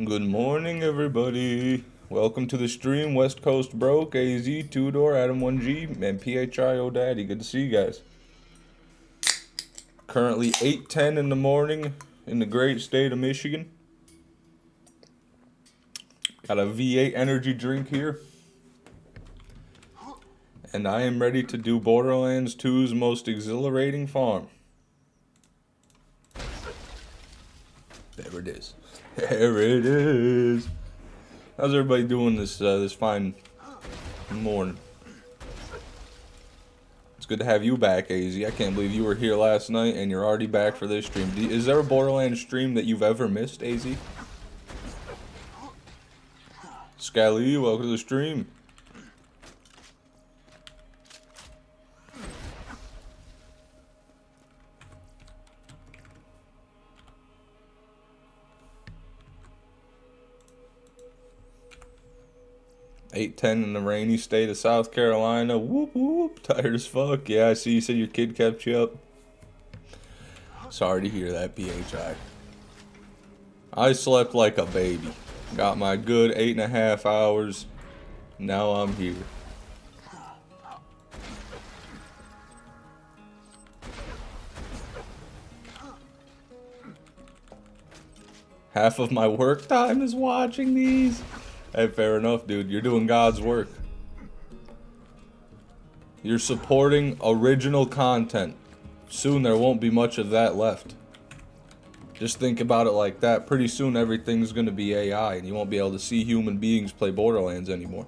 Good morning, everybody. Welcome to the stream. West Coast Broke, AZ, Two Door, Adam 1G, and PHIO Daddy. Good to see you guys. Currently 8:10 in the morning in the great state of Michigan. Got a V8 energy drink here. And I am ready to do Borderlands 2's most exhilarating farm. There it is. There it is. How's everybody doing this fine morning? It's good to have you back, AZ. I can't believe you were here last night and you're already back for this stream. Is there a Borderlands stream that you've ever missed, AZ? Scally, welcome to the stream. (8:10) in the rainy state of South Carolina. Whoop whoop. Tired as fuck. Yeah, I see you said your kid kept you up. Sorry to hear that, PHI. I slept like a baby. Got my good 8.5 hours. Now I'm here. Half of my work time is watching these. Hey, fair enough, dude. You're doing God's work. You're supporting original content. Soon there won't be much of that left. Just think about it like that. Pretty soon everything's going to be AI and you won't be able to see human beings play Borderlands anymore.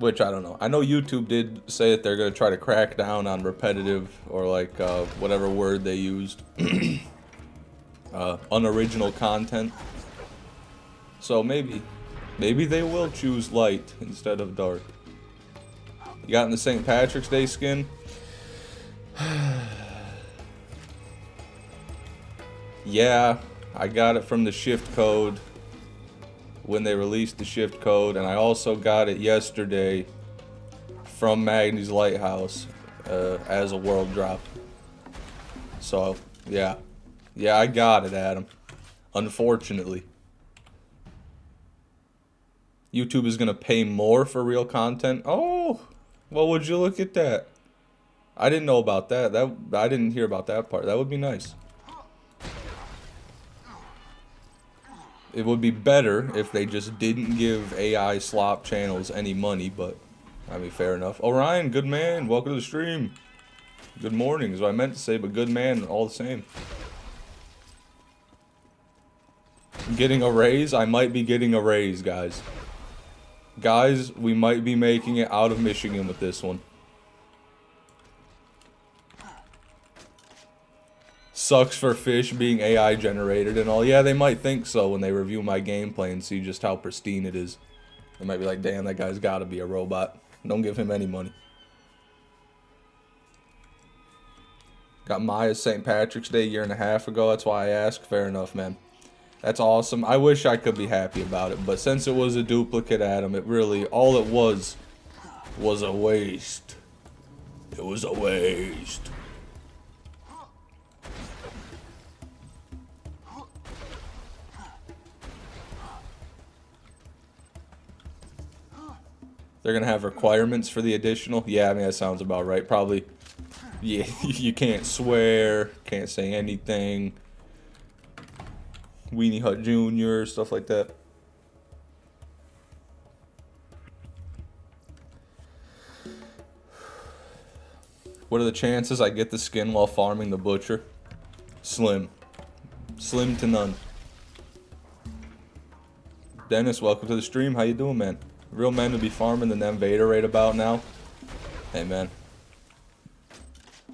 Which, I don't know. I know YouTube did say that they're going to try to crack down on repetitive or like whatever word they used. Unoriginal content. So maybe they will choose light instead of dark. You got in the St. Patrick's Day skin? Yeah, I got it from the shift code when they released the shift code, and I also got it yesterday from Magny's Lighthouse as a world drop. So, yeah. Yeah, I got it, Adam. Unfortunately. YouTube is going to pay more for real content. Oh, well, would you look at that? I didn't know about that. I didn't hear about that part. That would be nice. It would be better if they just didn't give AI slop channels any money, but I mean, fair enough. Orion, good man. Welcome to the stream. Good morning is what I meant to say, but good man all the same. Getting a raise? I might be getting a raise, guys. Guys, we might be making it out of Michigan with this one. Sucks for fish being AI generated and all. Yeah, they might think so when they review my gameplay and see just how pristine it is. They might be like, damn, that guy's gotta be a robot. Don't give him any money. Got Maya's St. Patrick's Day 1.5 years ago. That's why I asked. Fair enough, man. That's awesome. I wish I could be happy about it, but since it was a duplicate, Adam, it really, all it was a waste. It was a waste. They're gonna have requirements for the additional? Yeah, I mean, that sounds about right. Probably, yeah, you can't swear, can't say anything. Weenie Hut Jr., stuff like that. What are the chances I get the skin while farming the butcher? Slim. Slim to none. Dennis, welcome to the stream. How you doing, man? Real men to be farming the Nemvader right about now. Hey, man.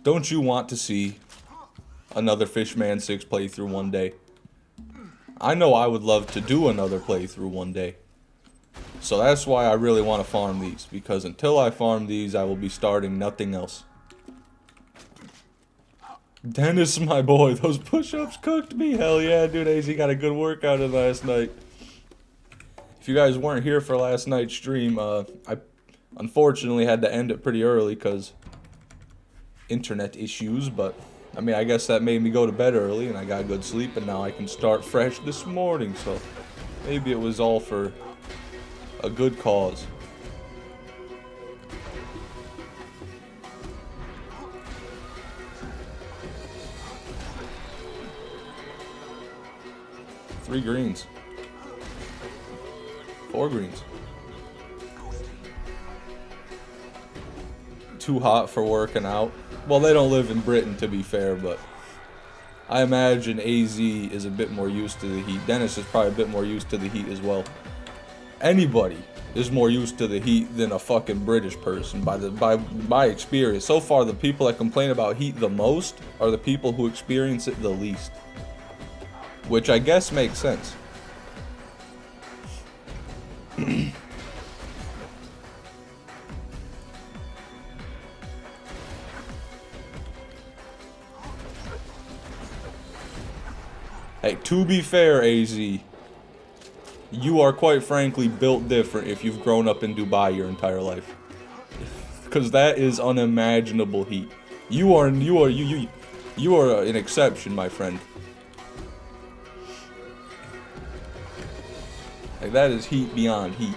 Don't you want to see another Fishman 6 playthrough one day? I know I would love to do another playthrough one day. So that's why I really want to farm these. Because until I farm these, I will be starting nothing else. Dennis, my boy, those push-ups cooked me. Hell yeah, dude. AZ got a good workout in last night. If you guys weren't here for last night's stream, I unfortunately had to end it pretty early because internet issues, but I mean, I guess that made me go to bed early and I got good sleep and now I can start fresh this morning, so maybe it was all for a good cause. Three greens. 4 greens. Too hot for working out. Well, they don't live in Britain, to be fair, but I imagine AZ is a bit more used to the heat. Dennis is probably a bit more used to the heat as well. Anybody is more used to the heat than a fucking British person by my experience. So far, the people that complain about heat the most are the people who experience it the least. Which I guess makes sense. Hey, to be fair, AZ, you are quite frankly built different if you've grown up in Dubai your entire life. Because that is unimaginable heat. You are an exception, my friend. Like, that is heat beyond heat.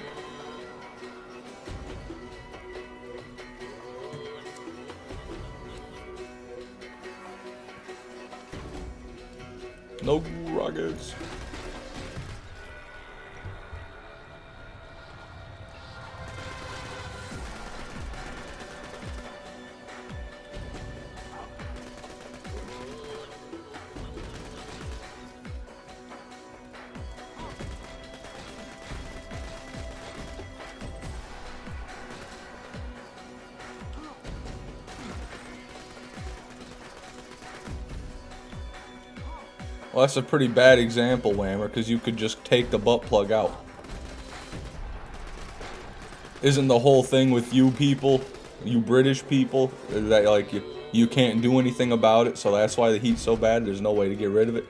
No rockets. Well, that's a pretty bad example, Whammer, because you could just take the butt plug out. Isn't the whole thing with you people, you British people, that like you can't do anything about it, so that's why the heat's so bad, there's no way to get rid of it?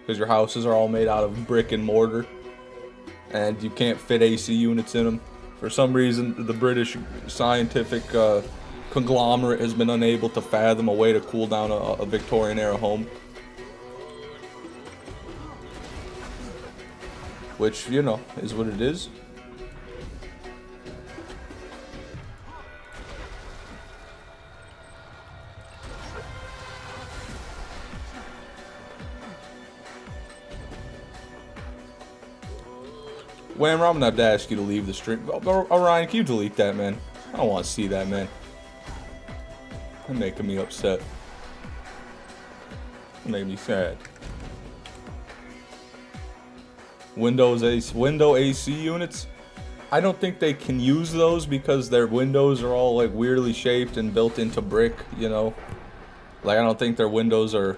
Because your houses are all made out of brick and mortar, and you can't fit AC units in them. For some reason, the British scientific conglomerate has been unable to fathom a way to cool down a Victorian-era home. Which, you know, is what it is. Whammer, I'm gonna have to ask you to leave the stream. Orion, can you delete that, man? I don't want to see that, man. You're making me upset. It made me sad. Window AC units, I don't think they can use those because their windows are all like weirdly shaped and built into brick, you know. Like, I don't think their windows are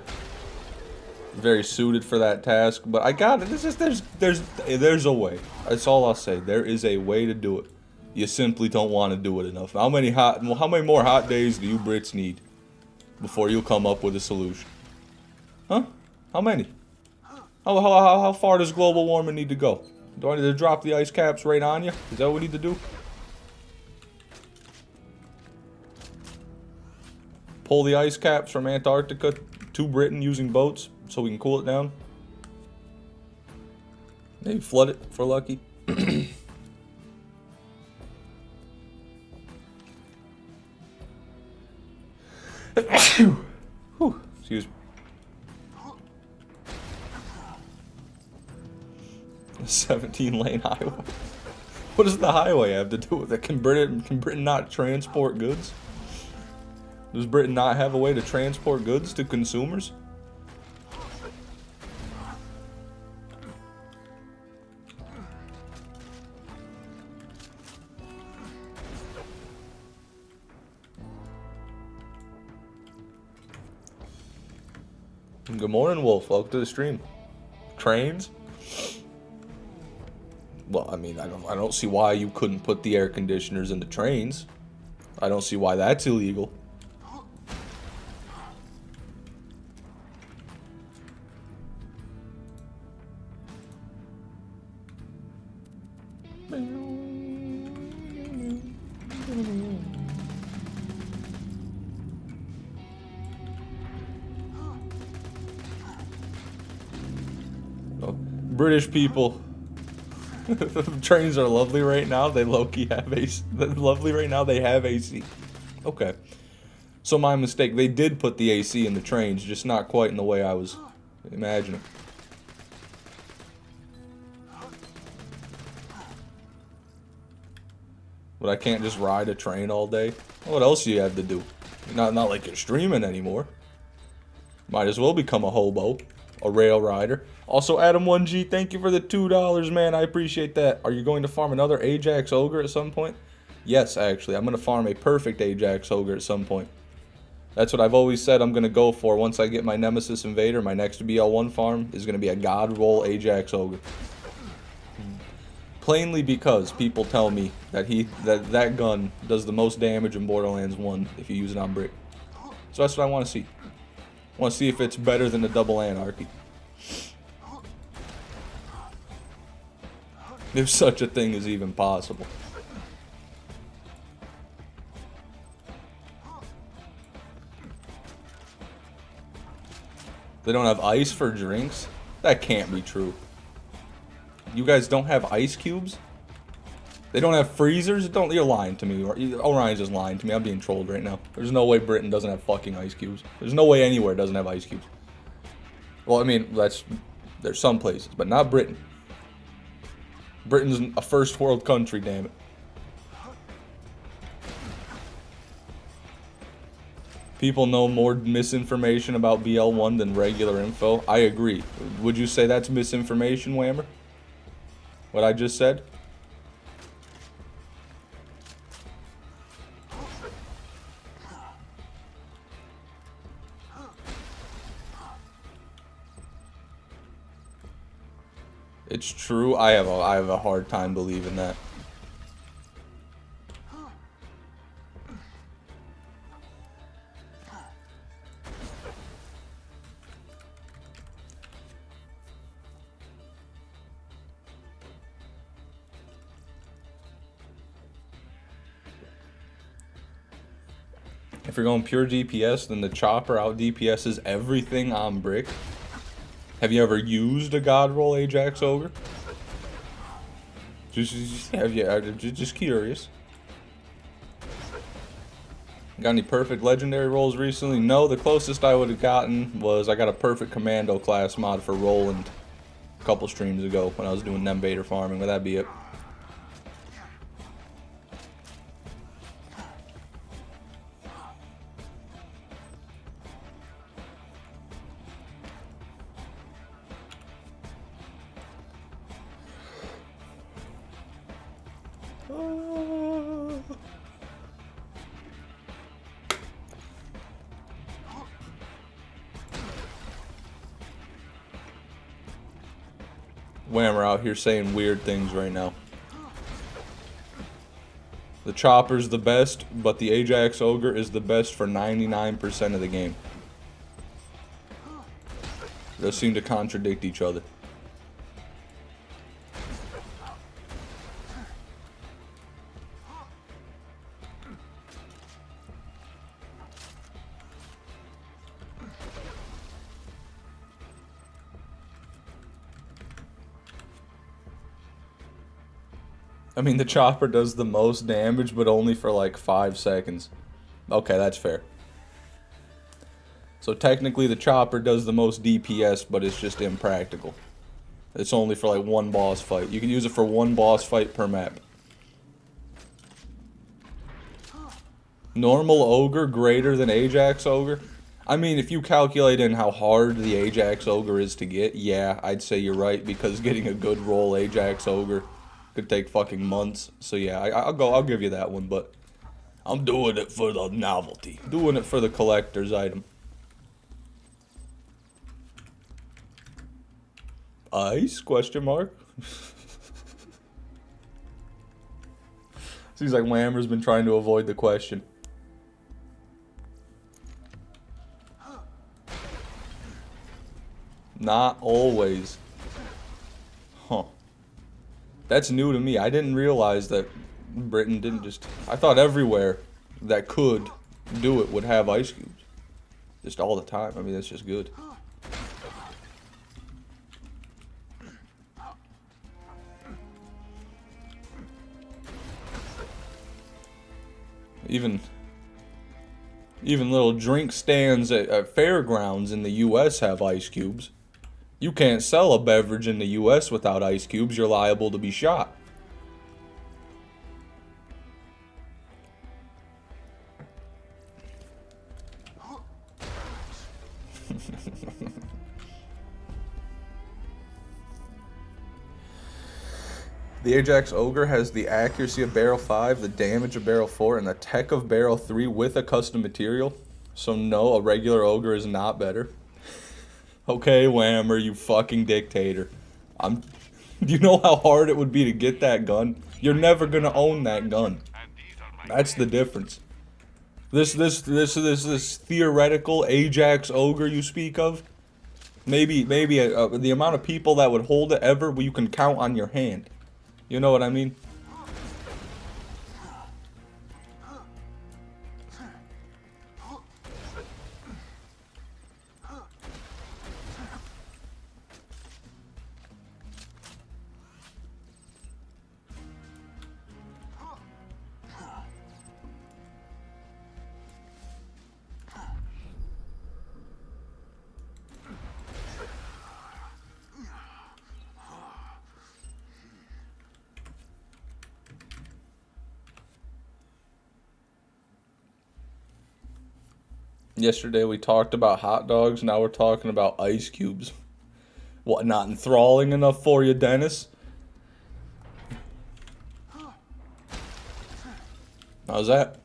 very suited for that task, but I got it. It's just there's a way. That's all I'll say. There is a way to do it. You simply don't want to do it enough. How many more hot days do you Brits need before you come up with a solution? Huh? How many? How far does global warming need to go? Do I need to drop the ice caps right on you? Is that what we need to do? Pull the ice caps from Antarctica to Britain using boats so we can cool it down? Maybe flood it if we're lucky. Whew. Excuse me. 17-lane highway. What does the highway have to do with it? Can Britain not transport goods? Does Britain not have a way to transport goods to consumers? Good morning, Wolf. Welcome to the stream. Trains? Well, I mean, I don't see why you couldn't put the air conditioners in the trains. I don't see why that's illegal. British people. Trains are lovely right now. They low-key have AC. Lovely right now. They have AC. Okay. So my mistake. They did put the AC in the trains, just not quite in the way I was imagining. But I can't just ride a train all day. What else do you have to do? Not like you're streaming anymore. Might as well become a hobo. A rail rider. Also, Adam1G, thank you for the $2, man. I appreciate that. Are you going to farm another Ajax Ogre at some point? Yes, actually. I'm going to farm a perfect Ajax Ogre at some point. That's what I've always said I'm going to go for. Once I get my Nemesis Invader, my next BL1 farm is going to be a God Roll Ajax Ogre. Plainly because people tell me that that gun does the most damage in Borderlands 1 if you use it on brick. So that's what I want to see. I want to see if it's better than the double anarchy. If such a thing is even possible. They don't have ice for drinks? That can't be true. You guys don't have ice cubes? They don't have freezers? You're lying to me. Orion's just lying to me. I'm being trolled right now. There's no way Britain doesn't have fucking ice cubes. There's no way anywhere doesn't have ice cubes. Well, I mean, there's some places, but not Britain. Britain's a first world country, damn it. People know more misinformation about BL1 than regular info. I agree. Would you say that's misinformation, Whammer? What I just said? It's true. I have a hard time believing that. If you're going pure DPS, then the chopper out DPS's everything on brick. Have you ever used a God Roll Ajax Ogre? Just curious. Got any perfect legendary rolls recently? No, the closest I would have gotten was I got a perfect commando class mod for Roland a couple streams ago when I was doing Nembader farming, but that'd be it. Whammer out here saying weird things right now. The chopper's the best, but the Ajax Ogre is the best for 99% of the game. Those seem to contradict each other. I mean, the chopper does the most damage, but only for like 5 seconds. Okay, that's fair. So technically the chopper does the most DPS, but it's just impractical. It's only for like one boss fight. You can use it for one boss fight per map. Normal Ogre greater than Ajax Ogre? I mean, if you calculate in how hard the Ajax Ogre is to get, yeah, I'd say you're right, because getting a good roll Ajax Ogre could take fucking months. So yeah, I'll give you that one, but I'm doing it for the novelty. Doing it for the collector's item. Ice? Question mark? Seems like Whammer's been trying to avoid the question. Not always. Huh. That's new to me. I didn't realize that Britain didn't just... I thought everywhere that could do it would have ice cubes. Just all the time. I mean, that's just good. Even little drink stands at fairgrounds in the U.S. have ice cubes. You can't sell a beverage in the U.S. without ice cubes. You're liable to be shot. The Ajax Ogre has the accuracy of Barrel 5, the damage of Barrel 4, and the tech of Barrel 3 with a custom material. So no, a regular Ogre is not better. Okay, Whammer, you fucking dictator. Do you know how hard it would be to get that gun? You're never gonna own that gun. That's the difference. This theoretical Ajax Ogre you speak of, maybe the amount of people that would hold it ever, you can count on your hand. You know what I mean? Yesterday we talked about hot dogs, now we're talking about ice cubes. What, not enthralling enough for you, Dennis? How's that?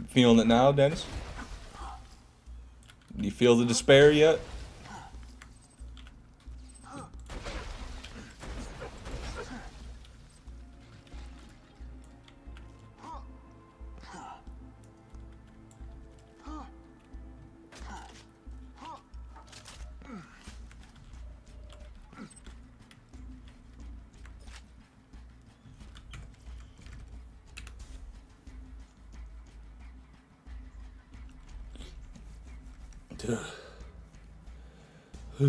Feeling it now, Dennis? Do you feel the despair yet? If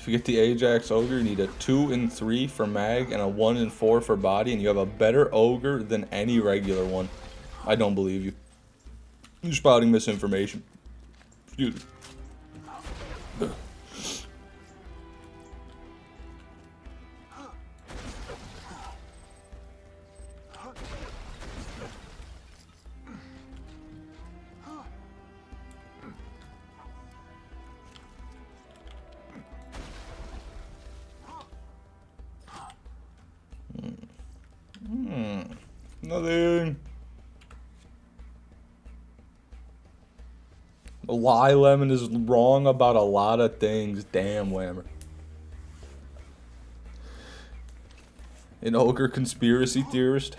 you get the Ajax Ogre, you need a 2 and 3 for mag and a 1 and 4 for body, and you have a better Ogre than any regular one. I don't believe you. You're spouting misinformation. Excuse me. Nothing. Lie Lemon is wrong about a lot of things. Damn, Whammer. An ogre conspiracy theorist.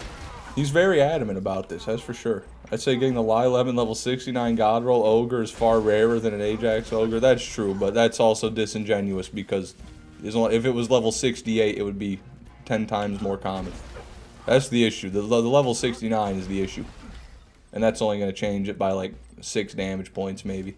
He's very adamant about this, that's for sure. I'd say getting the Lie Lemon level 69 God Roll Ogre is far rarer than an Ajax Ogre. That's true, but that's also disingenuous because if it was level 68, it would be 10 times more common. That's the issue. The level 69 is the issue. And that's only going to change it by like 6 damage points, maybe.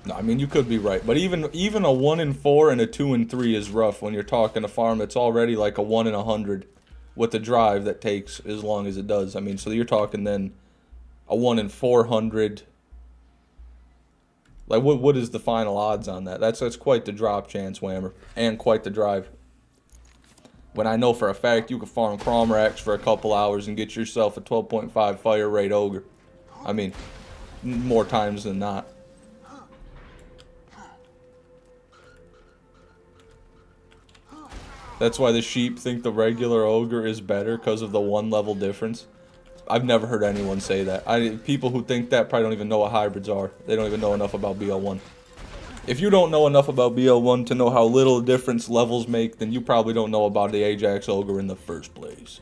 No, I mean, you could be right. But even a 1 and 4 and a 2 and 3 is rough when you're talking a farm that's already like a 1 in 100 with the drive that takes as long as it does. I mean, so you're talking then a 1 in 400. Like, what is the final odds on that? That's quite the drop chance, Whammer. And quite the drive. When I know for a fact you can farm Cromrax for a couple hours and get yourself a 12.5 fire rate Ogre. I mean, more times than not. That's why the sheep think the regular Ogre is better because of the 1 level difference. I've never heard anyone say that. People who think that probably don't even know what hybrids are. They don't even know enough about BL1. If you don't know enough about BL1 to know how little difference levels make, then you probably don't know about the Ajax Ogre in the first place.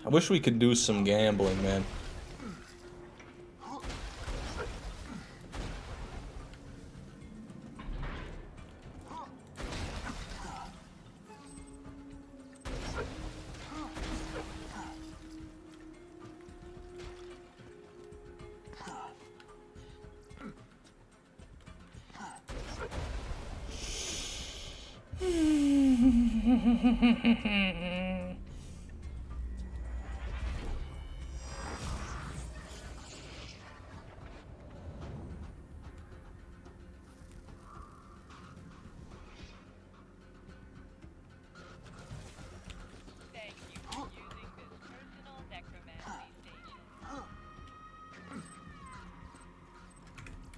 I wish we could do some gambling, man.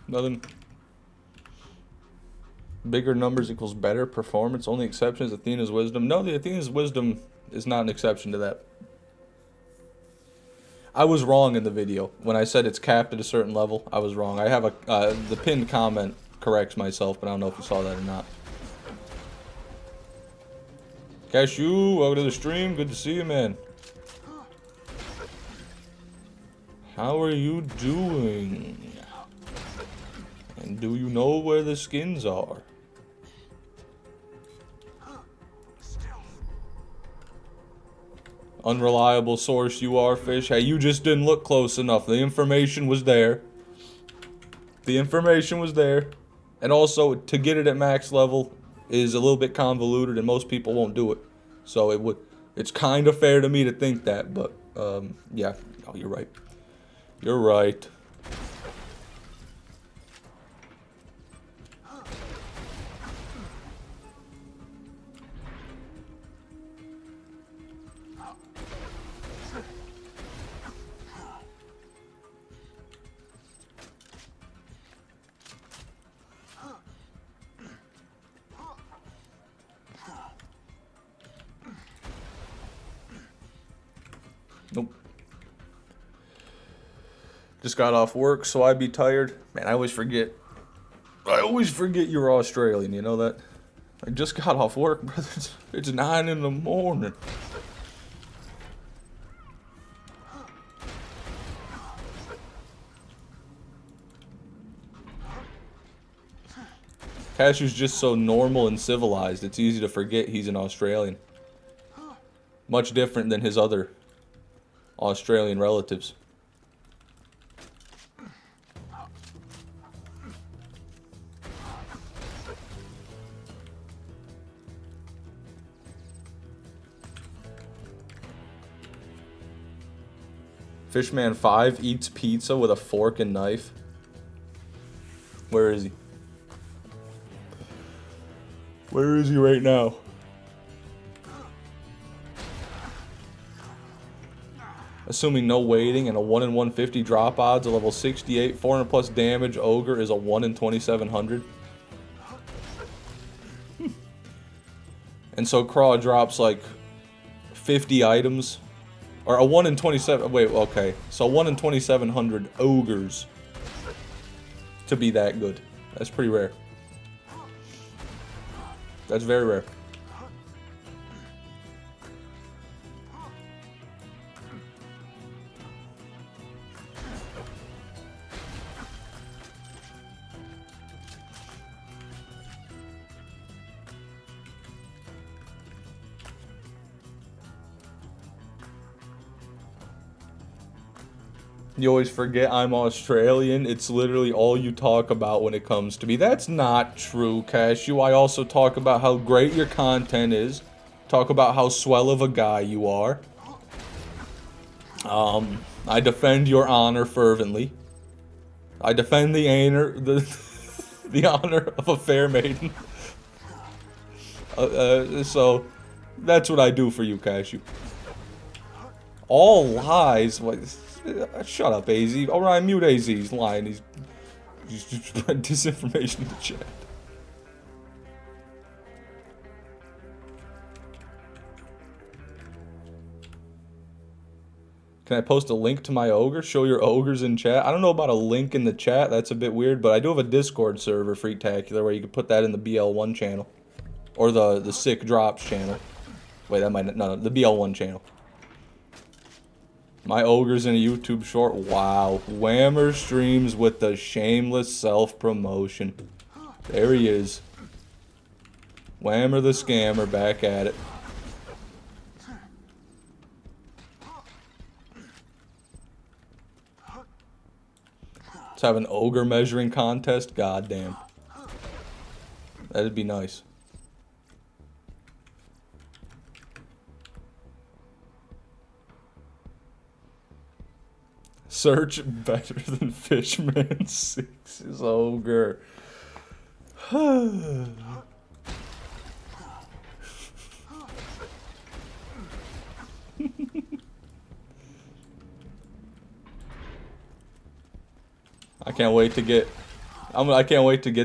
Nothing. Bigger numbers equals better performance. Only exception is Athena's wisdom. No, the Athena's wisdom is not an exception to that. I was wrong in the video. When I said it's capped at a certain level, I was wrong. I have a, the pinned comment corrects myself, but I don't know if you saw that or not. Cashew, welcome to the stream. Good to see you, man. How are you doing? And do you know where the skins are? Unreliable source you are, fish. Hey, you just didn't look close enough. The information was there. The information was there. And also, to get it at max level is a little bit convoluted and most people won't do it. So it's kind of fair to me to think that, but yeah. Oh, you're right. You're right. Nope. Just got off work, so I'd be tired. Man, I always forget. I always forget you're Australian, you know that? I just got off work, brother. It's 9 in the morning. Cashew's just so normal and civilized, it's easy to forget he's an Australian. Much different than his other Australian relatives. Fishman 5 eats pizza with a fork and knife. Where is he? Where is he right now? Assuming no waiting and a 1 in 150 drop odds, a level 68, 400 plus damage ogre is a 1 in 2700. And so Craw drops like 50 items. Or a 1 in 27, wait, okay. So 1 in 2700 ogres to be that good. That's pretty rare. That's very rare. You always forget I'm Australian. It's literally all you talk about when it comes to me. That's not true, Cashew. I also talk about how great your content is. Talk about how swell of a guy you are. I defend your honor fervently. I defend the honor, the honor of a fair maiden. So, that's what I do for you, Cashew. All lies? What? Shut up, AZ. Alright, mute AZ. He's lying. He's just spread disinformation in the chat. Can I post a link to my ogre? Show your ogres in chat? I don't know about a link in the chat. That's a bit weird, but I do have a Discord server, Freaktacular, where you can put that in the BL1 channel. Or the Sick Drops channel. Wait, that might not... No, the BL1 channel. My ogre's in a YouTube short. Wow. Whammer streams with the shameless self-promotion. There he is. Whammer the scammer back at it. Let's have an ogre measuring contest. Goddamn. That'd be nice. Search better than Fishman 6's ogre. I can't wait to get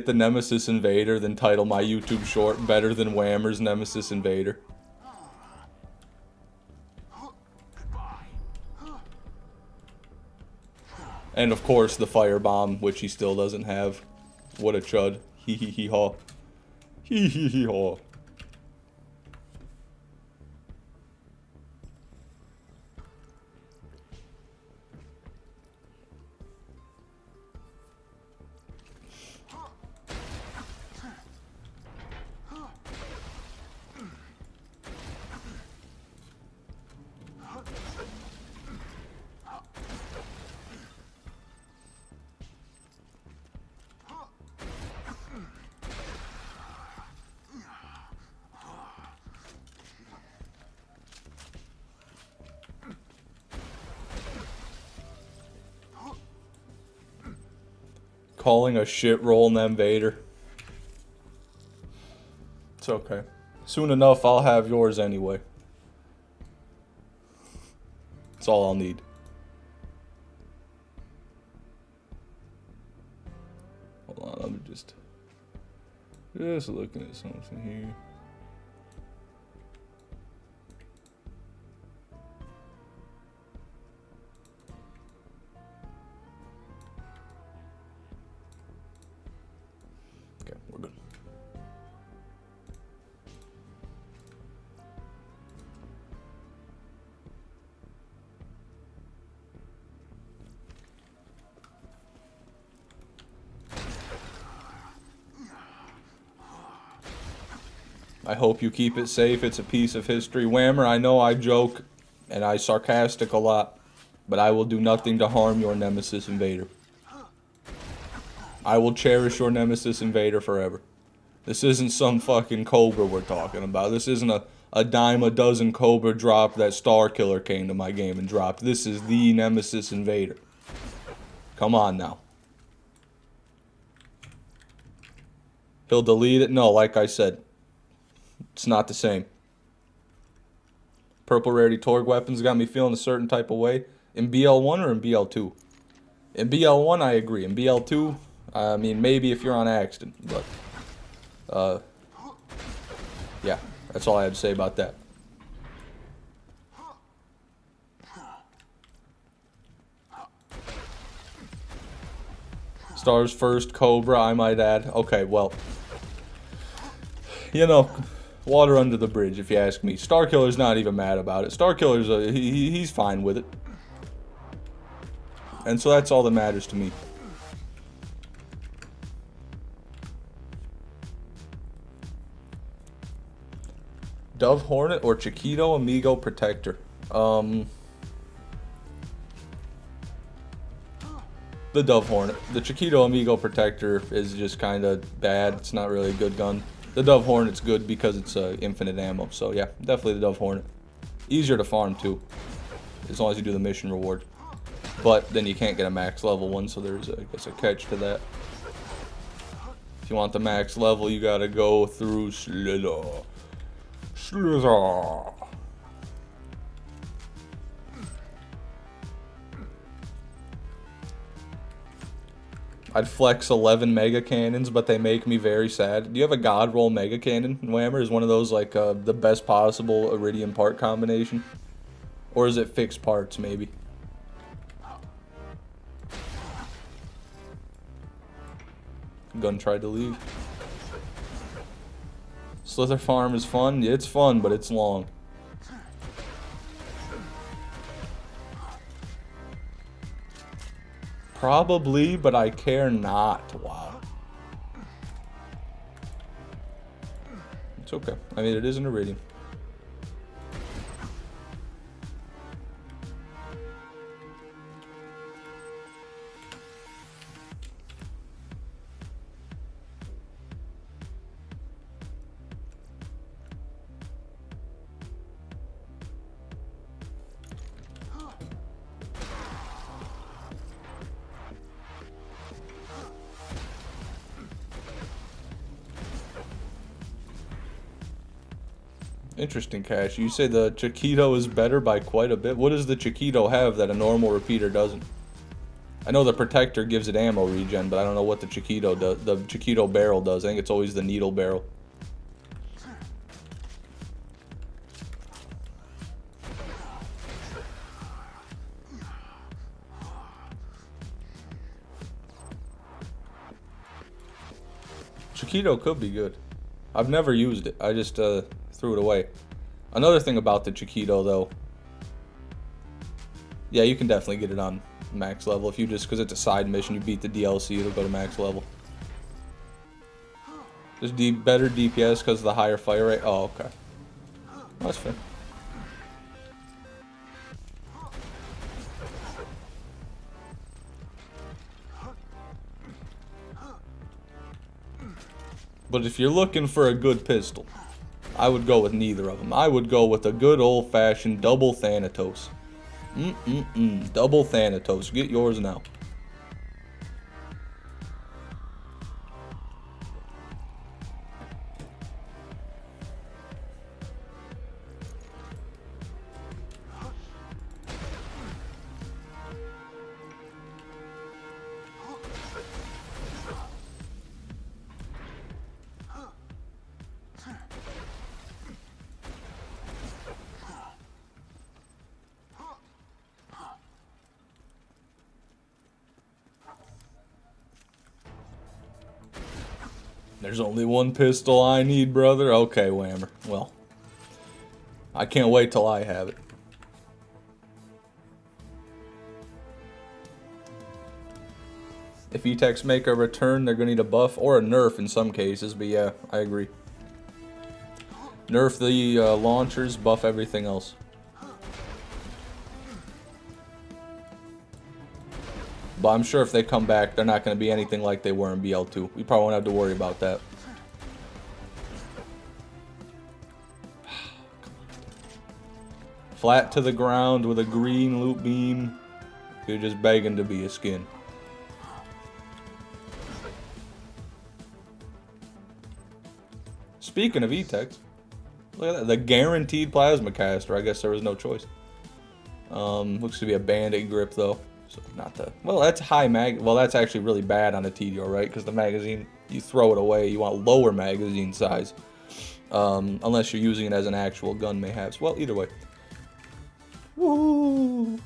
the Nemesis Invader, then title my YouTube short better than Whammer's Nemesis Invader. And of course the firebomb, which he still doesn't have. What a chud. Hee hee hee haw. Hee hee hee haw. Calling a shit roll in the Invader. It's okay. Soon enough, I'll have yours anyway. That's all I'll need. Hold on, I'm just looking at something here. Okay, we're good. I hope you keep it safe. It's a piece of history. Whammer, I know I joke and I sarcastic a lot, but I will do nothing to harm your Nemesis Invader. I will cherish your Nemesis Invader forever. This isn't some fucking Cobra we're talking about. This isn't a dime a dozen Cobra drop that Star Killer came to my game and dropped. This is the Nemesis Invader. Come on now. He'll delete it? No, like I said. It's not the same. Purple Rarity Torgue weapons got me feeling a certain type of way. In BL1 or in BL2? In BL1, I agree. In BL2, I mean, maybe if you're on accident. But, yeah, that's all I had to say about that. Star's first Cobra, I might add. Okay, well, you know, water under the bridge, if you ask me. Star Killer's not even mad about it. Star Killer's, he's fine with it. And so that's all that matters to me. Dove Hornet or Chiquito Amigo Protector? The Dove Hornet. The Chiquito Amigo Protector is just kind of bad. It's not really a good gun. The Dove Hornet's good because it's infinite ammo. So yeah, definitely the Dove Hornet. Easier to farm too, as long as you do the mission reward. But then you can't get a max level one, so there's I guess a catch to that. If you want the max level, you gotta go through Slither. Slither. I'd flex 11 mega cannons, but they make me very sad. Do you have a God Roll mega cannon? Whammer is one of those like the best possible Iridium part combination, or is it fixed parts maybe? Gun tried to leave. Slither farm is fun. Yeah, it's fun, but it's long. Probably, but I care not. Wow. It's okay. I mean, it is an iridium. Interesting, Cash. You say the Chiquito is better by quite a bit. What does the Chiquito have that a normal repeater doesn't? I know the Protector gives it ammo regen, but I don't know what the Chiquito does. The Chiquito barrel does. I think it's always the needle barrel. Chiquito could be good. I've never used it. I just threw it away. Another thing about the Chiquito, though. Yeah, you can definitely get it on max level. If you just, because it's a side mission, you beat the DLC, it'll go to max level. Just better DPS because of the higher fire rate. Oh, okay. That's fair. But if you're looking for a good pistol, I would go with neither of them. I would go with a good old-fashioned double Thanatos. Double Thanatos. Get yours now. There's only one pistol I need, brother. Okay, Whammer. Well, I can't wait till I have it. If E-Techs make a return, they're going to need a buff or a nerf in some cases, but yeah, I agree. Nerf the launchers, buff everything else. But I'm sure if they come back, they're not going to be anything like they were in BL2. We probably won't have to worry about that. Flat to the ground with a green loop beam. You're just begging to be a skin. Speaking of E-Techs, look at that. The guaranteed plasma caster. I guess there was no choice. Looks to be a bandit grip, though. So not the, well, that's high mag, well, that's actually really bad on a TDO, right? Because the magazine, you throw it away, you want lower magazine size. Unless you're using it as an actual gun, mayhaps. Well, either way. Woo!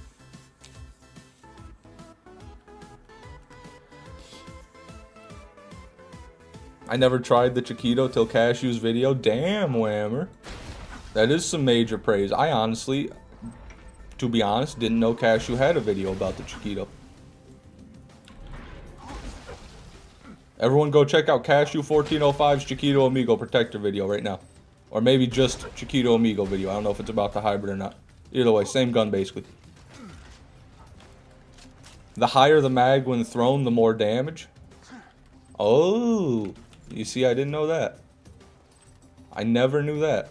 I never tried the Chiquito till Cashew's video. Damn, Whammer. That is some major praise. I honestly, to be honest, didn't know Cashew had a video about the Chiquito. Everyone go check out Cashew 1405's Chiquito Amigo Protector video right now. Or maybe just Chiquito Amigo video. I don't know if it's about the hybrid or not. Either way, same gun basically. The higher the mag when thrown, the more damage. Oh, you see, I didn't know that. I never knew that.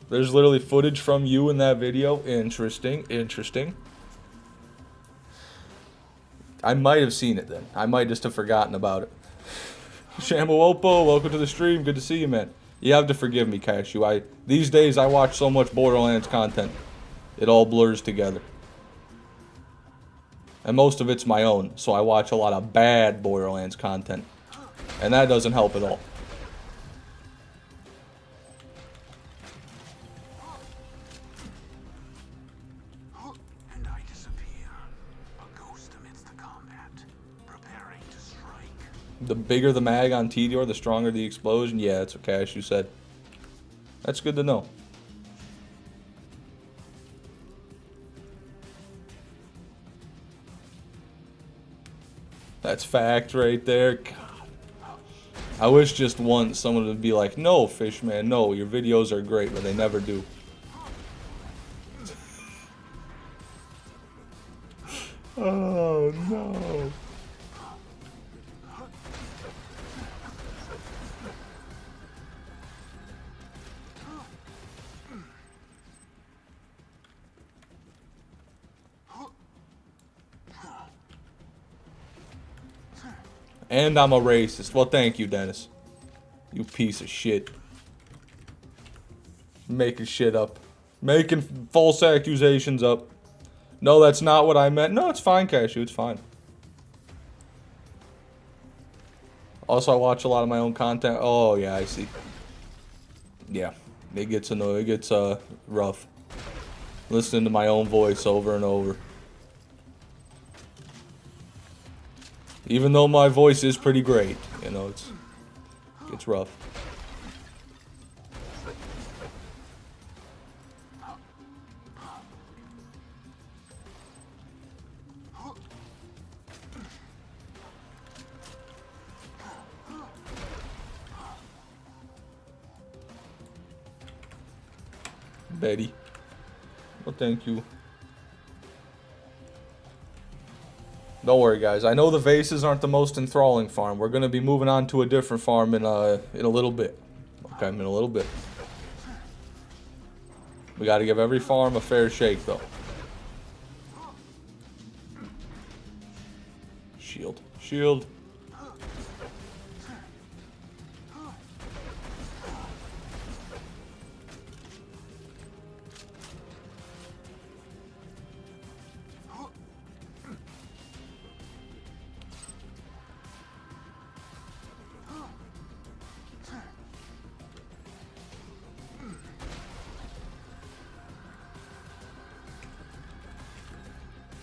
There's literally footage from you in that video. Interesting, interesting. I might have seen it then. I might just have forgotten about it. Shamuopo, welcome to the stream. Good to see you, man. You have to forgive me, Cashew. These days I watch so much Borderlands content. It all blurs together. And most of it's my own, so I watch a lot of bad Borderlands content. And that doesn't help at all. And I disappear, a ghost amidst the combat, preparing to strike. The bigger the mag on Tedior, the stronger the explosion. Yeah, that's what Cashew said. That's good to know. That's fact right there. God. I wish just once someone would be like, no, Fishman, no, your videos are great, but they never do. Oh, no. And I'm a racist. Well, thank you, Dennis. You piece of shit. Making shit up. Making false accusations up. No, that's not what I meant. No, it's fine, Cashew. It's fine. Also, I watch a lot of my own content. Oh, yeah, I see. Yeah. It gets annoying. It gets, rough. Listening to my own voice over and over. Even though my voice is pretty great, you know, it's rough. Betty. Well, thank you. Don't worry, guys. I know the vases aren't the most enthralling farm. We're gonna be moving on to a different farm in a little bit. Okay, in a little bit. We gotta give every farm a fair shake, though. Shield. Shield.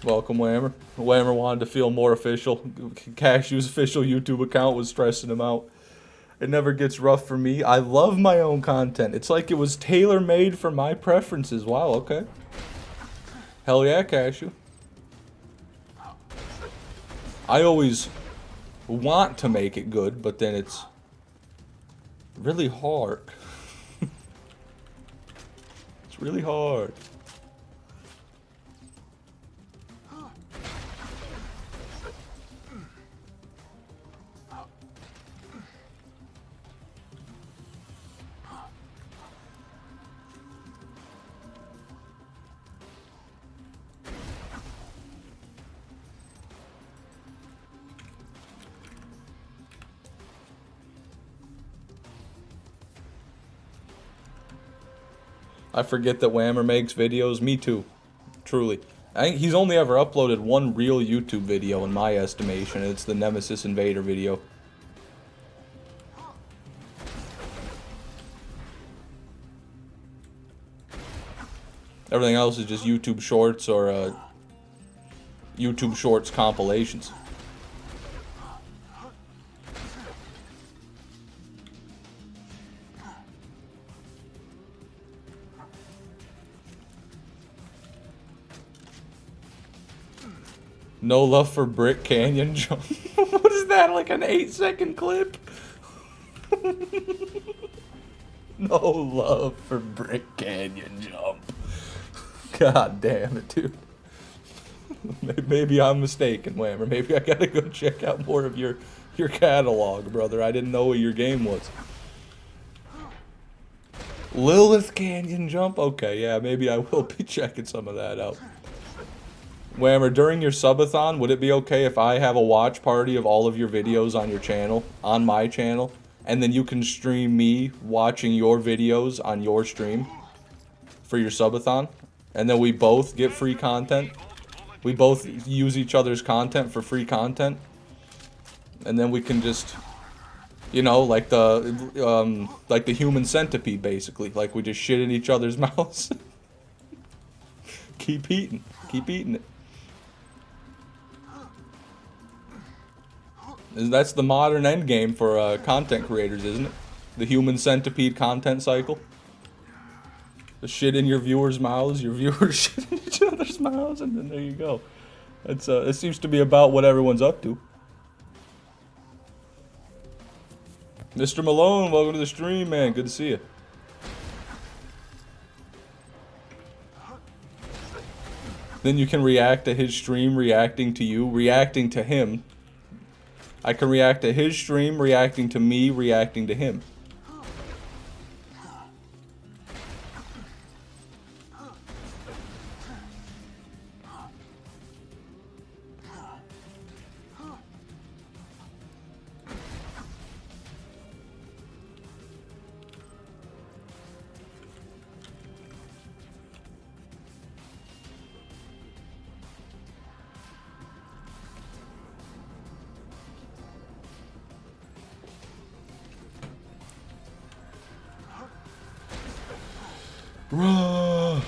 Welcome, Whammer. Whammer wanted to feel more official. Cashew's official YouTube account was stressing him out. It never gets rough for me. I love my own content. It's like it was tailor-made for my preferences. Wow, okay. Hell yeah, Cashew. I always want to make it good, but then it's really hard. It's really hard. I forget that Whammer makes videos. Me too. Truly. I think he's only ever uploaded one real YouTube video in my estimation. It's the Nemesis Invader video. Everything else is just YouTube Shorts or YouTube Shorts compilations. No love for Brick Canyon jump. What is that, like an 8-second clip? No love for Brick Canyon jump. God damn it, dude. Maybe I'm mistaken, Whammer. Maybe I gotta go check out more of your catalog, brother. I didn't know what your game was. Lilith Canyon jump? Okay, yeah, maybe I will be checking some of that out. Whammer, during your subathon, would it be okay if I have a watch party of all of your videos on your channel, on my channel, and then you can stream me watching your videos on your stream for your subathon? And then we both get free content. We both use each other's content for free content. And then we can just, you know, like the human centipede, basically. Like we just shit in each other's mouths. Keep eating. Keep eating it. That's the modern end game for content creators, isn't it? The human centipede content cycle. The shit in your viewers' mouths, your viewers shit in each other's mouths, and then there you go. It's it seems to be about what everyone's up to. Mr. Malone, welcome to the stream, man. Good to see you. Then you can react to his stream reacting to you, reacting to him. I can react to his stream reacting to me, reacting to him. Rah!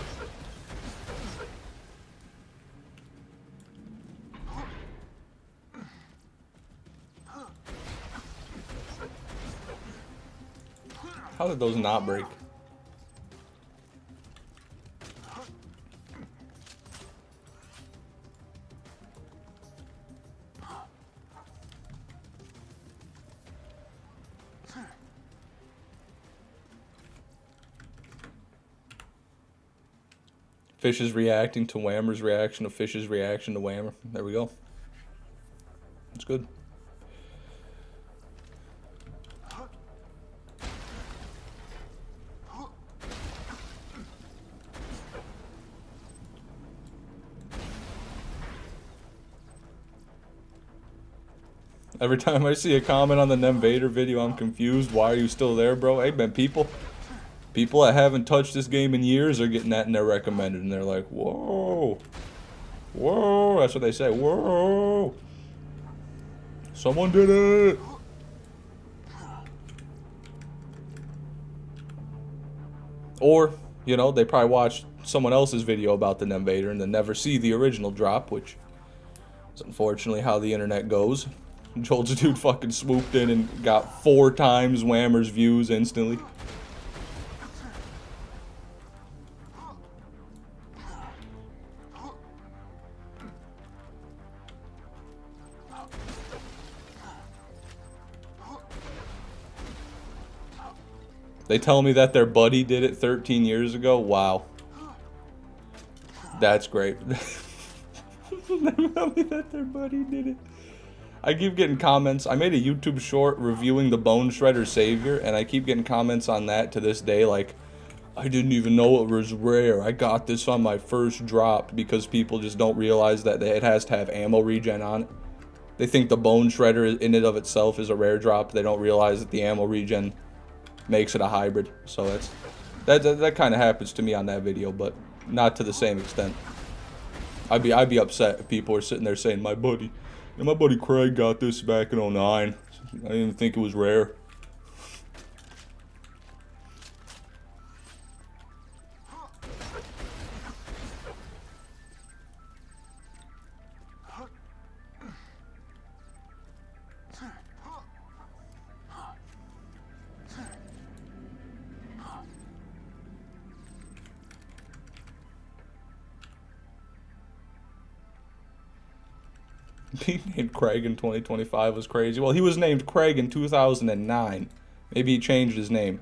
How did those not break? Fish is reacting to Whammer's reaction to Fish's reaction to Whammer. There we go. That's good. Every time I see a comment on the Nem Vader video, I'm confused. Why are you still there, bro? Hey, man, people that haven't touched this game in years are getting that in their recommended, and they're like, whoa. Whoa. That's what they say. Whoa. Someone did it. Or, you know, they probably watched someone else's video about the Nem Vader and then never see the original drop, which is unfortunately how the internet goes. Joel's dude fucking swooped in and got 4 times Whammer's views instantly. They tell me that their buddy did it 13 years ago. Wow. That's great. They tell me that their buddy did it. I keep getting comments. I made a YouTube short reviewing the Bone Shredder Savior, and I keep getting comments on that to this day, like, I didn't even know it was rare. I got this on my first drop, because people just don't realize that it has to have ammo regen on it. They think the Bone Shredder in and of itself is a rare drop. They don't realize that the ammo regen makes it a hybrid. So that kind of happens to me on that video, but not to the same extent. I'd be upset if people are sitting there saying, my buddy Craig got this back in 09. I didn't even think it was rare. Being named Craig in 2025 was crazy. Well, he was named Craig in 2009. Maybe he changed his name.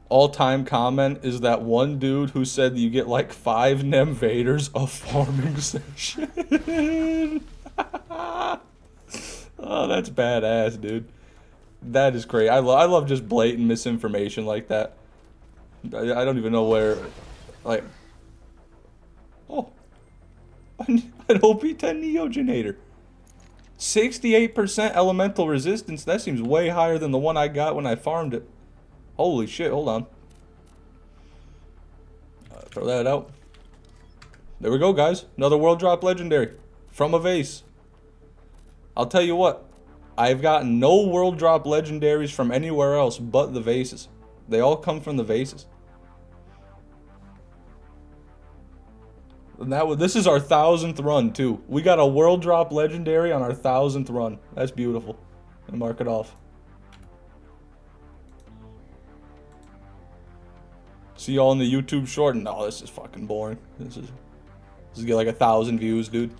All-time comment is that one dude who said you get like 5 Nem Vaders a farming session. Oh, that's badass, dude. That is crazy. I love just blatant misinformation like that. I don't even know where, like... Oh, an OP-10 Neogenator. 68% elemental resistance. That seems way higher than the one I got when I farmed it. Holy shit, hold on. Throw that out. There we go, guys. Another World Drop Legendary. From a vase. I'll tell you what. I've gotten no World Drop Legendaries from anywhere else but the vases. They all come from the vases. And this is our 1000th run, too. We got a World Drop Legendary on our 1000th run. That's beautiful. And mark it off. See y'all in the YouTube short? No, this is fucking boring. This is get like 1,000 views, dude.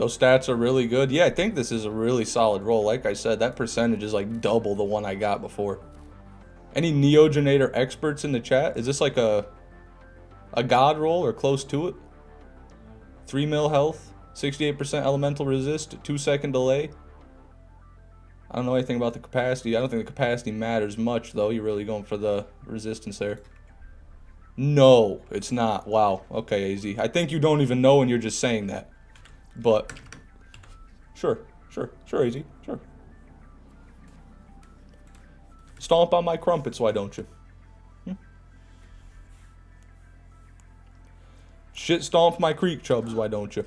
Those stats are really good. Yeah, I think this is a really solid roll. Like I said, that percentage is like double the one I got before. Any Neogenator experts in the chat? Is this like a god roll or close to it? 3 mil health, 68% elemental resist, 2-second delay. I don't know anything about the capacity. I don't think the capacity matters much, though. You're really going for the resistance there. No, it's not. Wow. Okay, AZ. I think you don't even know and you're just saying that. But, sure, AZ, sure. Stomp on my crumpets, why don't you? Shit stomp my creek chubs, why don't you?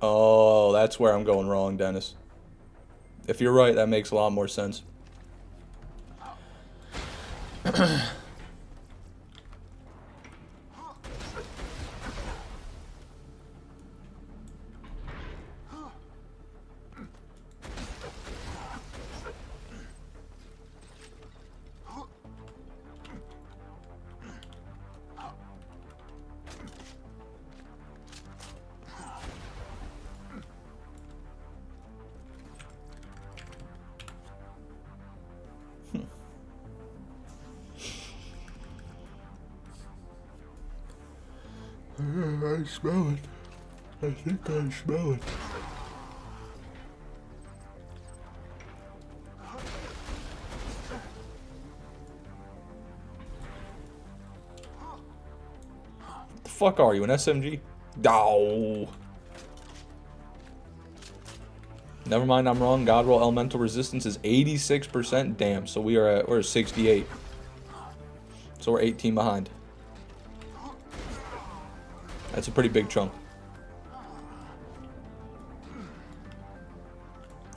Oh, that's where I'm going wrong, Dennis. If you're right, that makes a lot more sense. I smell it. I think I smell it. What the fuck are you, an SMG? Oh. Never mind, I'm wrong. God roll elemental resistance is 86%. Damn, so we're 68. So we're 18 behind. That's a pretty big chunk.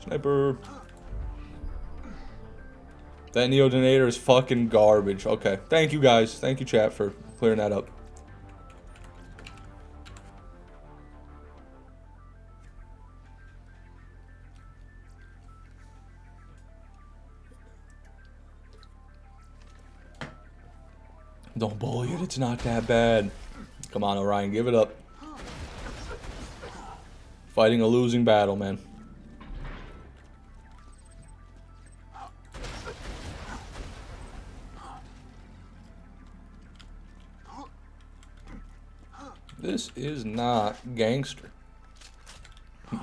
Sniper. That Neogenator is fucking garbage. Okay. Thank you guys. Thank you chat for clearing that up. Don't bully it. It's not that bad. Come on, Orion. Give it up. Fighting a losing battle, man. This is not gangster.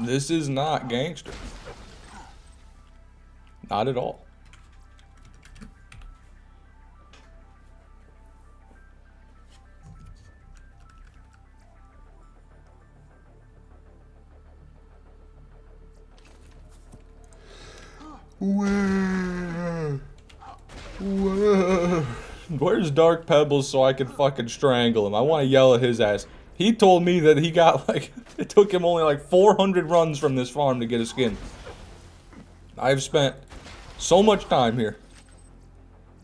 This is not gangster. Not at all. Where's Dark Pebbles so I can fucking strangle him? I want to yell at his ass. He told me that he got like, it took him only like 400 runs from this farm to get a skin. I've spent so much time here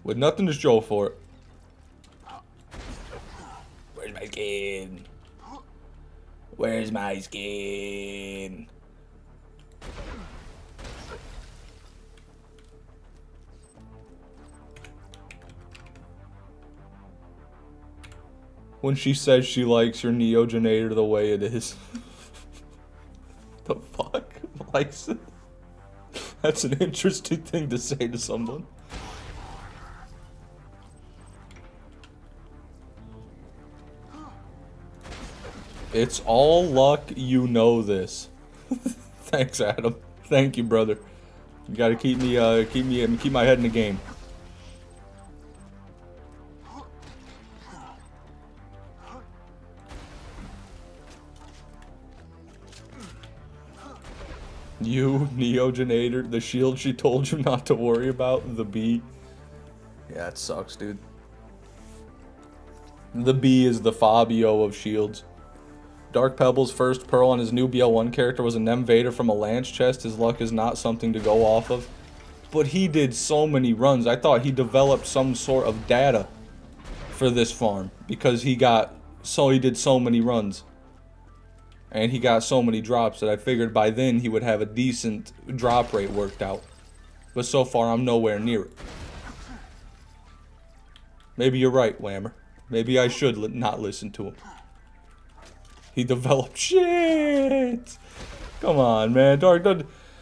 with nothing to show for it. Where's my skin? Where's my skin? When she says she likes your Neogenator the way it is. The fuck? Likes it? That's an interesting thing to say to someone. It's all luck you know this. Thanks, Adam. Thank you, brother. You gotta keep my head in the game. You, Neogenator, the shield she told you not to worry about, the bee. Yeah, it sucks, dude. The bee is the Fabio of shields. Dark Pebble's first pearl on his new BL1 character was a Nem Vader from a Lance chest. His luck is not something to go off of. But he did so many runs. I thought he developed some sort of data for this farm because he did so many runs. And he got so many drops that I figured by then he would have a decent drop rate worked out. But so far I'm nowhere near it. Maybe you're right, Whammer. Maybe I should not listen to him. He developed shit. Come on, man. Dark,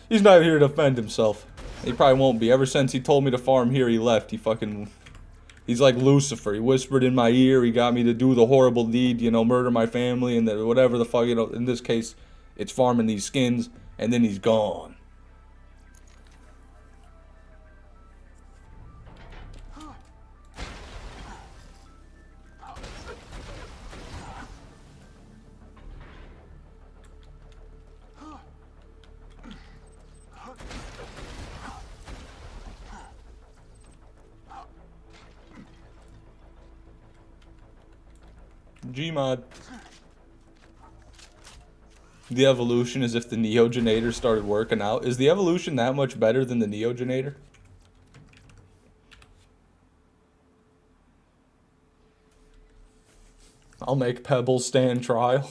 he's not here to defend himself. He probably won't be. Ever since he told me to farm here, he left. He's like Lucifer. He whispered in my ear. He got me to do the horrible deed, you know, murder my family and whatever the fuck, you know. In this case, it's farming these skins, and then he's gone. Gmod. The evolution is if the Neogenator started working out. Is the evolution that much better than the Neogenator? I'll make Pebbles stand trial.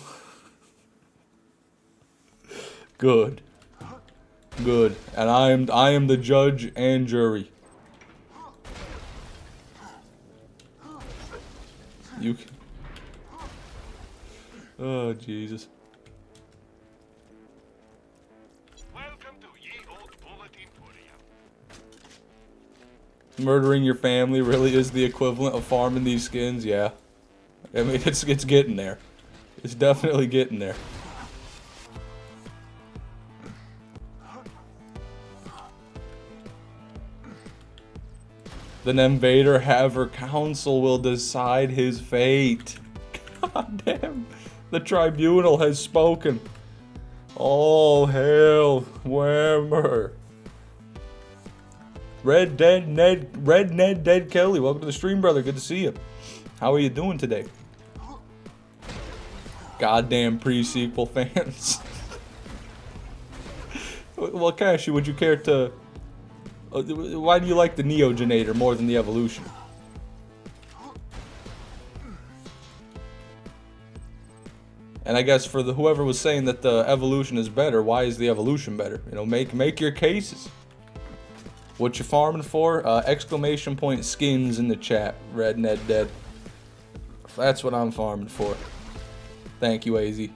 Good. Good. And I am the judge and jury. You can... Oh, Jesus. Welcome to Ye Old Bulletin Podium. Murdering your family really is the equivalent of farming these skins, yeah. I mean, it's getting there. It's definitely getting there. The Nem Vader Haver Council will decide his fate. God damn. The tribunal has spoken. All hail, Whammer. Red Ned Dead Kelly, welcome to the stream, brother. Good to see you. How are you doing today? Goddamn pre-sequel fans. Well, Cashy, would you care to... why do you like the Neogenator more than the Evolution? And I guess for whoever was saying that the Evolution is better, why is the Evolution better? You know, make your cases. What you farming for? Exclamation point skins in the chat. Red Ned Dead. That's what I'm farming for. Thank you, AZ.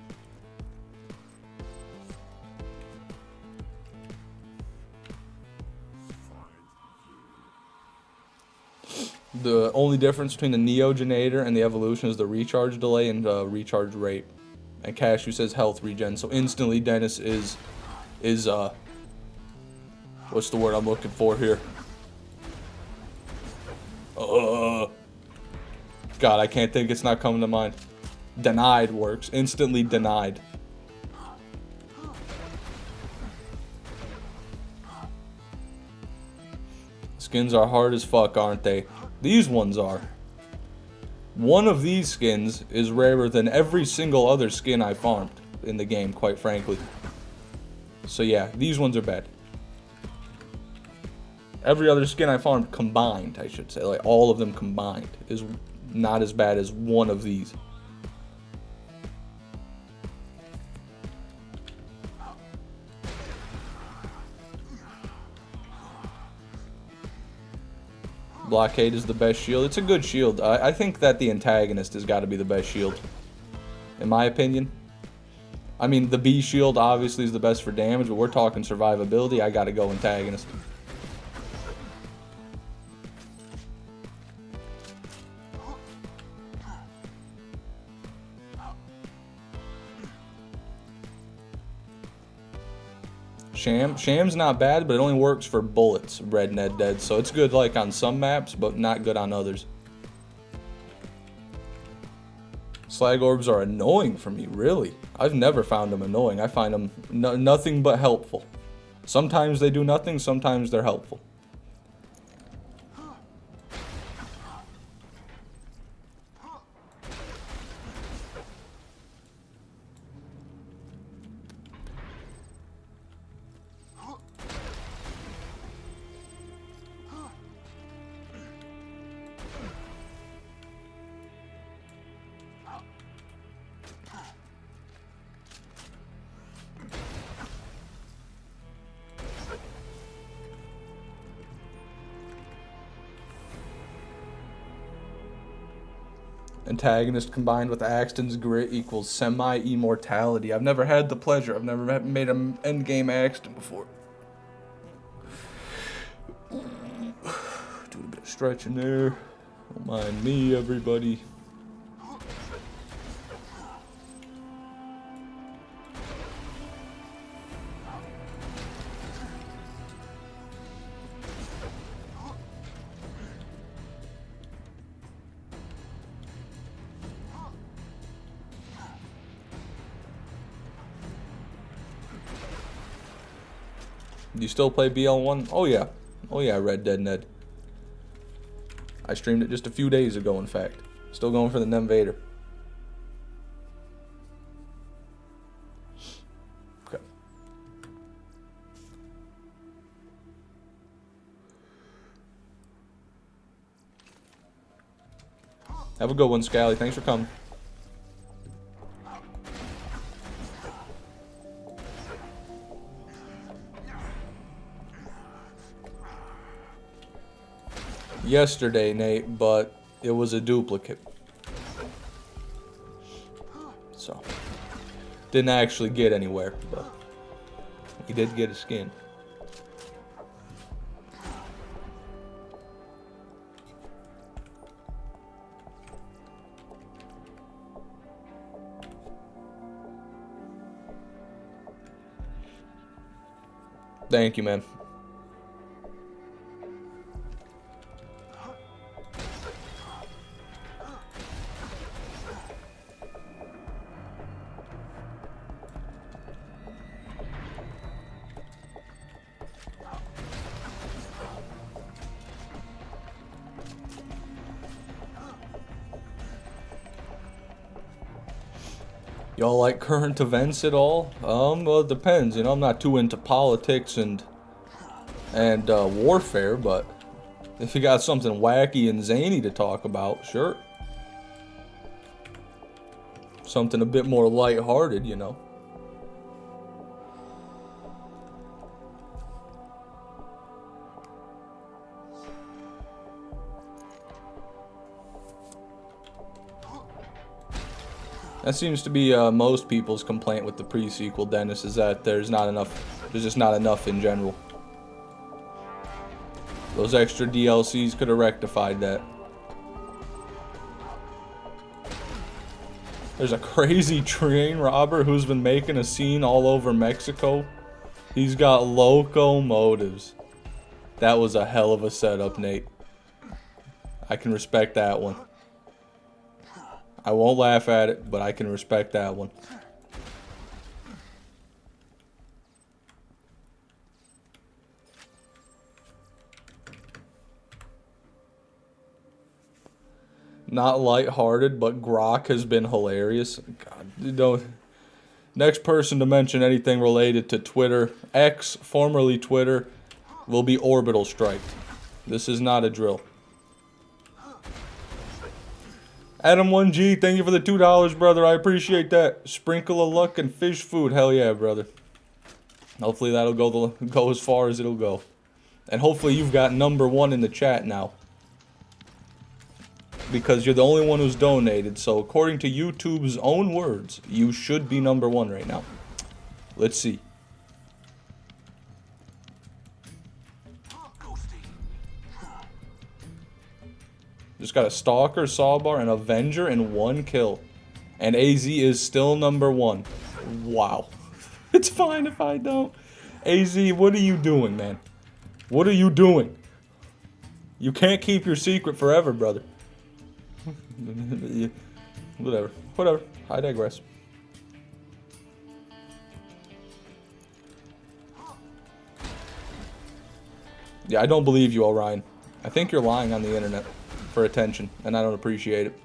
The only difference between the Neogenator and the Evolution is the recharge delay and recharge rate. And Cashew says health regen, so instantly Dennis is what's the word I'm looking for here? God, I can't think, it's not coming to mind. Denied works. Instantly denied. Skins are hard as fuck, aren't they? These ones are. One of these skins is rarer than every single other skin I farmed in the game, quite frankly. So yeah, these ones are bad. Every other skin I farmed combined, I should say, like all of them combined, is not as bad as one of these. Blockade is the best shield. It's a good shield. I think that the antagonist has got to be the best shield, in my opinion. I mean, the B shield obviously is the best for damage, but we're talking survivability. I got to go antagonist. Sham's not bad, but it only works for bullets, Red Ned Dead. So it's good like on some maps, but not good on others. Slag orbs are annoying for me, really. I've never found them annoying. I find them nothing but helpful. Sometimes they do nothing, sometimes they're helpful. Antagonist combined with Axton's grit equals semi-immortality. I've never had the pleasure. I've never made an endgame Axton before. Do a bit of stretching there. Don't mind me, everybody. Do you still play BL1? Oh yeah. Oh yeah, Red Dead Ned. I streamed it just a few days ago, in fact. Still going for the Nemvader. Okay. Have a good one, Scally. Thanks for coming. Yesterday, Nate, but it was a duplicate. So, didn't actually get anywhere, but he did get a skin. Thank you, man. Y'all like current events at all? Well, it depends. You know, I'm not too into politics and warfare, but if you got something wacky and zany to talk about, sure. Something a bit more lighthearted, you know. That seems to be most people's complaint with the pre-sequel, Dennis, is that there's just not enough in general. Those extra DLCs could have rectified that. There's a crazy train robber who's been making a scene all over Mexico. He's got locomotives. That was a hell of a setup, Nate. I can respect that one. I won't laugh at it, but I can respect that one. Not lighthearted, but Grok has been hilarious. God, you know, next person to mention anything related to Twitter, X, formerly Twitter, will be orbital striked. This is not a drill. Adam 1G, thank you for the $2, brother. I appreciate that. Sprinkle of luck and fish food. Hell yeah, brother. Hopefully that'll go as far as it'll go. And hopefully you've got #1 in the chat now. Because you're the only one who's donated. So according to YouTube's own words, you should be #1 right now. Let's see. Just got a Stalker, Sawbar, and Avenger in 1 kill. And AZ is still #1. Wow. It's fine if I don't. AZ, what are you doing, man? What are you doing? You can't keep your secret forever, brother. Whatever. Whatever. I digress. Yeah, I don't believe you, Orion. I think you're lying on the internet for attention, and I don't appreciate it.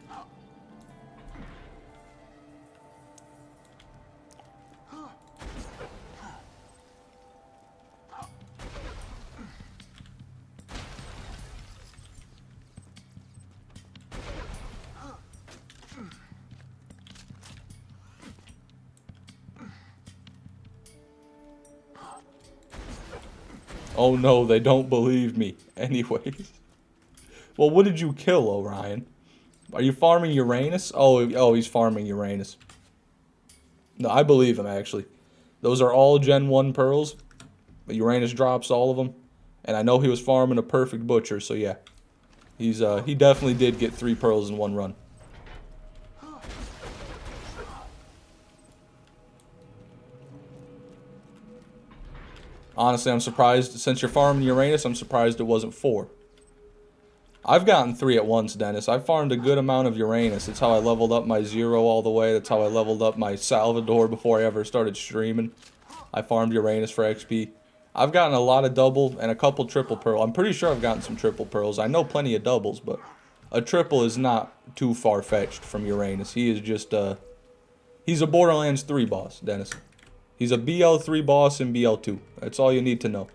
Oh no, they don't believe me. Anyways. Well, what did you kill, Orion? Are you farming Uranus? Oh, he's farming Uranus. No, I believe him, actually. Those are all Gen 1 pearls. Uranus drops all of them. And I know he was farming a perfect butcher, so yeah. He definitely did get 3 pearls in one run. Honestly, I'm surprised. Since you're farming Uranus, I'm surprised it wasn't 4. I've gotten 3 at once, Dennis. I farmed a good amount of Uranus. It's how I leveled up my Zero all the way. That's how I leveled up my Salvador before I ever started streaming. I farmed Uranus for XP. I've gotten a lot of double and a couple triple pearl. I'm pretty sure I've gotten some triple pearls. I know plenty of doubles, but a triple is not too far-fetched from Uranus. He is just, he's a Borderlands 3 boss, Dennis. He's a BL3 boss in BL2. That's all you need to know.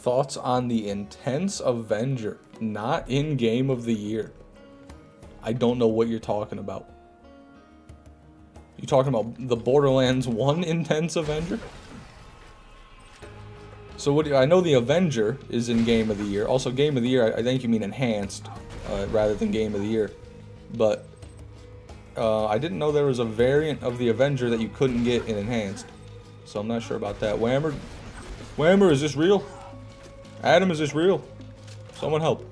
Thoughts on the Intense Avenger, not in Game of the Year. I don't know what you're talking about. You talking about the Borderlands 1 Intense Avenger? So what? I know the Avenger is in Game of the Year. Also, Game of the Year, I think you mean Enhanced, rather than Game of the Year. But I didn't know there was a variant of the Avenger that you couldn't get in Enhanced. So I'm not sure about that. Whammer, is this real? Adam, is this real? Someone help.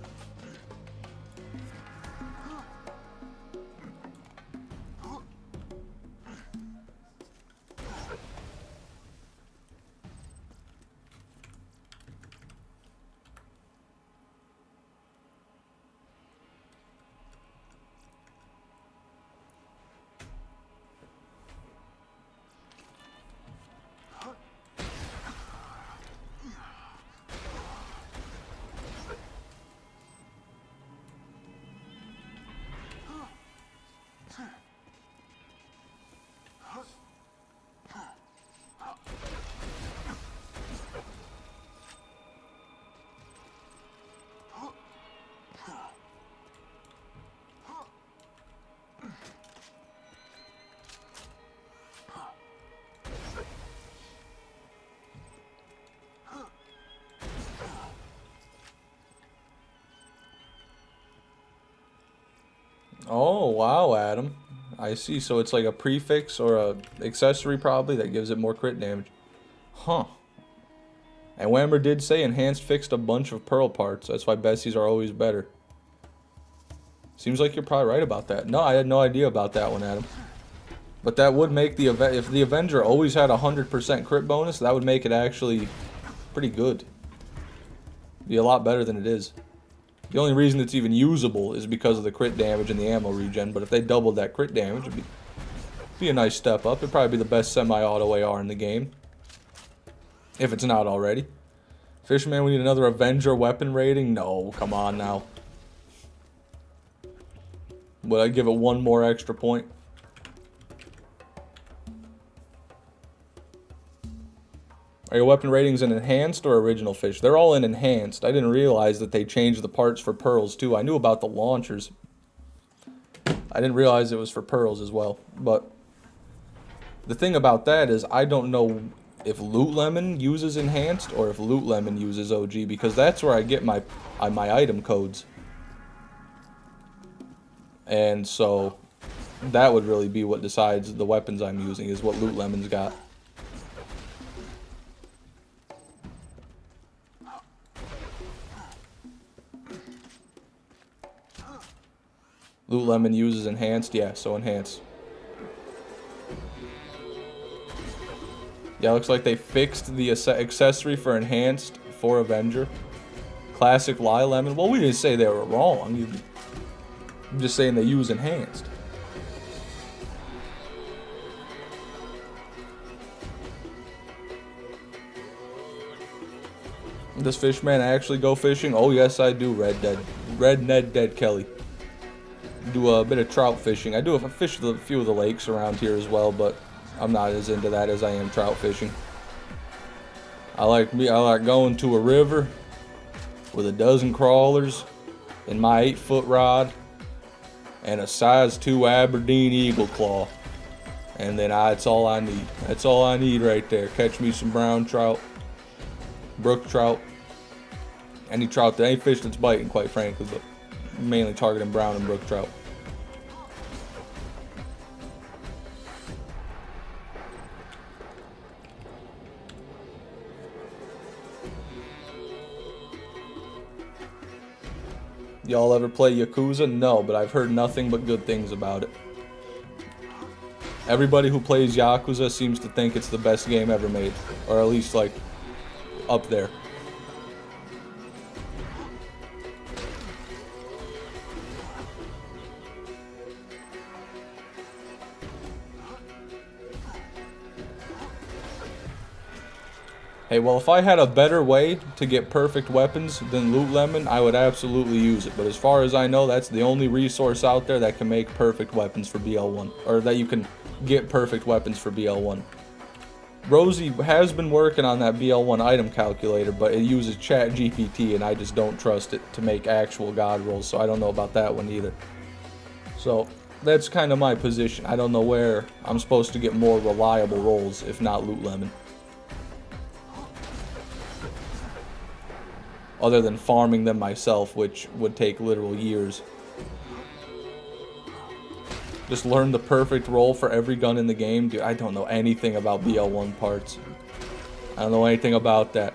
Oh, wow, Adam. I see. So it's like a prefix or a accessory probably that gives it more crit damage. Huh. And Whammer did say Enhanced fixed a bunch of pearl parts. That's why Bessies are always better. Seems like you're probably right about that. No, I had no idea about that one, Adam. But that would make the if the Avenger always had 100% crit bonus, that would make it actually pretty good. Be a lot better than it is. The only reason it's even usable is because of the crit damage and the ammo regen, but if they doubled that crit damage, it'd be a nice step up. It'd probably be the best semi-auto AR in the game. If it's not already. Fishman, we need another Avenger weapon rating? No, come on now. Would I give it one more extra point? Are your weapon ratings in Enhanced or Original Fish? They're all in Enhanced. I didn't realize that they changed the parts for pearls too. I knew about the launchers. I didn't realize it was for pearls as well. But the thing about that is I don't know if Loot Lemon uses Enhanced or if Loot Lemon uses OG, because that's where I get my item codes. And so that would really be what decides the weapons I'm using, is what Loot Lemon's got. Loot Lemon uses Enhanced? Yeah, so Enhanced. Yeah, looks like they fixed the accessory for Enhanced for Avenger. Classic Lie Lemon. Well, we didn't say they were wrong. I'm just saying they use Enhanced. Does Fishman actually go fishing? Oh yes, I do. Red Ned Dead Kelly. Do a bit of trout fishing. I do a fish a few of the lakes around here as well, but I'm not as into that as I am trout fishing. I like going to a river with a dozen crawlers and my 8-foot rod and a size 2 Aberdeen Eagle Claw. And then that's all I need. That's all I need right there. Catch me some brown trout, brook trout, any trout, any fish that's biting, quite frankly, but mainly targeting brown and brook trout. Y'all ever play Yakuza? No, but I've heard nothing but good things about it. Everybody who plays Yakuza seems to think it's the best game ever made, or at least like up there. Hey, well, if I had a better way to get perfect weapons than Loot Lemon, I would absolutely use it. But as far as I know, that's the only resource out there that can make perfect weapons for BL1. Or that you can get perfect weapons for BL1. Rosie has been working on that BL1 item calculator, but it uses ChatGPT, and I just don't trust it to make actual god rolls, so I don't know about that one either. So, that's kind of my position. I don't know where I'm supposed to get more reliable rolls, if not Loot Lemon. Other than farming them myself, which would take literal years. Just learn the perfect roll for every gun in the game. Dude, I don't know anything about BL1 parts. I don't know anything about that.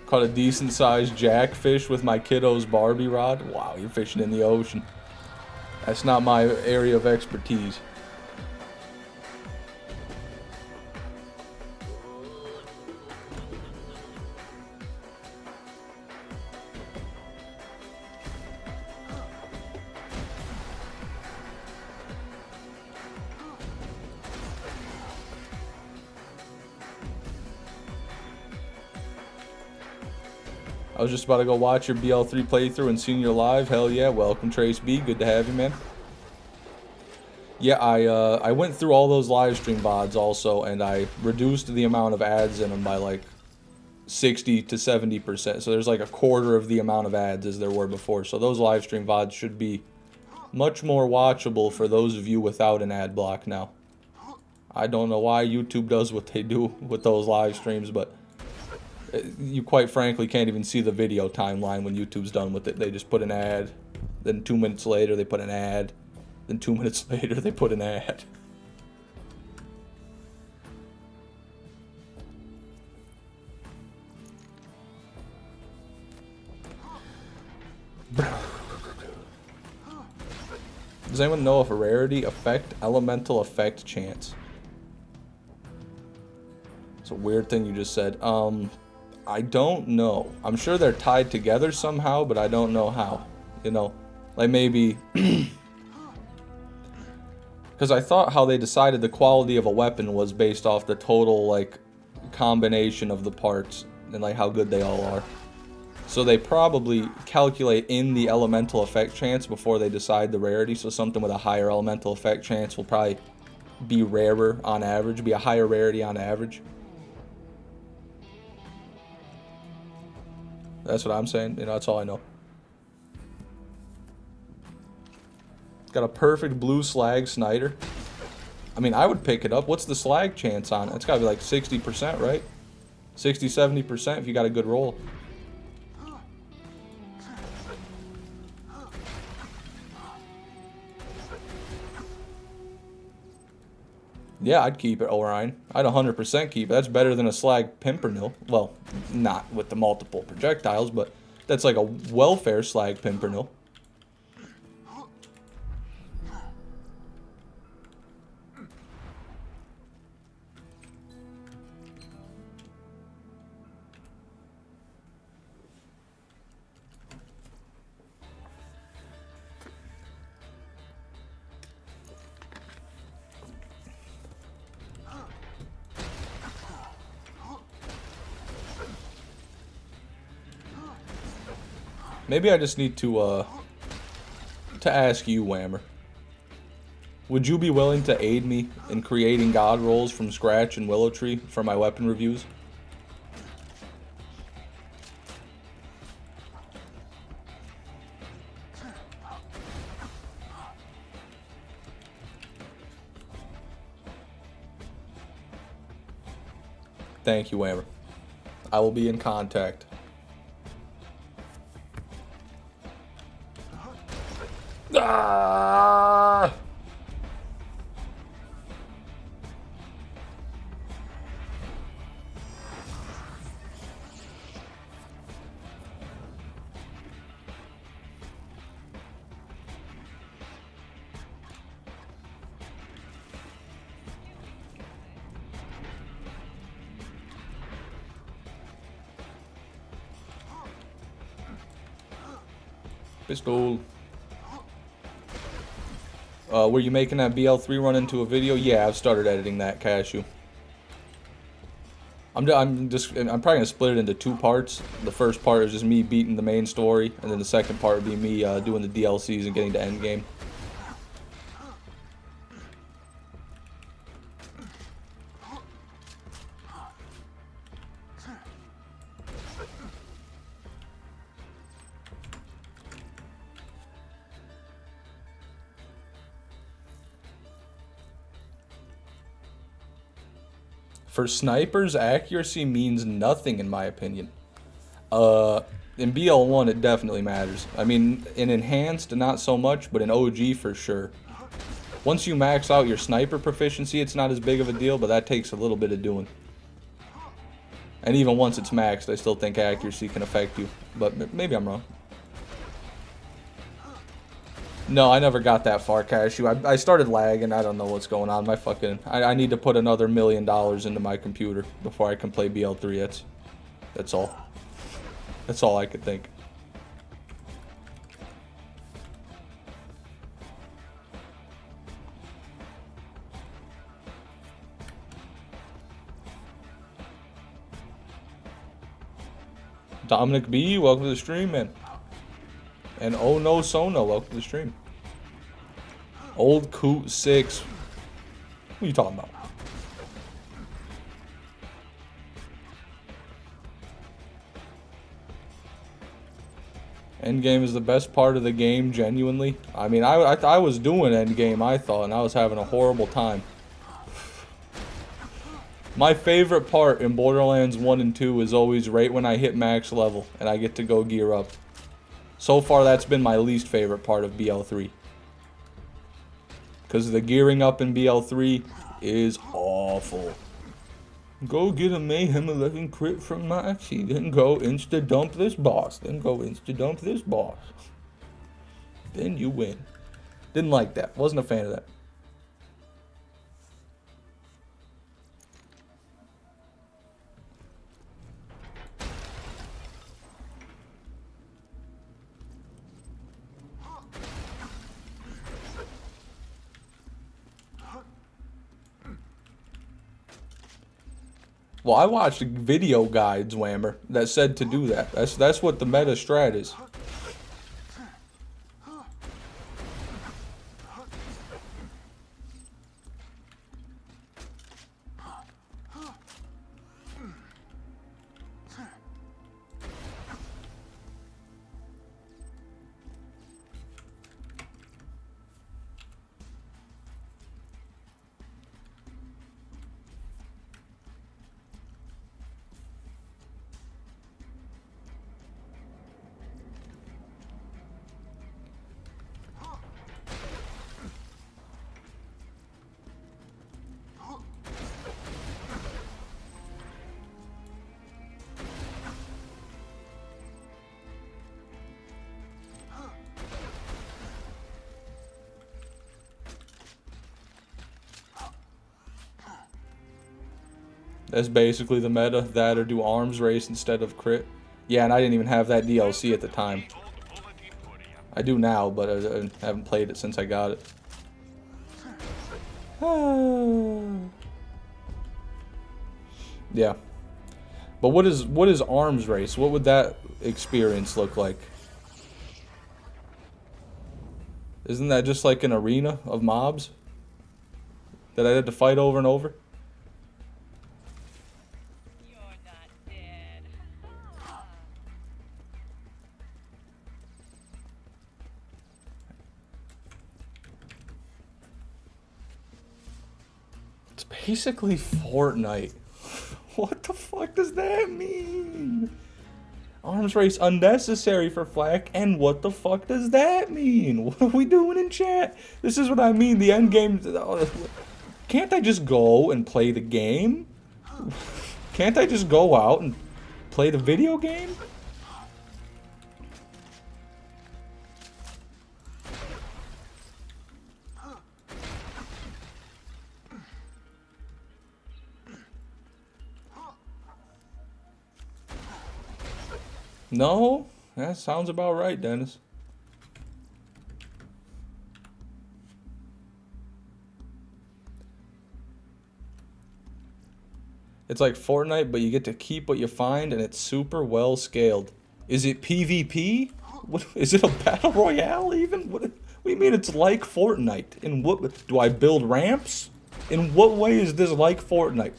Caught a decent sized jackfish with my kiddo's Barbie rod. Wow, you're fishing in the ocean. That's not my area of expertise. I was just about to go watch your BL3 playthrough and seen you live. Hell yeah, welcome Trace B, good to have you, man. Yeah, I went through all those live stream VODs also, and I reduced the amount of ads in them by like 60 to 70%. So there's like a quarter of the amount of ads as there were before. So those live stream VODs should be much more watchable for those of you without an ad block now. I don't know why YouTube does what they do with those live streams, but you quite frankly can't even see the video timeline when YouTube's done with it. They just put an ad, then 2 minutes later they put an ad, then 2 minutes later they put an ad. Does anyone know if a rarity affect elemental effect chance? It's a weird thing you just said. I don't know. I'm sure they're tied together somehow, but I don't know how. You know, like maybe... Because I thought how they decided the quality of a weapon was based off the total, like, combination of the parts and, like, how good they all are. So they probably calculate in the elemental effect chance before they decide the rarity. So something with a higher elemental effect chance will probably be rarer on average, be a higher rarity on average. That's what I'm saying. You know, that's all I know. It's got a perfect blue slag Snyder. I mean, I would pick it up. What's the slag chance on it? It's got to be like 60%, right? 60, 70% if you got a good roll. Yeah, I'd keep it, Orion. I'd 100% keep it. That's better than a slag pimpernel. Well, not with the multiple projectiles, but that's like a welfare slag pimpernel. Maybe I just need to ask you, Whammer. Would you be willing to aid me in creating god rolls from scratch in Willow Tree for my weapon reviews? Thank you, Whammer. I will be in contact. Ah! Pistol. Were you making that BL3 run into a video? Yeah, I've started editing that, Cashew. I'm probably gonna split it into 2 parts. The first part is just me beating the main story, and then the second part would be me doing the DLCs and getting to endgame. For snipers, accuracy means nothing in my opinion. In BL1 it definitely matters. I mean, in Enhanced not so much, but in OG for sure. Once you max out your sniper proficiency, it's not as big of a deal, but that takes a little bit of doing. And even once it's maxed, I still think accuracy can affect you. But maybe I'm wrong. No, I never got that far, Cashew. I started lagging. I don't know what's going on. I need to put another $1 million into my computer before I can play BL3. That's all. That's all I could think. Dominic B, welcome to the stream, man. And oh no Sono, welcome to the stream. Old Coot 6. What are you talking about? Endgame is the best part of the game, genuinely. I mean, I was doing endgame, I thought, and I was having a horrible time. My favorite part in Borderlands 1 and 2 is always right when I hit max level and I get to go gear up. So far, that's been my least favorite part of BL3. Because the gearing up in BL3 is awful. Go get a Mayhem 11 crit from Maxi, then go insta-dump this boss, then go insta-dump this boss. Then you win. Didn't like that. Wasn't a fan of that. Well, I watched video guides, Whammer, that said to do that. That's what the meta strat is. That's basically the meta. That or do arms race instead of crit. Yeah, and I didn't even have that DLC at the time. I do now, but I haven't played it since I got it. Yeah. But what is arms race? What would that experience look like? Isn't that just like an arena of mobs that I had to fight over and over? You're not dead. It's basically Fortnite. What the fuck does that mean? Arms race unnecessary for Flack, and what the fuck does that mean? What are we doing in chat? This is what I mean, the end game. Can't I just go and play the game? Can't I just go out and play the video game? No? That sounds about right, Dennis. It's like Fortnite, but you get to keep what you find, and it's super well scaled. Is it PvP? What, is it a battle royale even? What do you mean it's like Fortnite? In what do I build ramps? In what way is this like Fortnite?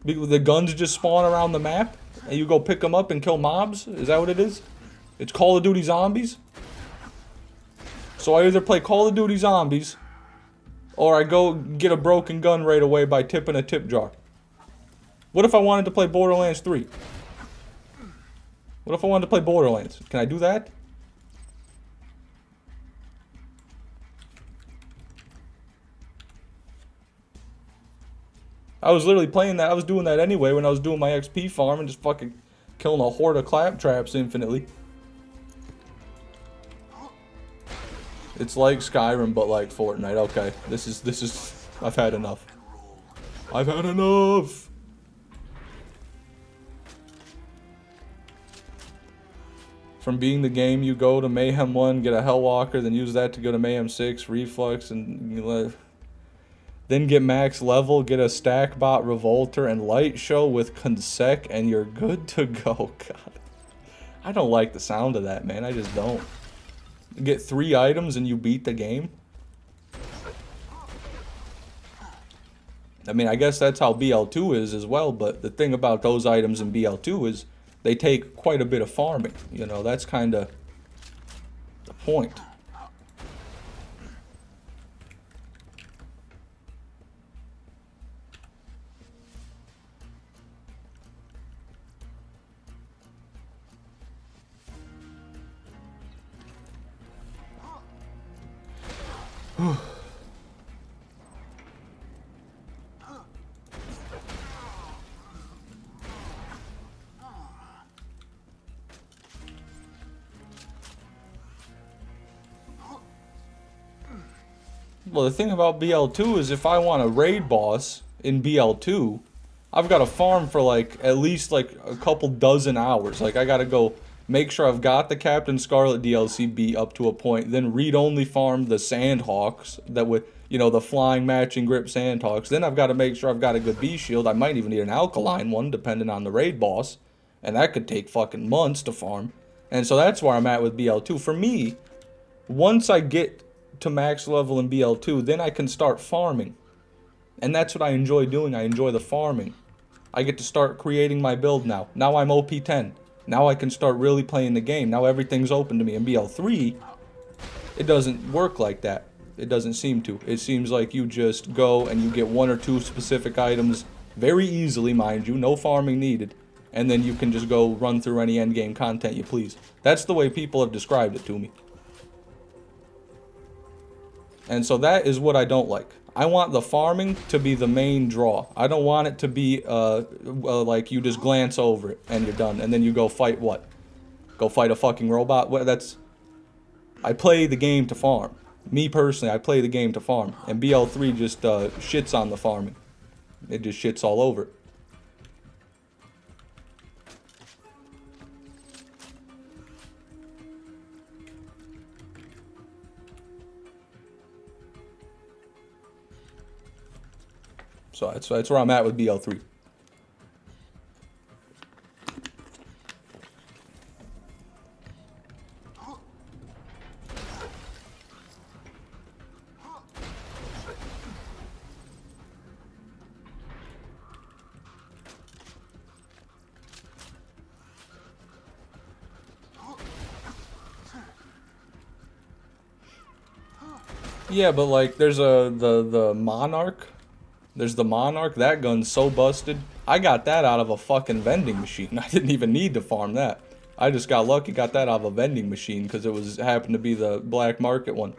The guns just spawn around the map, and you go pick them up and kill mobs? Is that what it is? It's Call of Duty Zombies? So I either play Call of Duty Zombies, or I go get a broken gun right away by tipping a tip jar. What if I wanted to play Borderlands 3? What if I wanted to play Borderlands? Can I do that? I was literally playing that. I was doing that anyway when I was doing my XP farm and just fucking killing a horde of claptraps infinitely. It's like Skyrim, but like Fortnite. Okay, this is. I've had enough. I've had enough. From being the game, you go to Mayhem 1, get a Hellwalker, then use that to go to Mayhem 6, Reflux, and then get max level, get a stack bot Revolter and Light Show with Consec, and you're good to go. God, I don't like the sound of that, man. I just don't. Get 3 items and you beat the game. I mean, I guess that's how BL2 is as well, but the thing about those items in BL2 is they take quite a bit of farming. You know, that's kind of the point. Well, the thing about BL2 is if I want a raid boss in BL2, I've got to farm for like at least like a couple dozen hours. Like I got to go make sure I've got the Captain Scarlet DLC beat up to a point, then read-only farm the Sandhawks that would, you know, the flying matching grip Sandhawks. Then I've got to make sure I've got a good B shield. I might even need an alkaline one depending on the raid boss, and that could take fucking months to farm. And so that's where I'm at with BL2. For me, once I get to max level in BL2, then I can start farming. And that's what I enjoy doing. I enjoy the farming. I get to start creating my build now. Now I'm OP10. Now I can start really playing the game. Now everything's open to me. In BL3, it doesn't work like that. It doesn't seem to. It seems like you just go and you get 1 or 2 specific items very easily, mind you. No farming needed. And then you can just go run through any endgame content you please. That's the way people have described it to me. And so that is what I don't like. I want the farming to be the main draw. I don't want it to be like you just glance over it and you're done. And then you go fight what? Go fight a fucking robot? Well, that's... I play the game to farm. Me personally, I play the game to farm. And BL3 just shits on the farming. It just shits all over it. So that's where I'm at with BL3. Yeah, but like there's the Monarch. There's the Monarch. That gun's so busted. I got that out of a fucking vending machine. I didn't even need to farm that. I just got lucky, got that out of a vending machine because it was happened to be the black market one.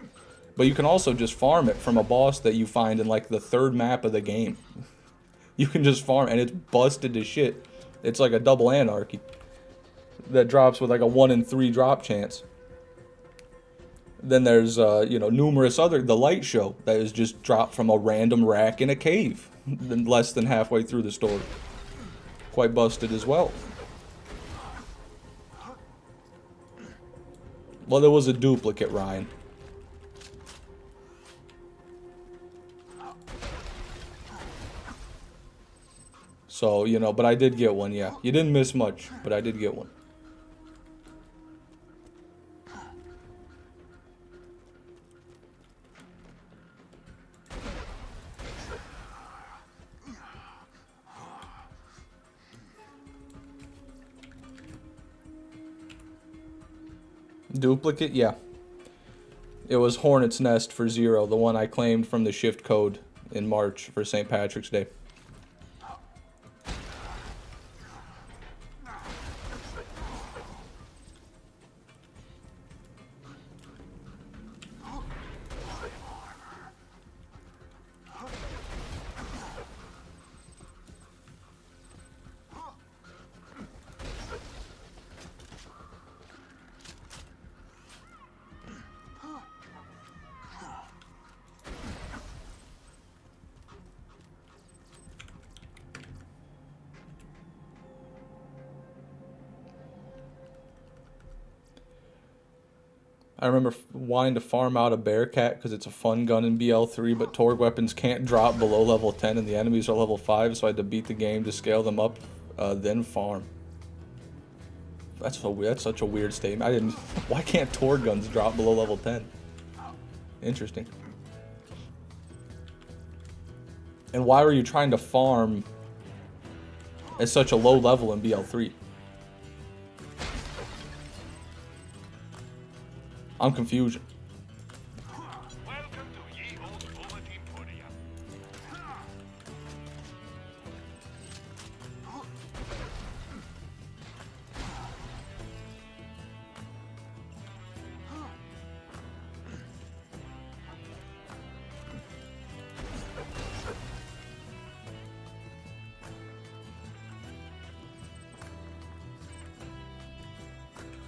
But you can also just farm it from a boss that you find in like the third map of the game. You can just farm and it's busted to shit. It's like a double anarchy that drops with like a 1 in 3 drop chance. Then there's, you know, numerous other, the light show that is just dropped from a random rack in a cave, less than halfway through the story. Quite busted as well. Well, there was a duplicate, Ryan. So, you know, but I did get one, yeah. You didn't miss much, but I did get one. Duplicate? Yeah. It was Hornet's Nest for 0, the one I claimed from the shift code in March for St. Patrick's Day. I remember wanting to farm out a Bearcat because it's a fun gun in BL3, but Torgue weapons can't drop below level 10 and the enemies are level 5, so I had to beat the game to scale them up, then farm. That's so weird. That's such a weird statement. I didn't. Why can't Torgue guns drop below level 10? Interesting. And why were you trying to farm at such a low level in BL3? I'm confused. Welcome to Ye Old Bullet Emporium.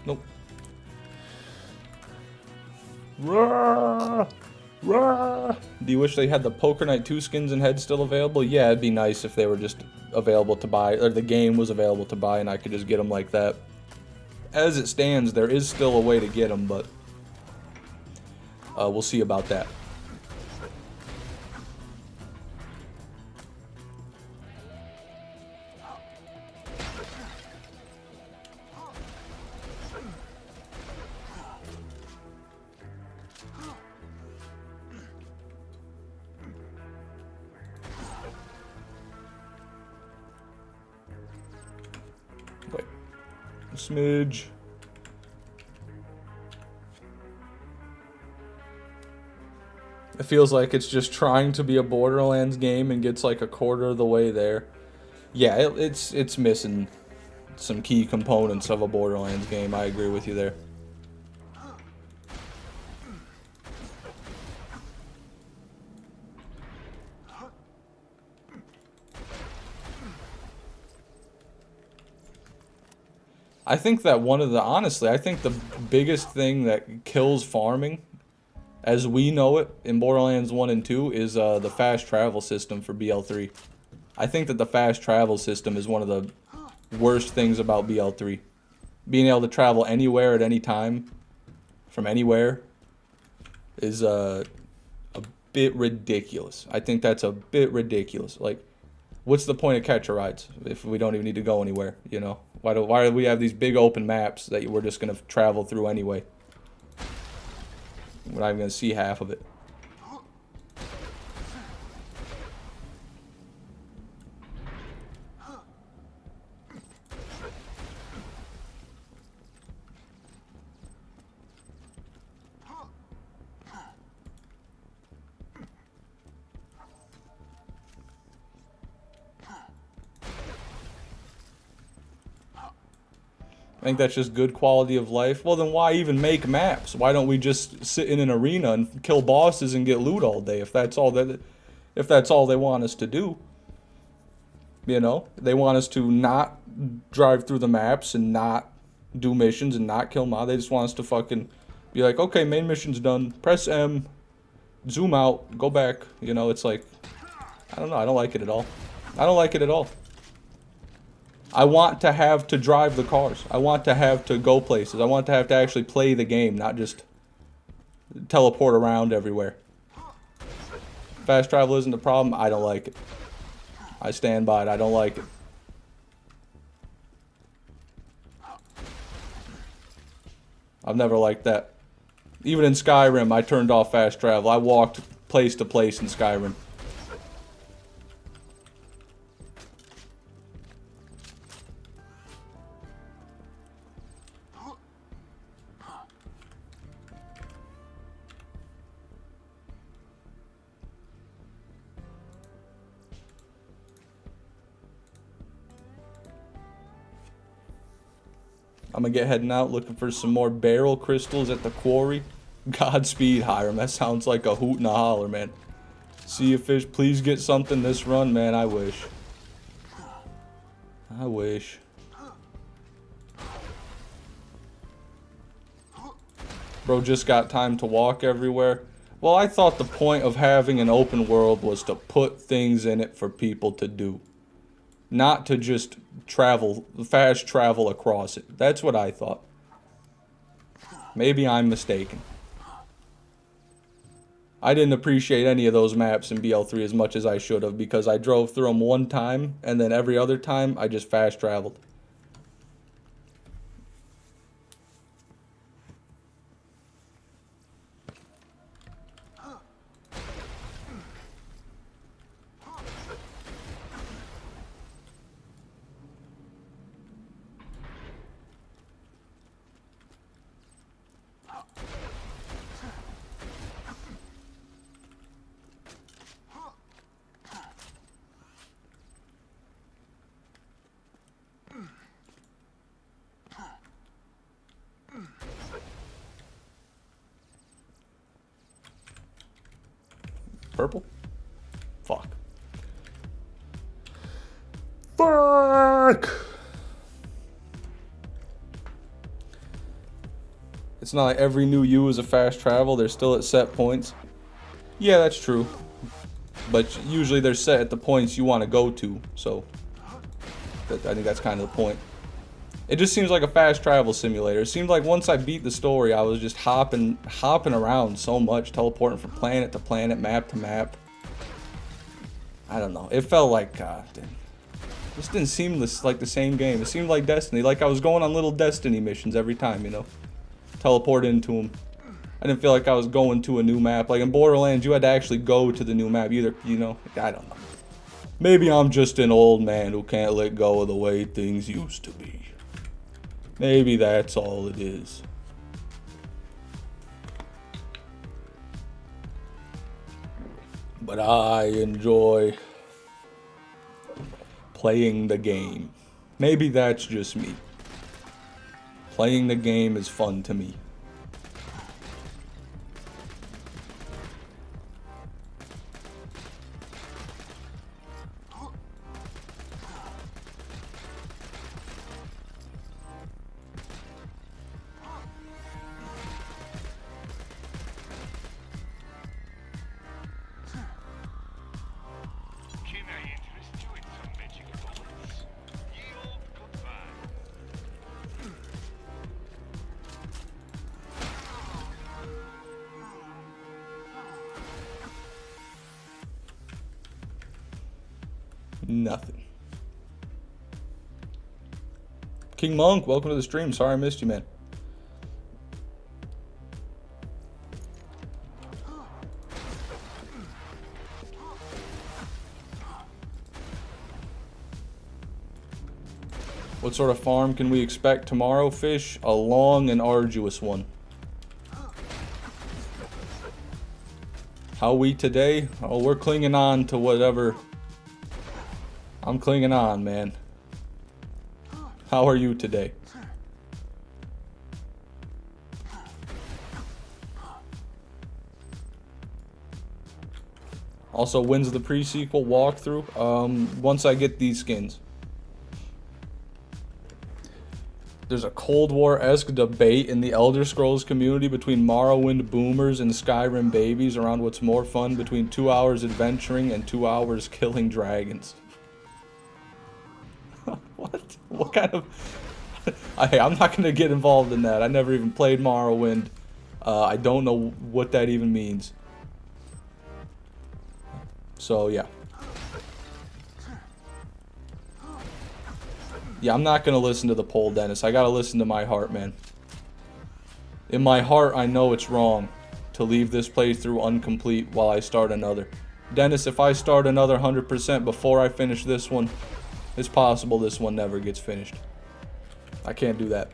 Nope. Rah! Rah! Do you wish they had the Poker Night 2 skins and heads still available? Yeah, it'd be nice if they were just available to buy, or the game was available to buy and I could just get them like that. As it stands, there is still a way to get them, but we'll see about that. Wait. A smidge. It feels like it's just trying to be a Borderlands game and gets like a quarter of the way there. Yeah, it's missing some key components of a Borderlands game. I agree with you there. I think that honestly, I think the biggest thing that kills farming, as we know it in Borderlands 1 and 2, is the fast travel system for BL3. I think that the fast travel system is one of the worst things about BL3. Being able to travel anywhere at any time, from anywhere, is a bit ridiculous. I think that's a bit ridiculous. Like, what's the point of catcher rides if we don't even need to go anywhere, you know? Why do we have these big open maps that we're just going to travel through anyway? We're not even going to see half of it. I think that's just good quality of life. Well, then why even make maps? Why don't we just sit in an arena and kill bosses and get loot all day if that's all they want us to do? You know, they want us to not drive through the maps and not do missions and not kill mobs. They just want us to fucking be like, okay, main mission's done. Press M, zoom out, go back. You know, it's like, I don't know. I don't like it at all. I don't like it at all. I want to have to drive the cars. I want to have to go places. I want to have to actually play the game, not just teleport around everywhere. Fast travel isn't the problem. I don't like it. I stand by it. I don't like it. I've never liked that. Even in Skyrim, I turned off fast travel. I walked place to place in Skyrim. I'm gonna get heading out looking for some more barrel crystals at the quarry. Godspeed, Hiram. That sounds like a hoot and a holler, man. See you, fish. Please get something this run, man. I wish. I wish. Bro just got time to walk everywhere. Well, I thought the point of having an open world was to put things in it for people to do. Not to just travel, fast travel across it. That's what I thought. Maybe I'm mistaken. I didn't appreciate any of those maps in BL3 as much as I should have because I drove through them one time and then every other time I just fast traveled. Purple? Fuck. Fuck! It's not like every new U is a fast travel. They're still at set points. Yeah, that's true. But usually they're set at the points you want to go to. So, I think that's kind of the point. It just seems like a fast travel simulator. It seemed like once I beat the story, I was just hopping around so much, teleporting from planet to planet, map to map. I don't know. It felt like, this didn't seem like the same game. It seemed like Destiny. Like I was going on little Destiny missions every time, you know. Teleport into them. I didn't feel like I was going to a new map. Like in Borderlands, you had to actually go to the new map. Either, you know, I don't know. Maybe I'm just an old man who can't let go of the way things used to be. Maybe that's all it is. But I enjoy playing the game. Maybe that's just me. Playing the game is fun to me. Can I interest you in some magic bullets? Yield goodbye. Nothing. King Monk, welcome to the stream. Sorry I missed you, man. What sort of farm can we expect tomorrow, Fish? A long and arduous one. How we today? Oh, we're clinging on to whatever. I'm clinging on, man. How are you today? Also, when's the pre-sequel walkthrough? Once I get these skins. There's a Cold War-esque debate in the Elder Scrolls community between Morrowind boomers and Skyrim babies around what's more fun between 2 hours adventuring and 2 hours killing dragons. What? What kind of... I'm not going to get involved in that. I never even played Morrowind. I don't know what that even means. So, yeah. Yeah, I'm not going to listen to the poll, Dennis. I got to listen to my heart, man. In my heart, I know it's wrong to leave this playthrough incomplete while I start another. Dennis, if I start another 100% before I finish this one, it's possible this one never gets finished. I can't do that.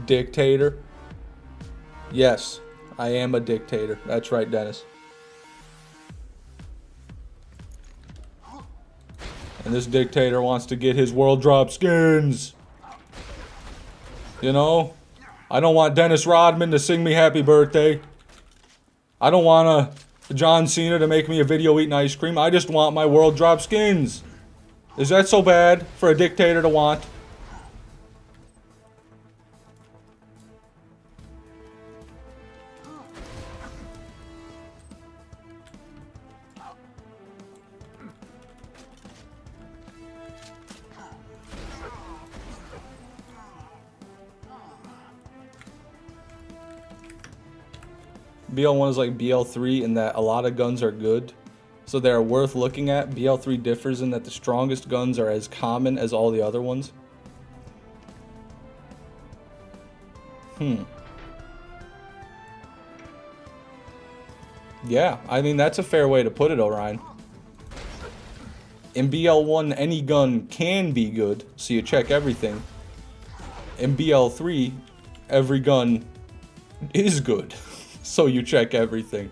Dictator? Yes, I am a dictator. That's right, Dennis. And this dictator wants to get his world drop skins. You know? I don't want Dennis Rodman to sing me happy birthday. I don't want John Cena to make me a video eating ice cream. I just want my world drop skins. Is that so bad for a dictator to want? BL1 is like BL3 in that a lot of guns are good, so they are worth looking at. BL3 differs in that the strongest guns are as common as all the other ones. Yeah, I mean, that's a fair way to put it, Orion. In BL1, any gun can be good, so you check everything. In BL3, every gun is good, so you check everything.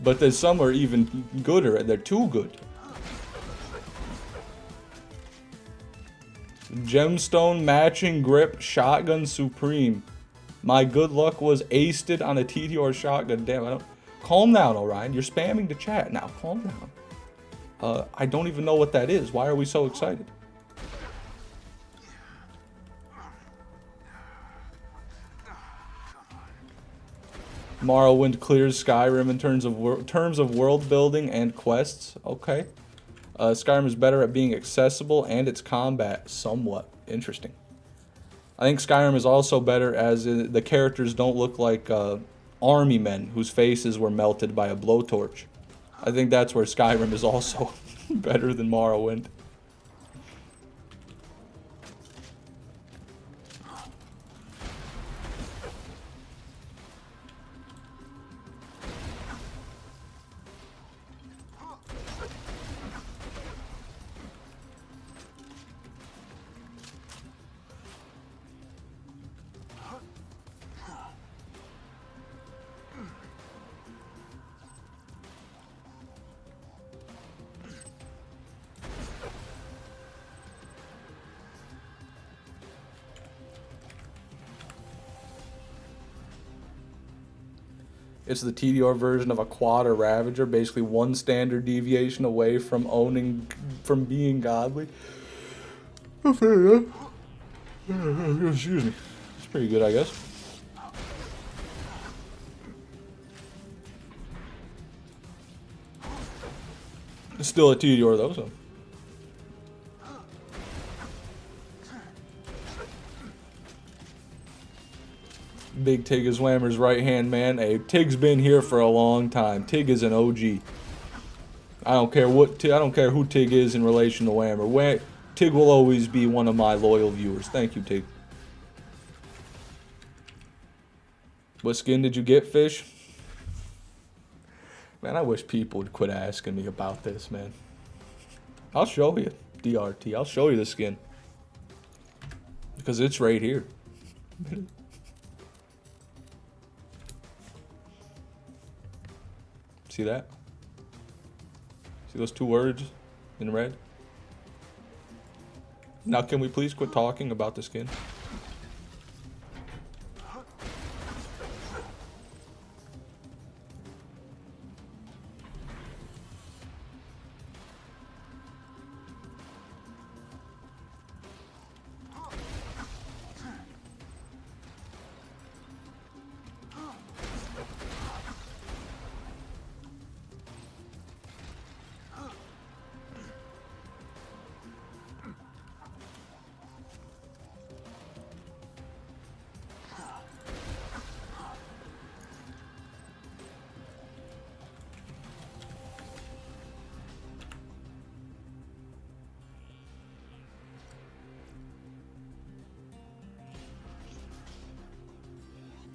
But there's some are even gooder, and they're too good. Gemstone matching grip shotgun supreme. My good luck was aced on a TTR shotgun. Damn, I don't... Calm down, Orion. You're spamming the chat now. Calm down. I don't even know what that is. Why are we so excited? Morrowind clears Skyrim in terms of world building and quests. Okay. Skyrim is better at being accessible and its combat somewhat. Interesting. I think Skyrim is also better as the characters don't look like army men whose faces were melted by a blowtorch. I think that's where Skyrim is also better than Morrowind. It's the TDR version of a quad or Ravager, basically one standard deviation away from being godly. Oh, fair enough. Excuse me. It's pretty good, I guess. It's still a TDR though, so. Big Tig is Whammer's right-hand man. Hey, Tig's been here for a long time. Tig is an OG. I don't care who Tig is in relation to Whammer. Tig will always be one of my loyal viewers. Thank you, Tig. What skin did you get, Fish? Man, I wish people would quit asking me about this, man. I'll show you, DRT. I'll show you the skin. Because it's right here. See that? See those two words in red? Now can we please quit talking about the skin?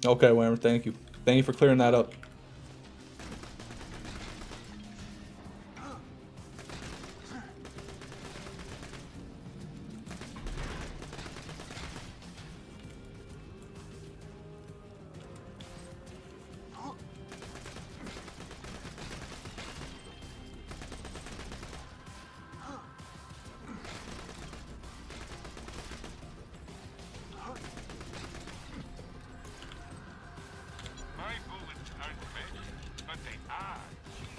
Okay, Whammer, thank you. Thank you for clearing that up. My bullets aren't magic, but they are cheap.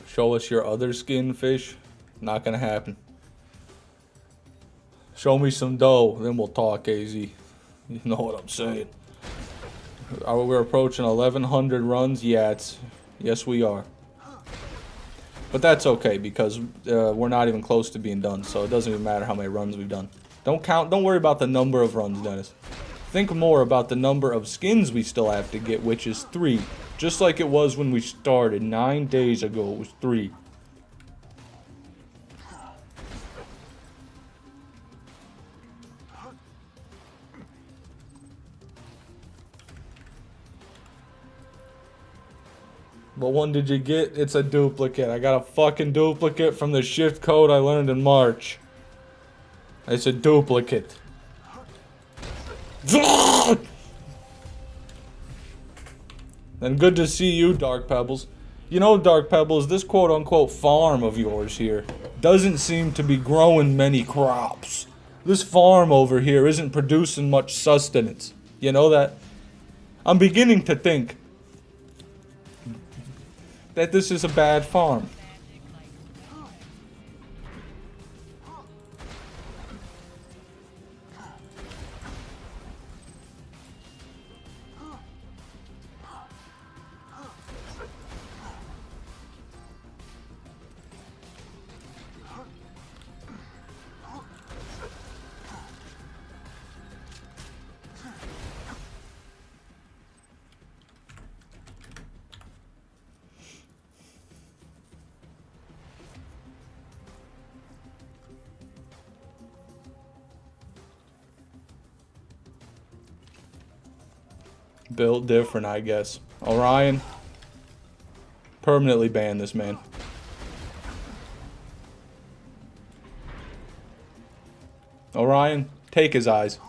Show us your other skin, fish. Not gonna happen. Show me some dough, then we'll talk, AZ. You know what I'm saying. We're approaching 1,100 runs. Yeah, yes we are. But that's okay because we're not even close to being done, so it doesn't even matter how many runs we've done. Don't worry about the number of runs, Dennis. Think more about the number of skins we still have to get, which is 3. Just like it was when we started 9 days ago, it was 3. But one did you get? It's a duplicate. I got a fucking duplicate from the shift code I learned in March. It's a duplicate. And good to see you, Dark Pebbles. You know, Dark Pebbles, this quote-unquote farm of yours here doesn't seem to be growing many crops. This farm over here isn't producing much sustenance. You know that? I'm beginning to think that this is a bad farm. Built different, I guess. Orion, permanently ban this man. Orion, take his eyes.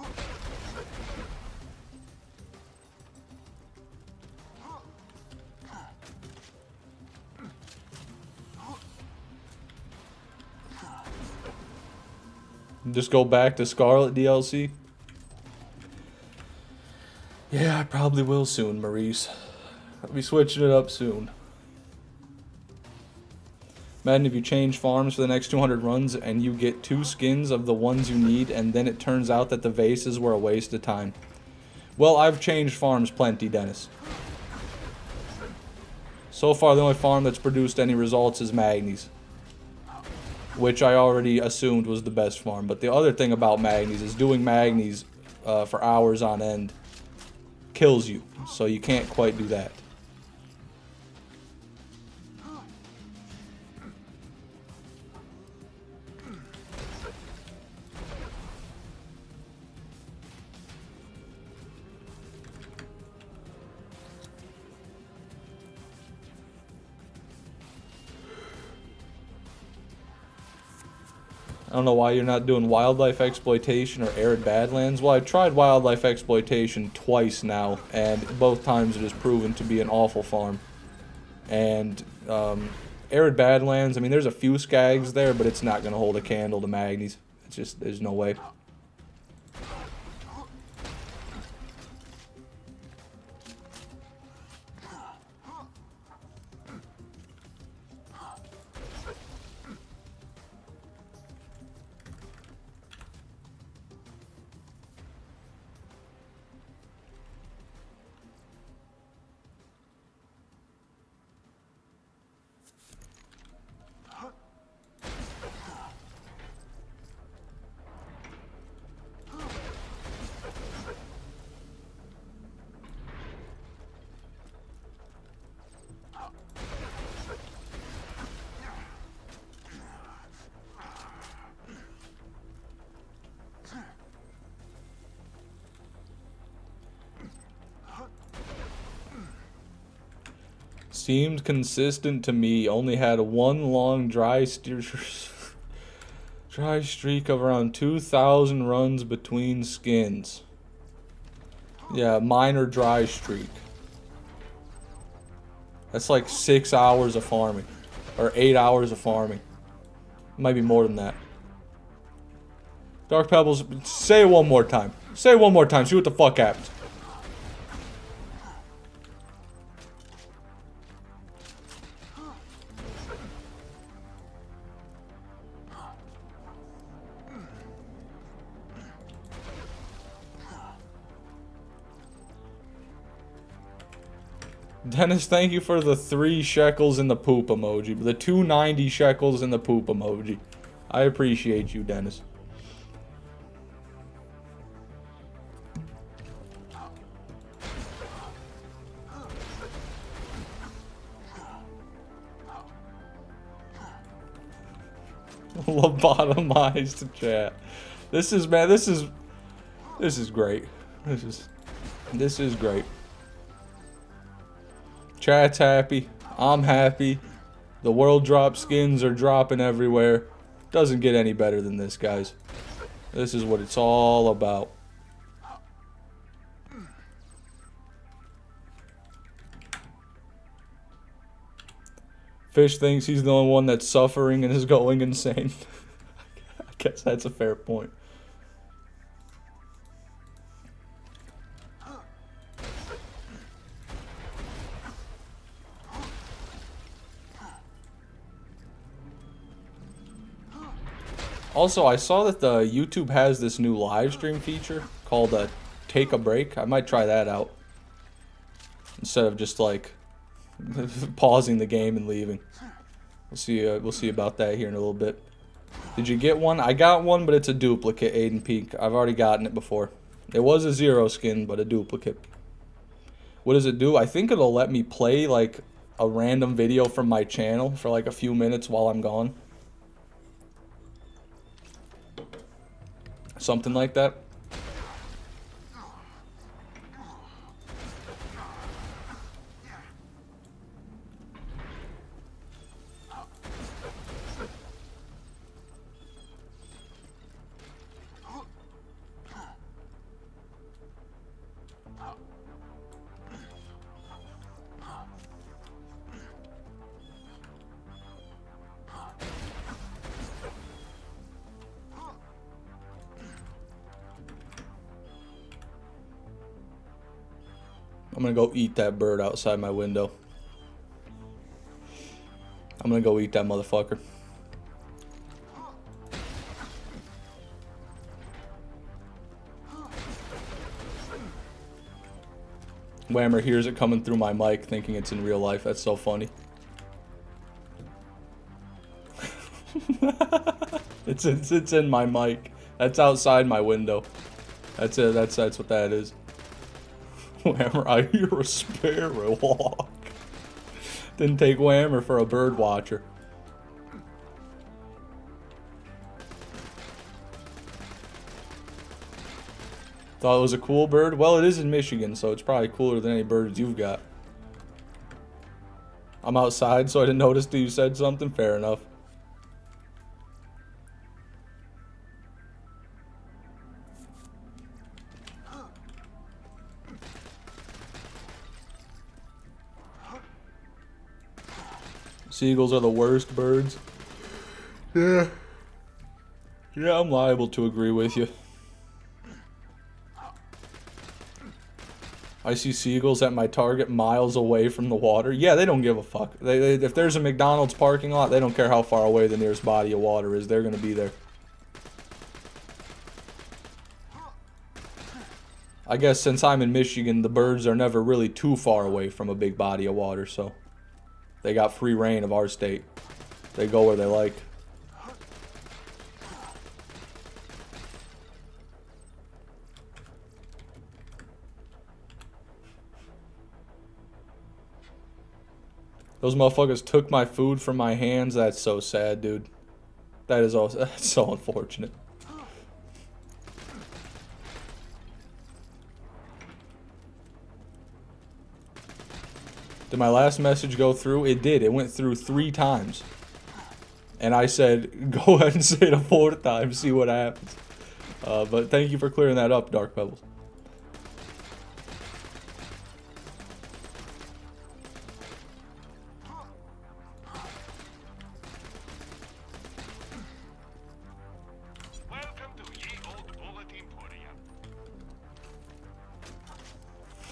Just go back to Scarlet DLC. Yeah, I probably will soon, Maurice. I'll be switching it up soon. Imagine if you change farms for the next 200 runs and you get 2 skins of the ones you need, and then it turns out that the vases were a waste of time. Well, I've changed farms plenty, Dennis. So far, the only farm that's produced any results is Magnes, which I already assumed was the best farm. But the other thing about Magnes is doing Magnes for hours on end kills you, so you can't quite do that. I don't know why you're not doing wildlife exploitation or arid badlands. Well, I've tried wildlife exploitation twice now, and both times it has proven to be an awful farm. And arid badlands, I mean, there's a few skags there, but it's not going to hold a candle to Magnes. It's just, there's no way. Seemed consistent to me. Only had one long dry streak of around 2,000 runs between skins. Yeah, minor dry streak. That's like 6 hours of farming. Or 8 hours of farming. Might be more than that. Dark Pebbles, say it one more time. Say it one more time. See what the fuck happens. Dennis, thank you for the 3 shekels in the poop emoji. The 290 shekels in the poop emoji. I appreciate you, Dennis. Lobotomized chat. This is, man, this is great. This is great. Chat's happy. I'm happy. The world drop skins are dropping everywhere. Doesn't get any better than this, guys. This is what it's all about. Fish thinks he's the only one that's suffering and is going insane. I guess that's a fair point. Also, I saw that the YouTube has this new live stream feature called Take a Break. I might try that out. Instead of just like pausing the game and leaving. We'll see about that here in a little bit. Did you get one? I got one, but it's a duplicate, Aiden Peak. I've already gotten it before. It was a 0 skin, but a duplicate. What does it do? I think it'll let me play like a random video from my channel for like a few minutes while I'm gone. Something like that. I'm gonna go eat that bird outside my window. I'm gonna go eat that motherfucker. Whammer hears it coming through my mic thinking it's in real life. That's so funny. It's in my mic. That's outside my window. That's it. That's what that is. Whammer, I hear a sparrow walk. Didn't take Whammer for a bird watcher. Thought it was a cool bird? Well, it is in Michigan, so it's probably cooler than any birds you've got. I'm outside, so I didn't notice that you said something. Fair enough. Seagulls are the worst birds. Yeah. Yeah, I'm liable to agree with you. I see seagulls at my target miles away from the water. Yeah, they don't give a fuck. If there's a McDonald's parking lot, they don't care how far away the nearest body of water is. They're going to be there. I guess since I'm in Michigan, the birds are never really too far away from a big body of water, so they got free reign of our state. They go where they like. Those motherfuckers took my food from my hands. That's so sad, dude. That's so unfortunate. Did my last message go through? It did. It went through 3 times. And I said, go ahead and say it a 4th time, see what happens. But thank you for clearing that up, Dark Pebbles. Welcome to Ye Old Bullet Emporium.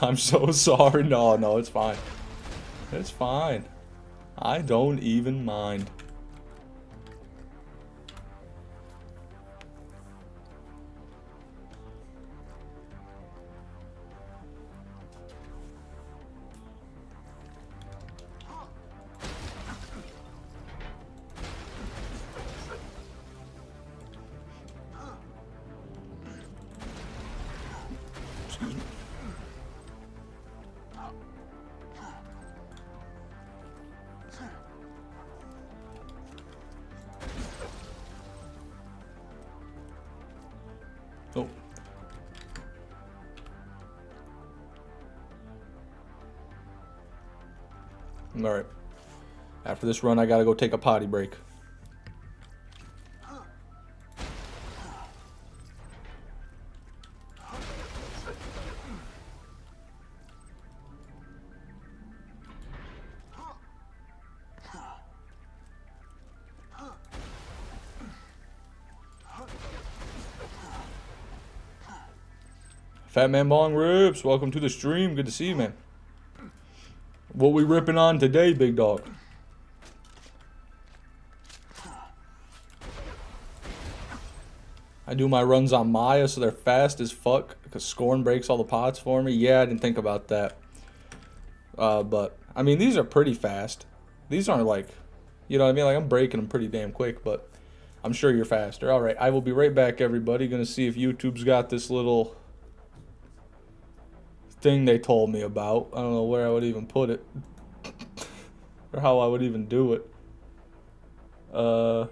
I'm so sorry. No, it's fine. It's fine. I don't even mind. Excuse me. Oh. Alright. After this run, I gotta go take a potty break. Fat Man Bong Rips, welcome to the stream. Good to see you, man. What we ripping on today, big dog? I do my runs on Maya, so they're fast as fuck, because Scorn breaks all the pots for me. Yeah, I didn't think about that. But, I mean, these are pretty fast. These aren't like, you know what I mean? Like, I'm breaking them pretty damn quick, but I'm sure you're faster. Alright, I will be right back, everybody. Gonna see if YouTube's got this little thing they told me about. I don't know where I would even put it. Or how I would even do it. Uh...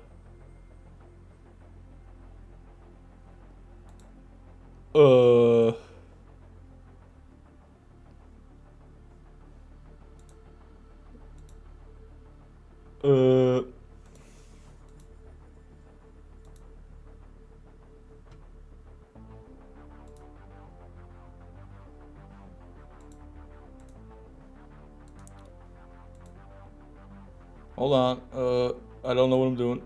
Hold on. I don't know what I'm doing.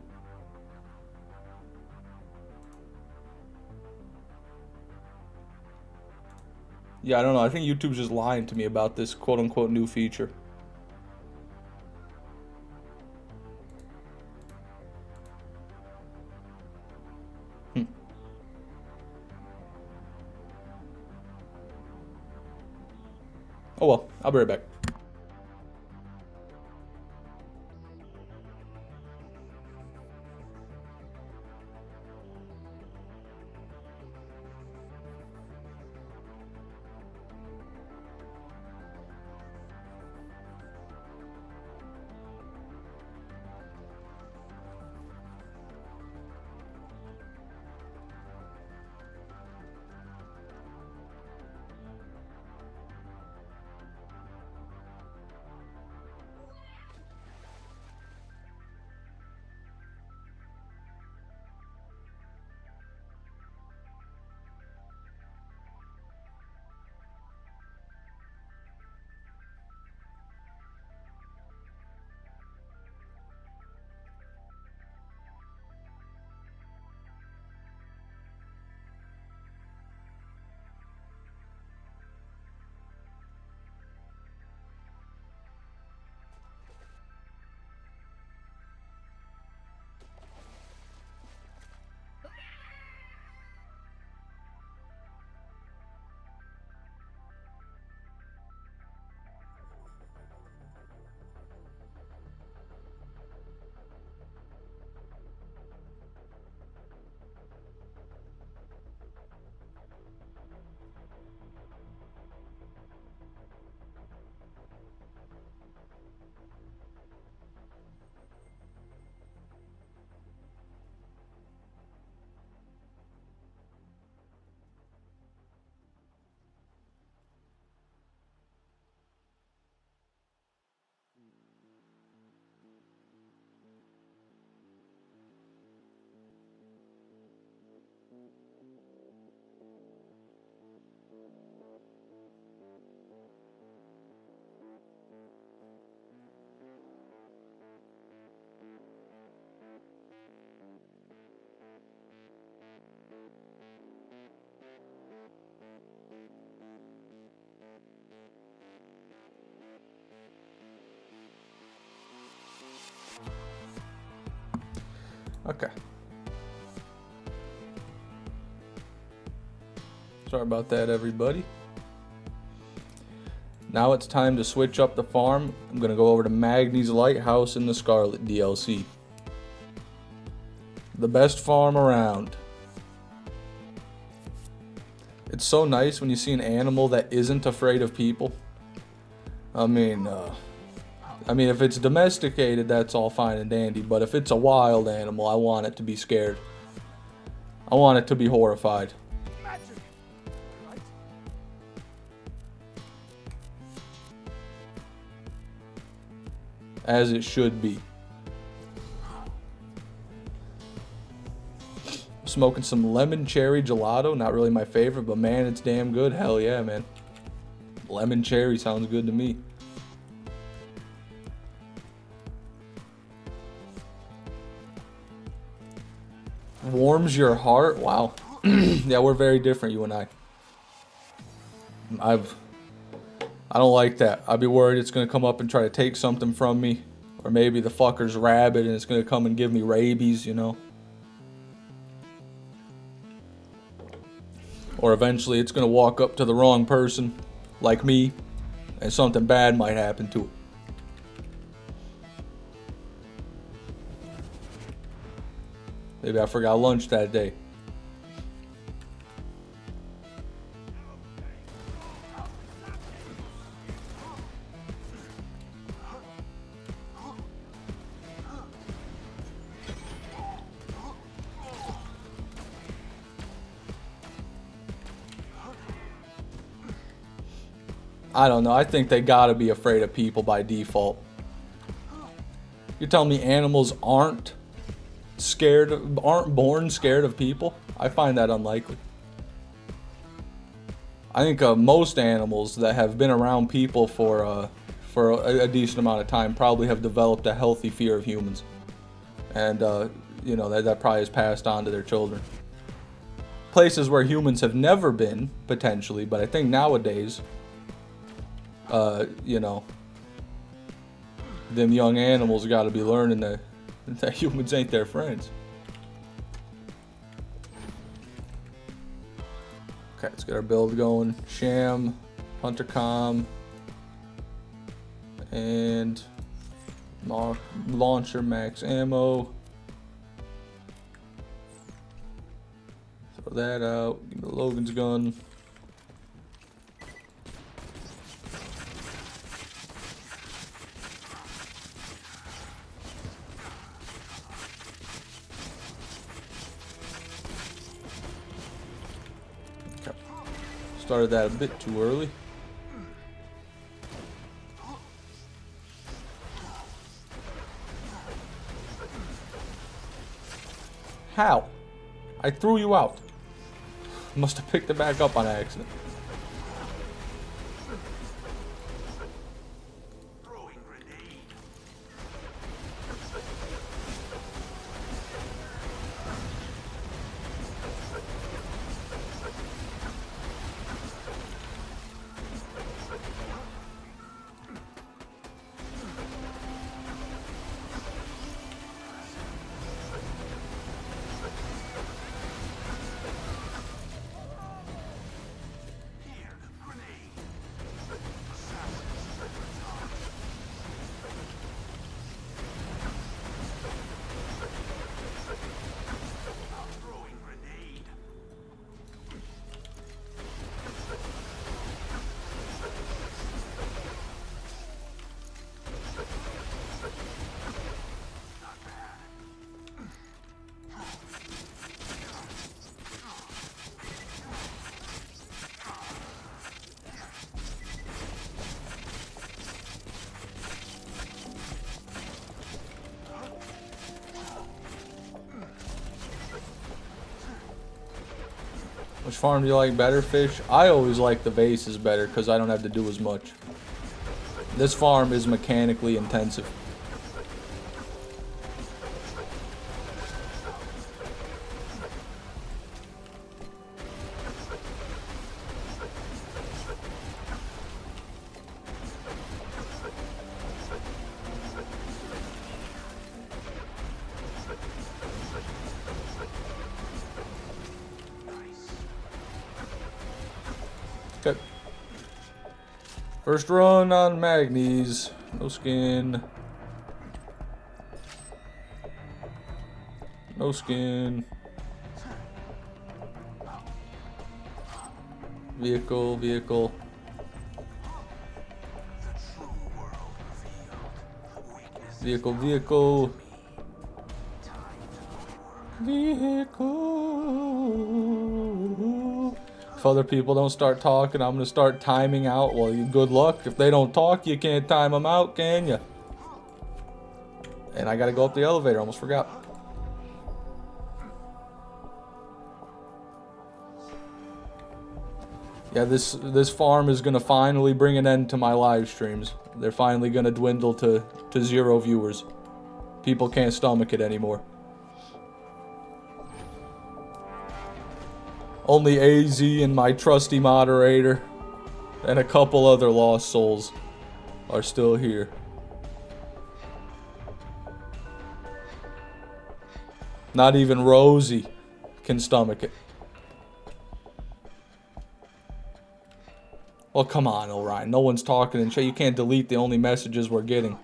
Yeah, I don't know. I think YouTube's just lying to me about this quote-unquote new feature. Oh well, I'll be right back. Okay. Sorry about that, everybody. Now it's time to switch up the farm. I'm going to go over to Magny's Lighthouse in the Scarlet DLC. The best farm around. It's so nice when you see an animal that isn't afraid of people. I mean, if it's domesticated, that's all fine and dandy. But if it's a wild animal, I want it to be scared. I want it to be horrified. As it should be. Smoking some lemon cherry gelato. Not really my favorite, but man, it's damn good. Hell yeah, man. Lemon cherry sounds good to me. Warms your heart? Wow. Yeah, we're very different, you and I. I don't like that. I'd be worried it's going to come up and try to take something from me. Or maybe the fucker's rabid and it's going to come and give me rabies, you know. Or eventually it's going to walk up to the wrong person, like me, and something bad might happen to it. Maybe I forgot lunch that day. I don't know. I think they gotta be afraid of people by default. You're telling me animals aren't born scared of people? I find that unlikely. I think most animals that have been around people for a decent amount of time probably have developed a healthy fear of humans, and you know that probably is passed on to their children. Places where humans have never been potentially, but I think nowadays. You know, them young animals got to be learning that humans ain't their friends. Okay, let's get our build going. Sham, Hunter Com, and launcher max ammo. Throw that out. Give me the Logan's gun. Started that a bit too early. How? I threw you out. Must have picked it back up on accident. Which farm do you like better, Fish? I always like the vases better because I don't have to do as much. This farm is mechanically intensive. First run on Magnes. No skin. No skin. Vehicle, vehicle. Vehicle, vehicle. Vehicle. If other people don't start talking, I'm gonna start timing out. Well, you good luck. If they don't talk, you can't time them out, can you? And I gotta go up the elevator. Almost forgot. Yeah, this farm is gonna finally bring an end to my live streams. They're finally gonna dwindle to 0 viewers. People can't stomach it anymore. Only AZ and my trusty moderator and a couple other lost souls are still here. Not even Rosie can stomach it. Well, come on, Orion. No one's talking and shit. You can't delete the only messages we're getting.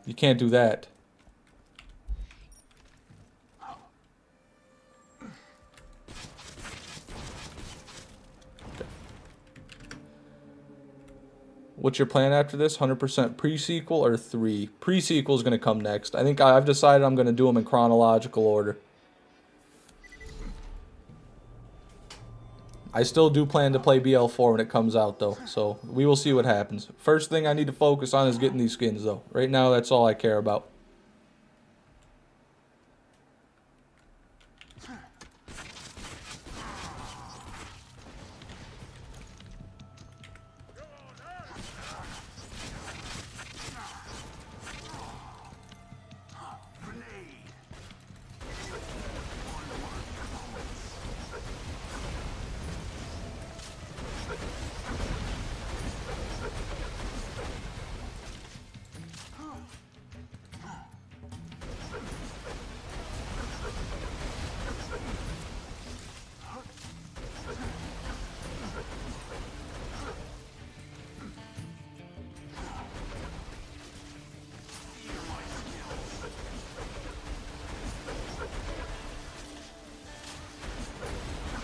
You can't do that. Okay. What's your plan after this? 100% pre-sequel or 3? Pre-sequel is going to come next. I think I've decided I'm going to do them in chronological order. I still do plan to play BL4 when it comes out, though, so we will see what happens. First thing I need to focus on is getting these skins, though. Right now, that's all I care about.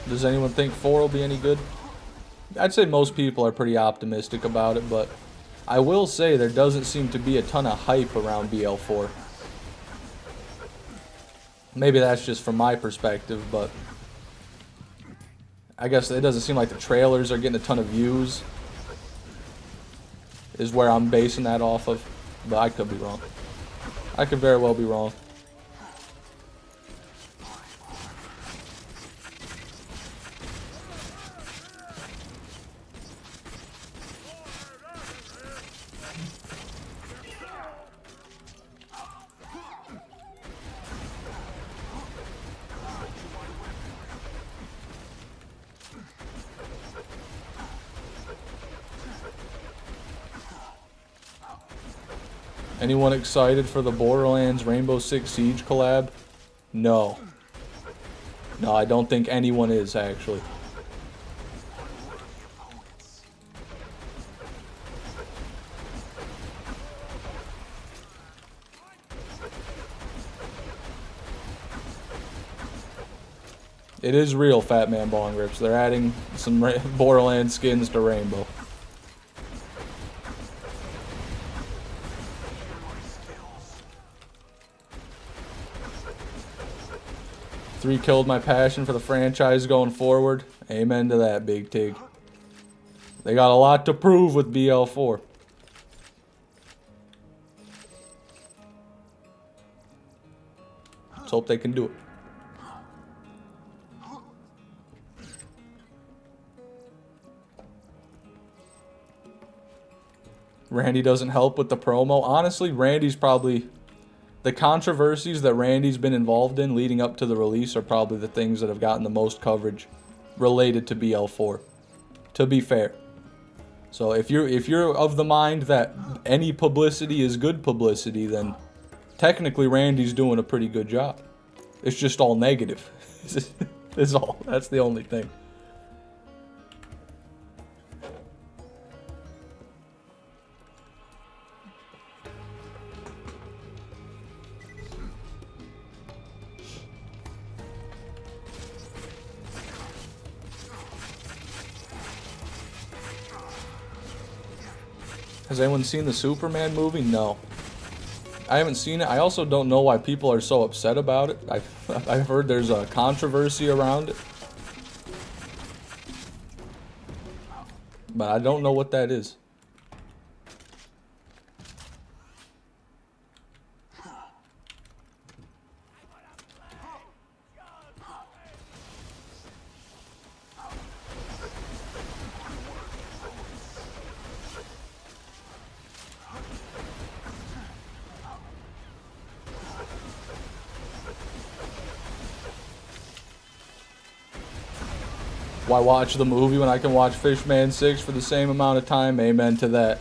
Does anyone think 4 will be any good? I'd say most people are pretty optimistic about it, but I will say there doesn't seem to be a ton of hype around BL4. Maybe that's just from my perspective, but I guess it doesn't seem like the trailers are getting a ton of views, is where I'm basing that off of, but I could be wrong. I could very well be wrong. Anyone excited for the Borderlands Rainbow Six Siege collab? No. No, I don't think anyone is, actually. It is real, Fat Man Bong Rips. They're adding some Borderlands skins to Rainbow. Rekilled my passion for the franchise going forward. Amen to that, Big Tig. They got a lot to prove with BL4. Let's hope they can do it. Randy doesn't help with the promo. Honestly, Randy's probably... The controversies that Randy's been involved in leading up to the release are probably the things that have gotten the most coverage related to BL4, to be fair. So if you're of the mind that any publicity is good publicity, then technically Randy's doing a pretty good job. It's just all negative. Is all. That's the only thing. Has anyone seen the Superman movie? No. I haven't seen it. I also don't know why people are so upset about it. I've heard there's a controversy around it. But I don't know what that is. Why watch the movie when I can watch Fishman 6 for the same amount of time? Amen to that.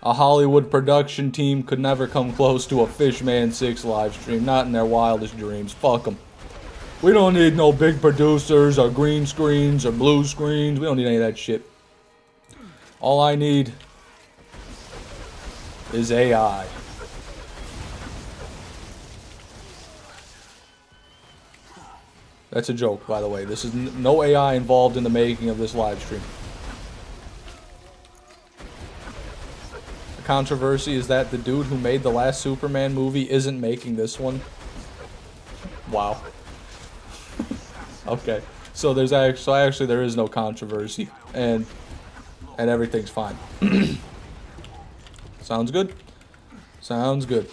A Hollywood production team could never come close to a Fishman 6 live stream. Not in their wildest dreams. Fuck them. We don't need no big producers or green screens or blue screens. We don't need any of that shit. All I need is AI. That's a joke, by the way. This is no AI involved in the making of this live stream. The controversy is that the dude who made the last Superman movie isn't making this one. Wow. Okay. So there's actually there is no controversy, and everything's fine. Sounds good. Sounds good.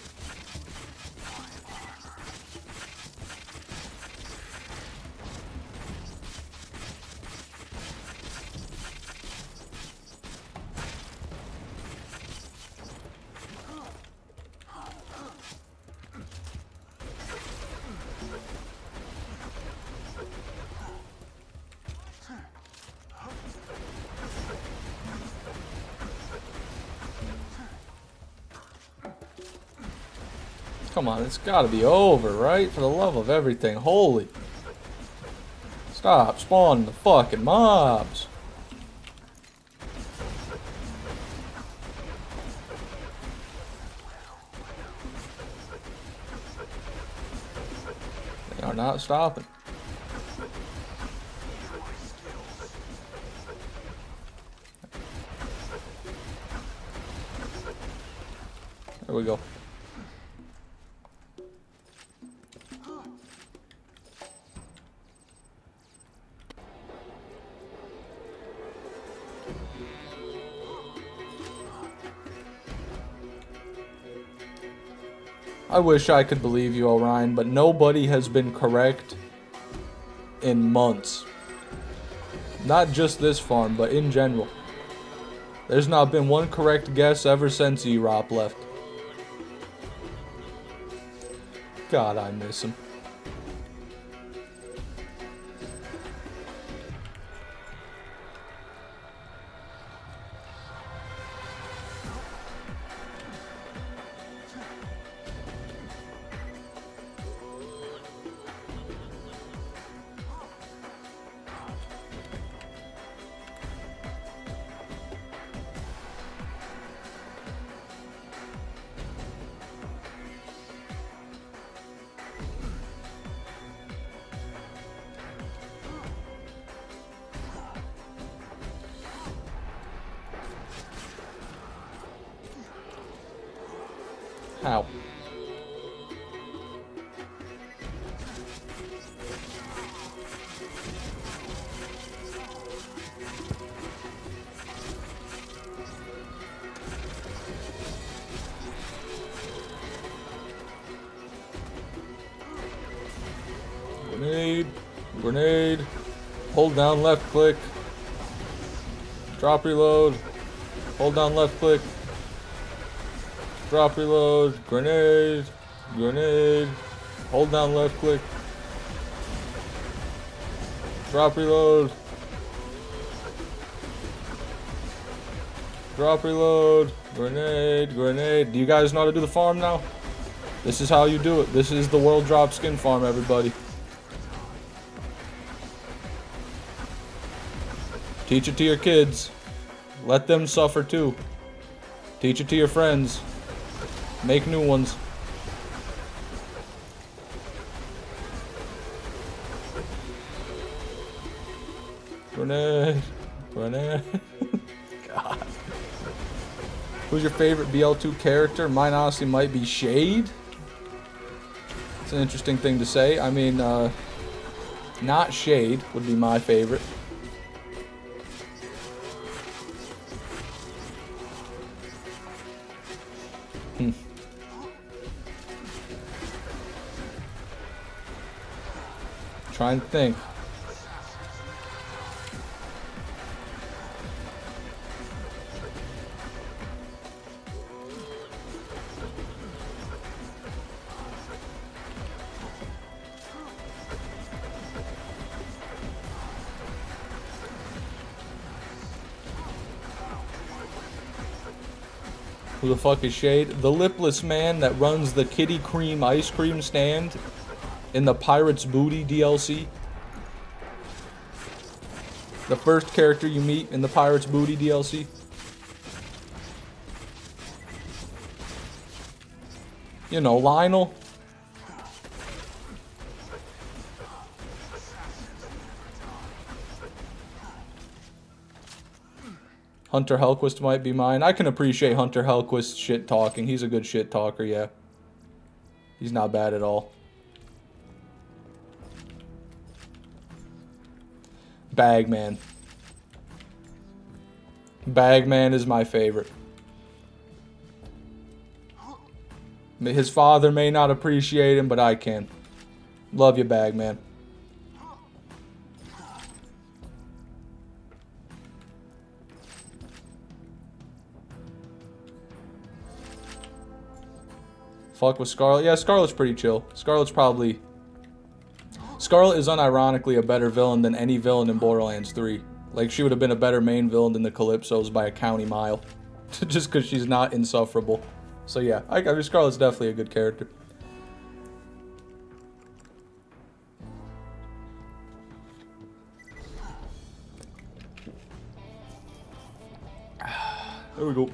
Come on, it's gotta be over, right? For the love of everything holy. Stop spawning the fucking mobs. They are not stopping. There we go. I wish I could believe you, Orion, but nobody has been correct in months. Not just this farm, but in general. There's not been one correct guess ever since Erop left. God, I miss him. How? Grenade, grenade, hold down left click, drop reload, hold down left click, drop reload, grenade, grenade, hold down left click, drop reload, drop reload, grenade, grenade. Do you guys know how to do the farm now? This is how you do it. This is the world drop skin farm, everybody. Teach it to your kids. Let them suffer too. Teach it to your friends. Make new ones. Grenade. Grenade. God. Who's your favorite BL2 character? Mine honestly might be Shade. It's an interesting thing to say. I mean, not Shade would be my favorite. Trying to think. Who the fuck is Shade? The lipless man that runs the Kitty Cream ice cream stand in the Pirate's Booty DLC. The first character you meet in the Pirate's Booty DLC. You know, Lionel. Hunter Helquist might be mine. I can appreciate Hunter Helquist's shit talking. He's a good shit talker, yeah. He's not bad at all. Bagman. Bagman is my favorite. His father may not appreciate him, but I can. Love you, Bagman. Fuck with Scarlet. Yeah, Scarlet's pretty chill. Scarlet is unironically a better villain than any villain in Borderlands 3. Like, she would have been a better main villain than the Calypsos by a county mile. Just because she's not insufferable. So yeah, I mean, Scarlet's definitely a good character. There we go.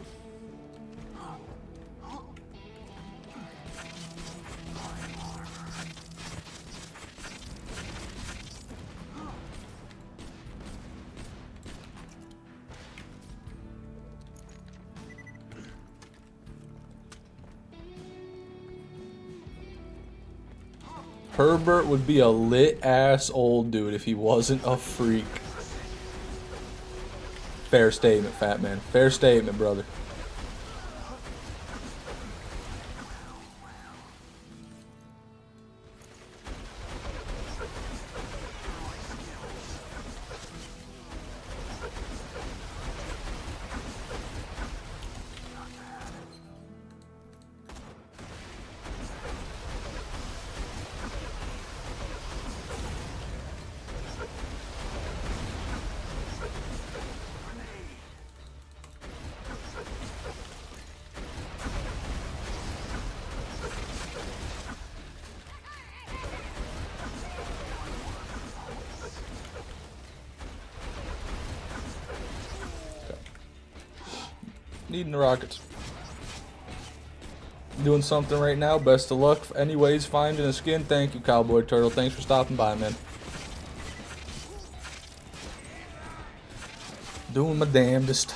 Herbert would be a lit-ass old dude if he wasn't a freak. Fair statement, fat man. Fair statement, brother. Needing the rockets. Doing something right now. Best of luck. Anyways, finding a skin. Thank you, Cowboy Turtle. Thanks for stopping by, man. Doing my damnedest.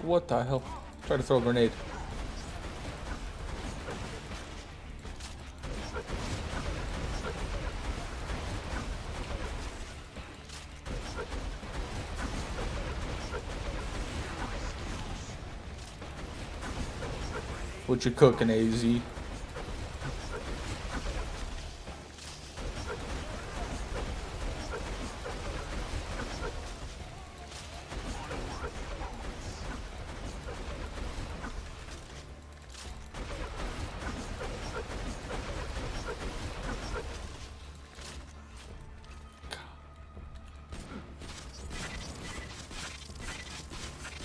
What the hell? Try to throw a grenade. What you cooking, AZ?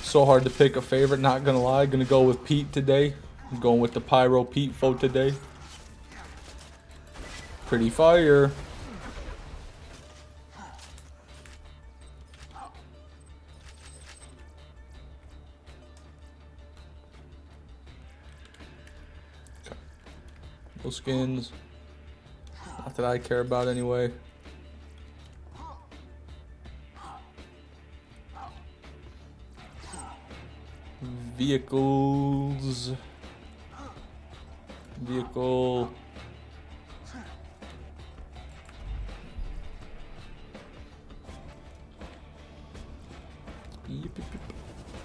So hard to pick a favorite, not gonna lie. Gonna go with Pete today. I'm going with the Pyro Pete foe today. Pretty fire. Those skins. Not that I care about anyway. Vehicles. Vehicle.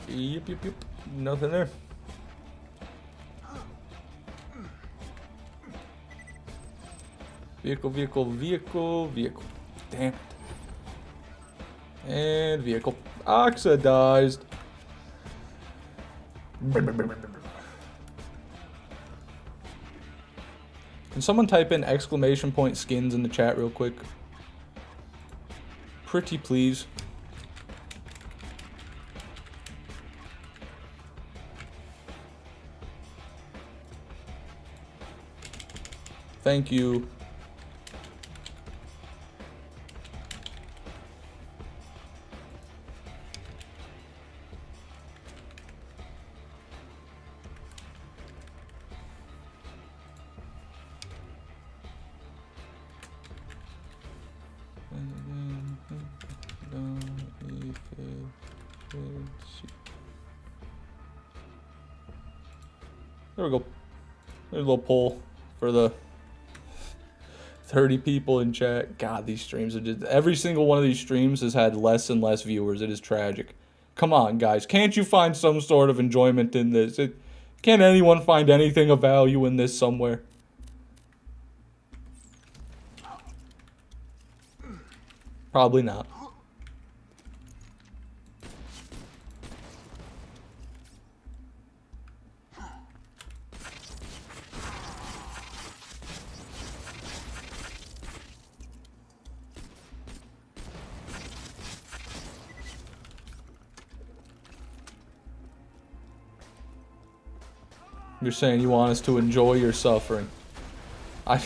Yep. Nothing there. Vehicle. Damn it. And vehicle. Oxidized. Can someone type in exclamation point skins in the chat real quick? Pretty please. Thank you. There we go. There's a little poll for the 30 people in chat. God, these streams are just... Every single one of these streams has had less and less viewers. It is tragic. Come on, guys. Can't you find some sort of enjoyment in this? Can't anyone find anything of value in this somewhere? Probably not. You're saying you want us to enjoy your suffering. I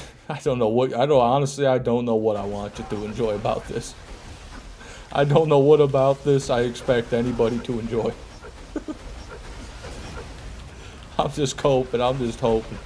don't know what... honestly, I don't know what I want you to enjoy about this. I don't know what about this I expect anybody to enjoy. I'm just coping. I'm just hoping.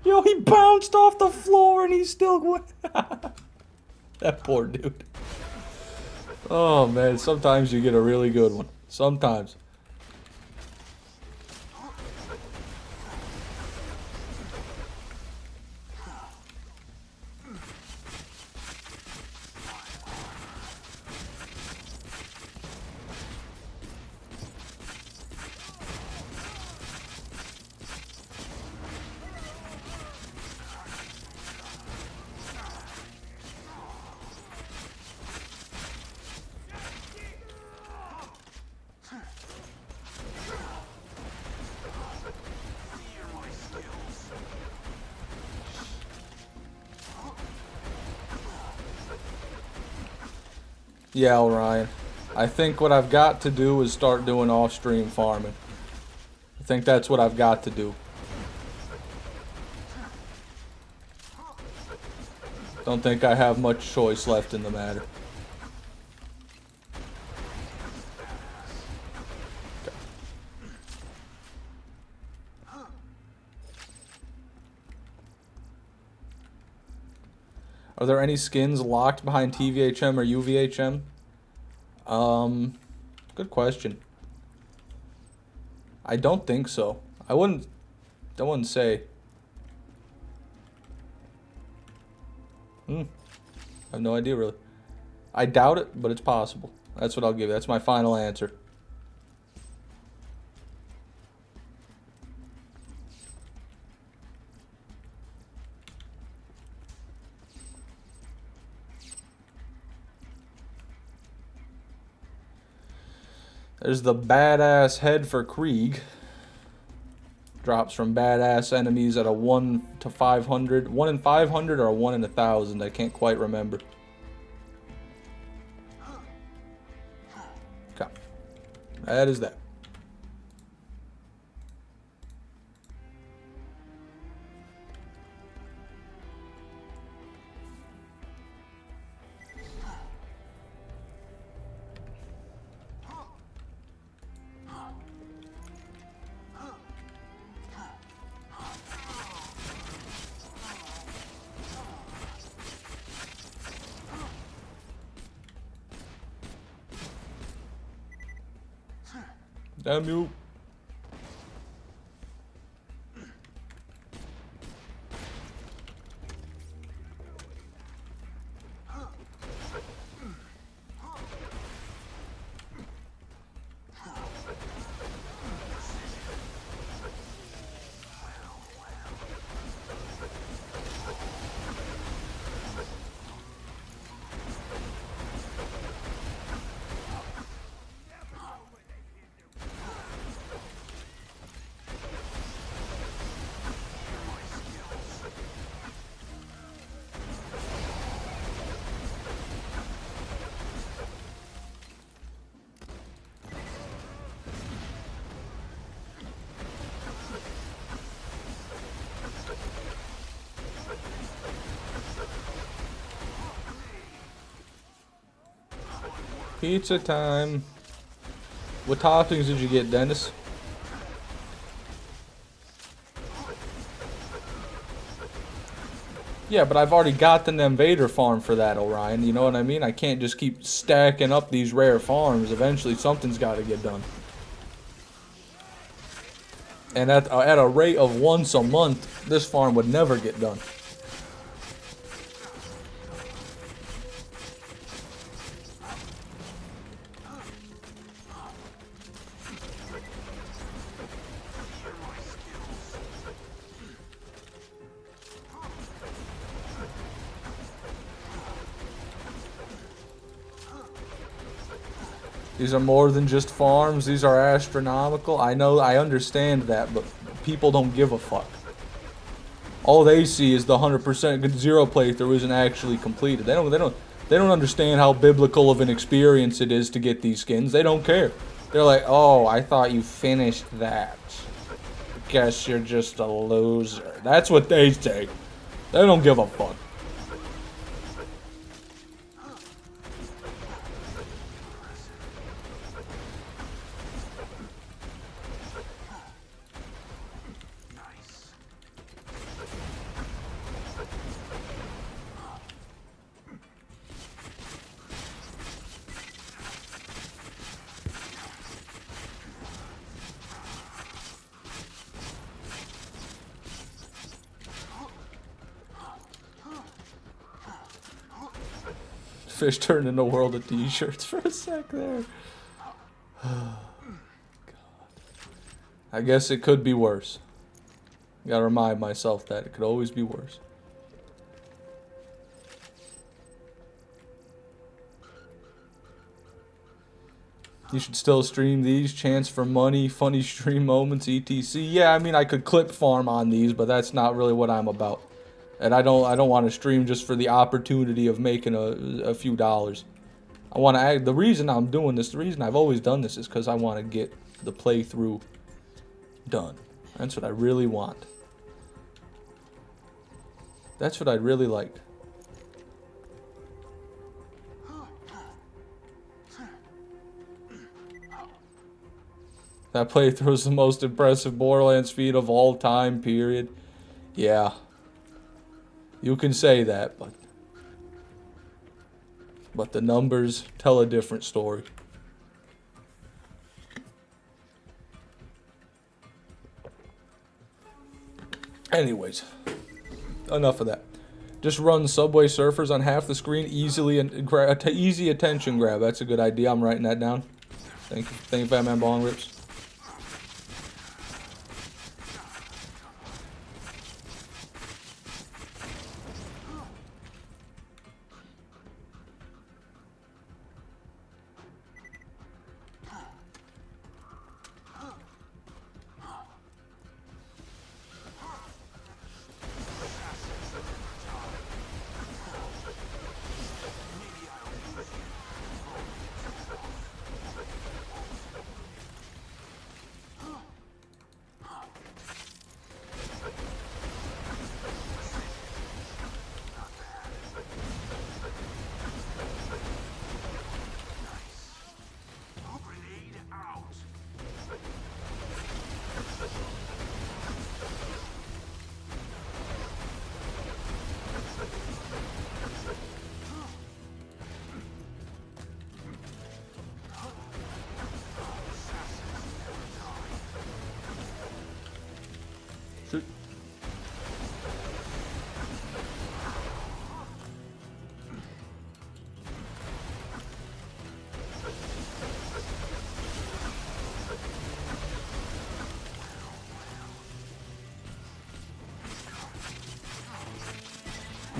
Yo, he bounced off the floor and he's still going. That poor dude. Oh man, sometimes you get a really good one. Sometimes. Yeah, Orion. I think what I've got to do is start doing off-stream farming. I think that's what I've got to do. Don't think I have much choice left in the matter. Are there any skins locked behind TVHM or UVHM? Good question. I don't think so. I wouldn't say. I have no idea really. I doubt it, but it's possible. That's what I'll give you. That's my final answer. There's the badass head for Krieg. Drops from badass enemies at a 1 to 500. 1 in 500 or a 1 in 1,000. I can't quite remember. Okay. That is that. Damn you. Pizza time. What toppings did you get, Dennis? Yeah, but I've already got the Invader farm for that, Orion. You know what I mean? I can't just keep stacking up these rare farms. Eventually, something's got to get done. And at a rate of once a month, this farm would never get done. These are more than just farms. These are astronomical. I know, I understand that, but people don't give a fuck. All they see is the 100% zero playthrough isn't actually completed. They don't understand how biblical of an experience it is to get these skins. They don't care. They're like, "Oh, I thought you finished that. Guess you're just a loser." That's what they say. They don't give a fuck. Fish turned into a world of t-shirts for a sec there. God. I guess it could be worse. Gotta remind myself that it could always be worse. You should still stream these. Chance for money, funny stream moments, etc. Yeah, I mean, I could clip farm on these, but that's not really what I'm about. And I don't want to stream just for the opportunity of making a few dollars. I want to add, the reason I'm doing this, the reason I've always done this is because I want to get the playthrough done. That's what I really want. That's what I'd really like. That playthrough is the most impressive Borderlands feat of all time, period. Yeah. You can say that, but the numbers tell a different story. Anyways, enough of that. Just run Subway Surfers on half the screen, easy attention grab. That's a good idea. I'm writing that down. Thank you, Fat Man Bong Rips.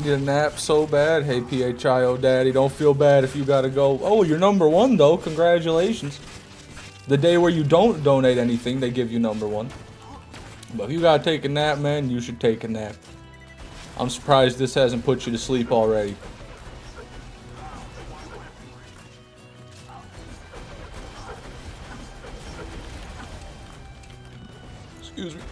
Need a nap so bad. Hey, PHIO daddy, don't feel bad if you gotta go. Oh, you're number one though. Congratulations. The day where you don't donate anything, they give you number one. But if you gotta take a nap, man, you should take a nap. I'm surprised this hasn't put you to sleep already. Excuse me.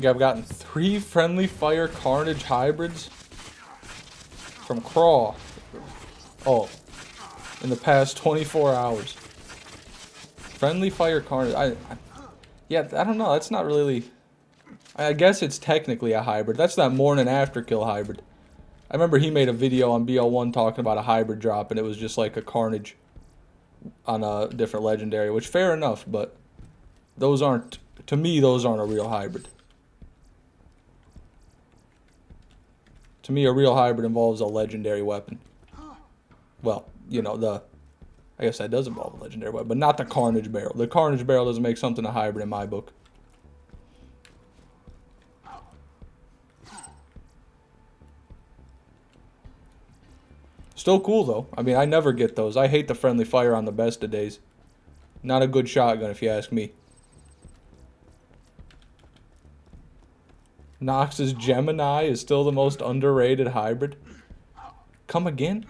I've gotten 3 friendly fire carnage hybrids from Craw. Oh, in the past 24 hours. Friendly fire carnage. Yeah, I don't know. That's not really. I guess it's technically a hybrid. That's that morning after kill hybrid. I remember he made a video on BL1 talking about a hybrid drop, and it was just like a carnage on a different legendary. Which fair enough, but those aren't. To me, those aren't a real hybrid. To me, a real hybrid involves a legendary weapon. Well, you know, I guess that does involve a legendary weapon, but not the Carnage Barrel. The Carnage Barrel doesn't make something a hybrid in my book. Still cool, though. I mean, I never get those. I hate the friendly fire on the best of days. Not a good shotgun, if you ask me. Nox's Gemini is still the most underrated hybrid. Come again?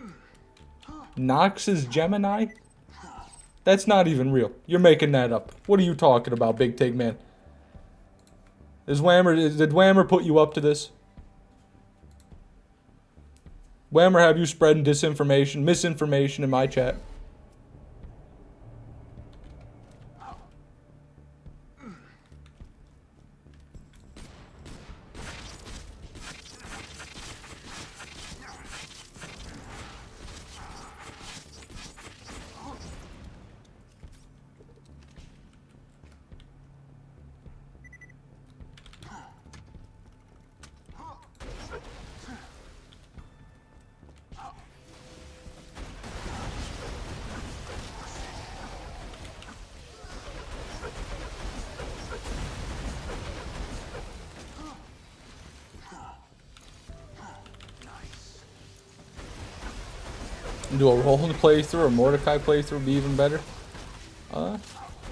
Nox's Gemini? That's not even real. You're making that up. What are you talking about, Big Tig Man? Did Whammer put you up to this? Whammer have you spreading disinformation, misinformation in my chat? Do a Roland playthrough or Mordecai playthrough be even better? I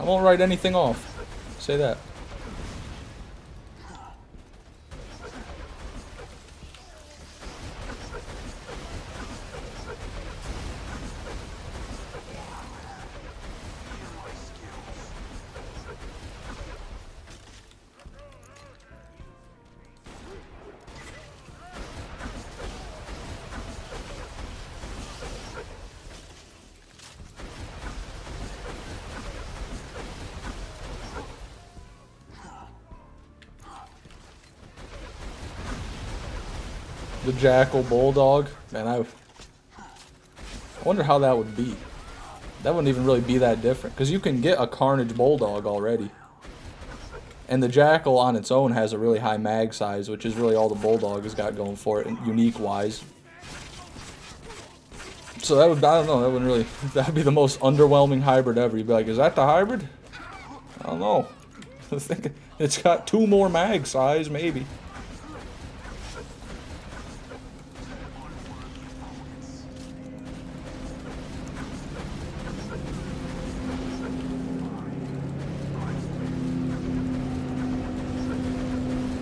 won't write anything off. Say that. The Jackal Bulldog. Man, I wonder how that would be. That wouldn't even really be that different. Because you can get a Carnage Bulldog already. And the Jackal on its own has a really high mag size, which is really all the Bulldog has got going for it, unique-wise. So that would, I don't know, that wouldn't really, that would be the most underwhelming hybrid ever. You'd be like, is that the hybrid? I don't know. I think it's got 2 more mag size, maybe.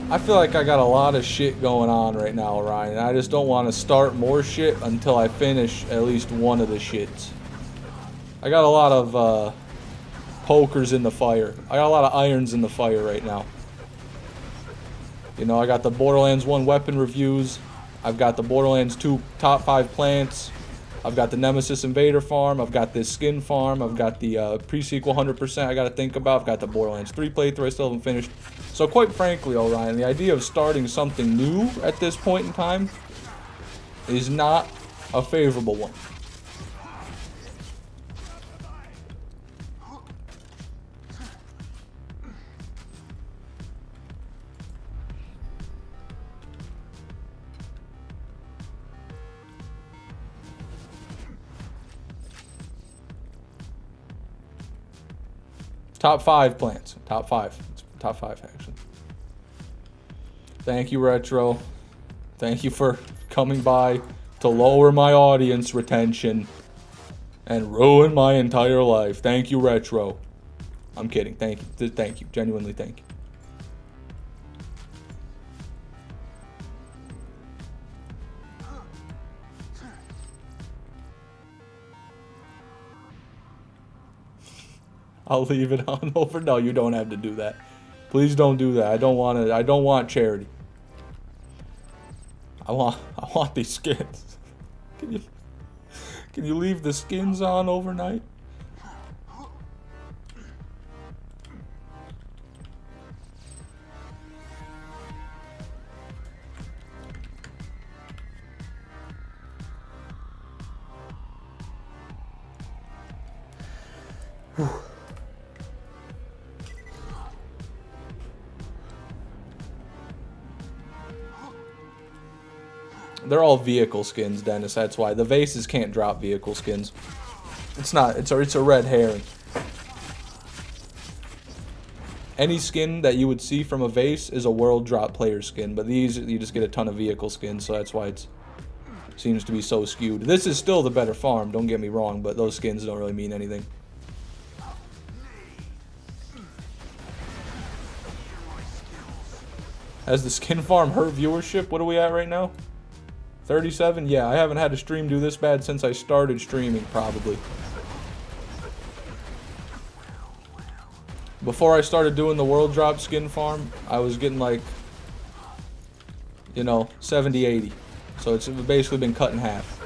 I feel like I got a lot of shit going on right now, Ryan. I just don't want to start more shit until I finish at least one of the shits. I got a lot of pokers in the fire. I got a lot of irons in the fire right now. You know, I got the Borderlands 1 weapon reviews. I've got the Borderlands 2 top 5 plants. I've got the Nemesis Invader farm. I've got this skin farm. I've got the pre-sequel 100% I got to think about. I've got the Borderlands 3 playthrough I still haven't finished. So quite frankly, Orion, the idea of starting something new at this point in time is not a favorable one. Top 5 plants. Top 5. It's top 5, actually. Thank you, Retro. Thank you for coming by to lower my audience retention and ruin my entire life. Thank you, Retro. I'm kidding. Thank you. Thank you. Genuinely thank you. I'll leave it on over. No, you don't have to do that. Please don't do that. I don't want charity. I want these skins. Can you leave the skins on overnight? Whew. They're all vehicle skins, Dennis. That's why the vases can't drop vehicle skins. It's not. It's a red herring. Any skin that you would see from a vase is a world drop player skin, but these you just get a ton of vehicle skins, so that's why it seems to be so skewed. This is still the better farm. Don't get me wrong, but those skins don't really mean anything. Has the skin farm hurt viewership? What are we at right now? 37? Yeah, I haven't had a stream do this bad since I started streaming, probably. Before I started doing the world drop skin farm, I was getting like, you know, 70, 80. So it's basically been cut in half.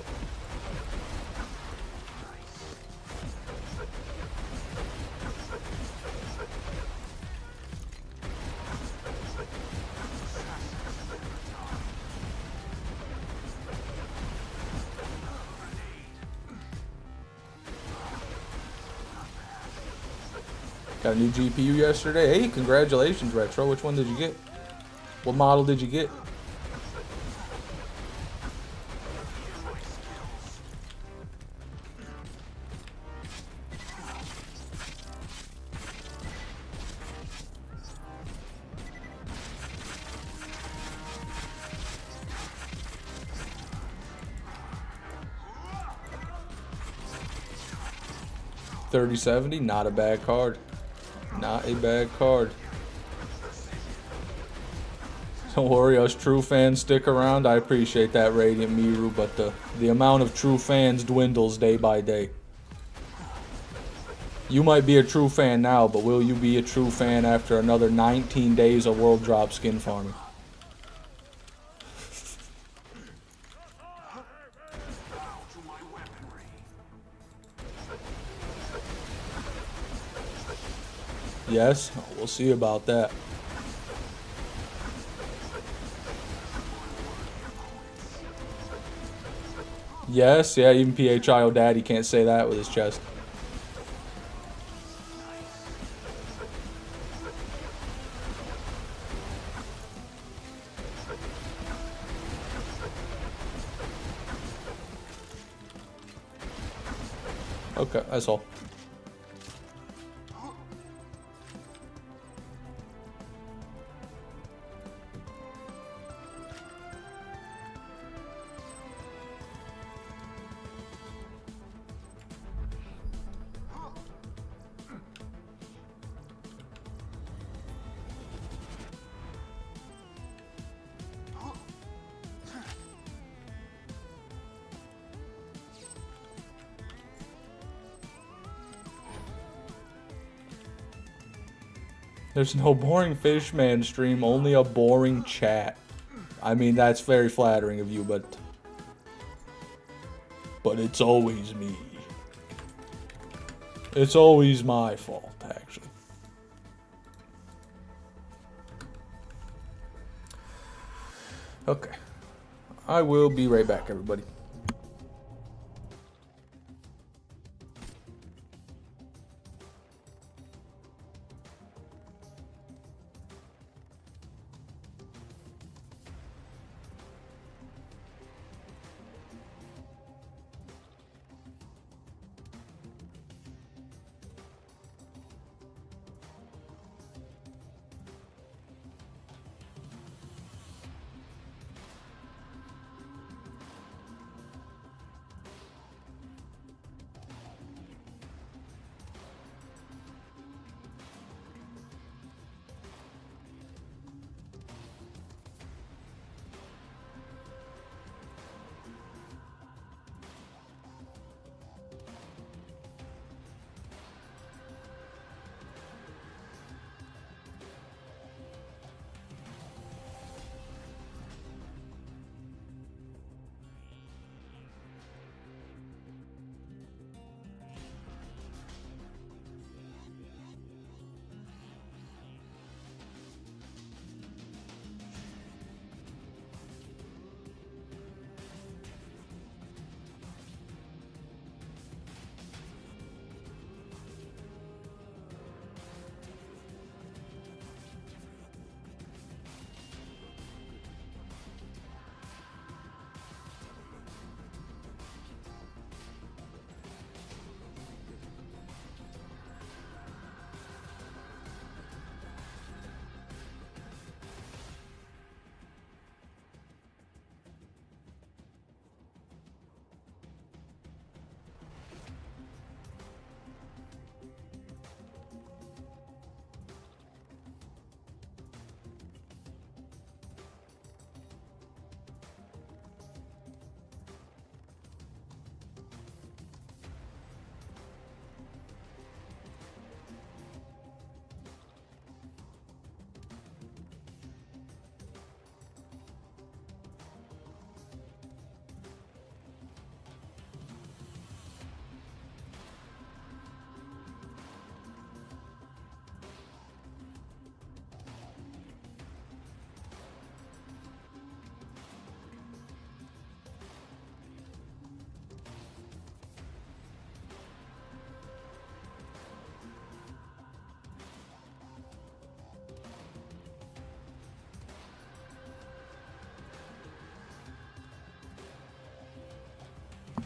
Got a new GPU yesterday. Hey, congratulations, Retro. Which one did you get? What model did you get? $3070, not a bad card. Not a bad card. Don't worry, us true fans stick around. I appreciate that, Radiant Miru, but the amount of true fans dwindles day by day. You might be a true fan now, but will you be a true fan after another 19 days of world drop skin farming? Yes, we'll see about that. Yes, yeah, even PHIO Daddy can't say that with his chest. Okay, that's all. There's no boring Fishman stream, only a boring chat. I mean, that's very flattering of you, but it's always me. It's always my fault, actually. Okay. I will be right back, everybody.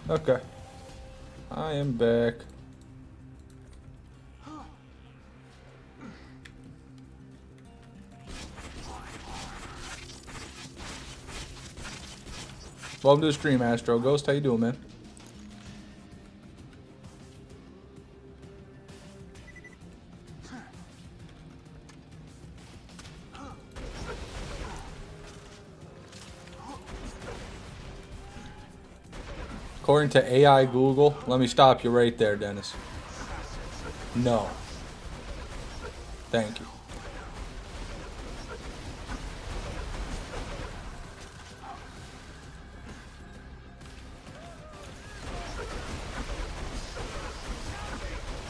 Okay. I am back. Welcome to the stream, Astro Ghost. How you doing, man? According to AI Google, let me stop you right there, Dennis. No. Thank you.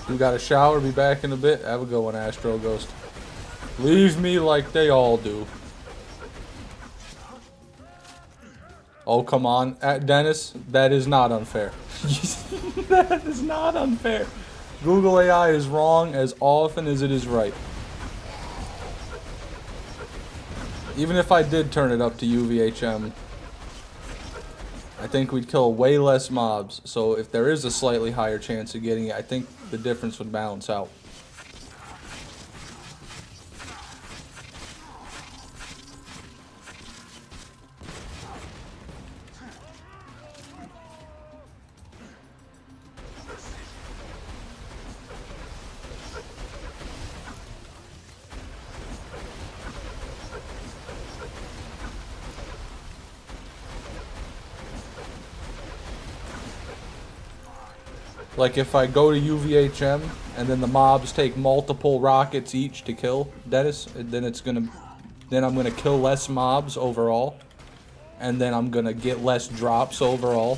We got a shower, be back in a bit. Have a good one, Astro Ghost. Leave me like they all do. Oh, come on. Dennis, that is not unfair. That is not unfair. Google AI is wrong as often as it is right. Even if I did turn it up to UVHM, I think we'd kill way less mobs. So if there is a slightly higher chance of getting it, I think the difference would balance out. Like if I go to UVHM and then the mobs take multiple rockets each to kill Dennis, then I'm gonna kill less mobs overall, and then I'm gonna get less drops overall,